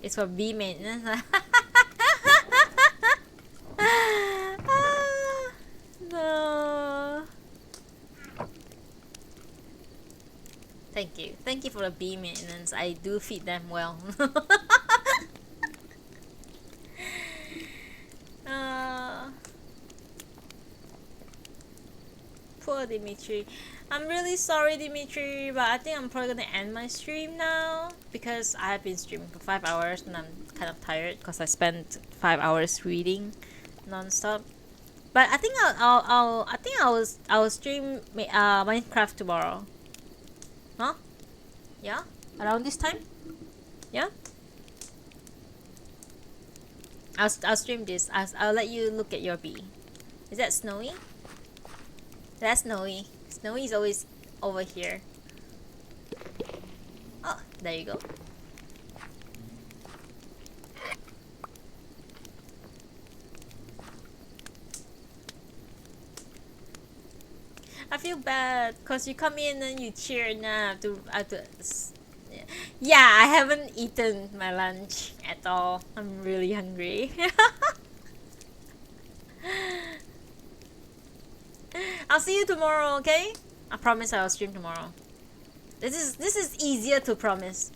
It's for bee maintenance. No. Thank you. Thank you for the bee maintenance. I do feed them well. Poor Dimitri. I'm really sorry, Dimitri, but I think I'm probably gonna end my stream now because I have been streaming for 5 hours and I'm kind of tired because I spent 5 hours reading non-stop. But I think I'll stream Minecraft tomorrow. Huh? Yeah? Around this time? Yeah? I'll stream this. I'll let you look at your bee. Is that Snowy? That's Snowy. Snowy is always over here. Oh, there you go. I feel bad because you come in and you cheer and I have to Yeah, I haven't eaten my lunch at all. I'm really hungry. I'll see you tomorrow, okay? I promise I'll stream tomorrow. This is easier to promise.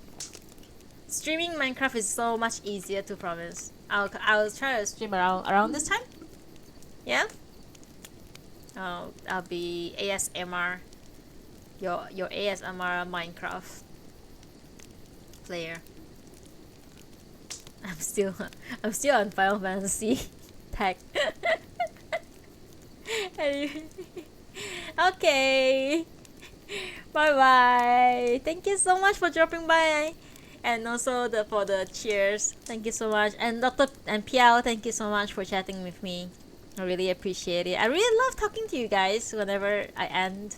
Streaming Minecraft is so much easier to promise. I'll try to stream around this time. Yeah. I'll be ASMR. Your ASMR Minecraft player. I'm still I'm still on Final Fantasy tag. Anyway. Okay. Bye bye. Thank you so much for dropping by. And also for the cheers. Thank you so much. And Dr. and Piao, thank you so much for chatting with me. I really appreciate it. I really love talking to you guys whenever I end.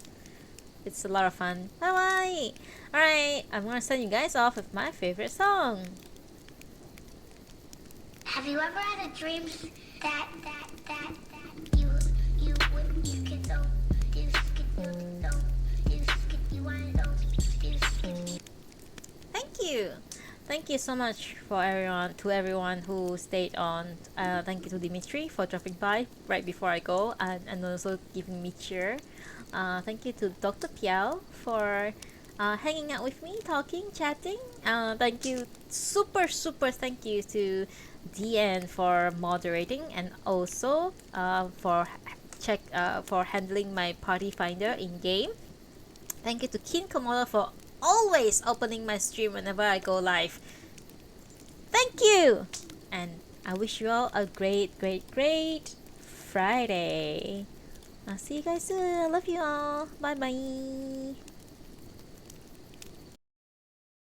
It's a lot of fun. Bye bye. Alright, I'm gonna send you guys off with my favorite song. Have you ever had a dream that you could do you want to Thank you. Thank you so much for everyone who stayed on. Thank you to Dimitri for dropping by right before I go and also giving me cheer. Thank you to Dr. Piao for hanging out with me, talking, chatting. Thank you, super thank you to DN for moderating and also for handling my party finder in game. Thank you to Kin Komodo for always opening my stream whenever I go live. Thank you! And I wish you all a great Friday. I'll see you guys soon. I love you all. Bye bye.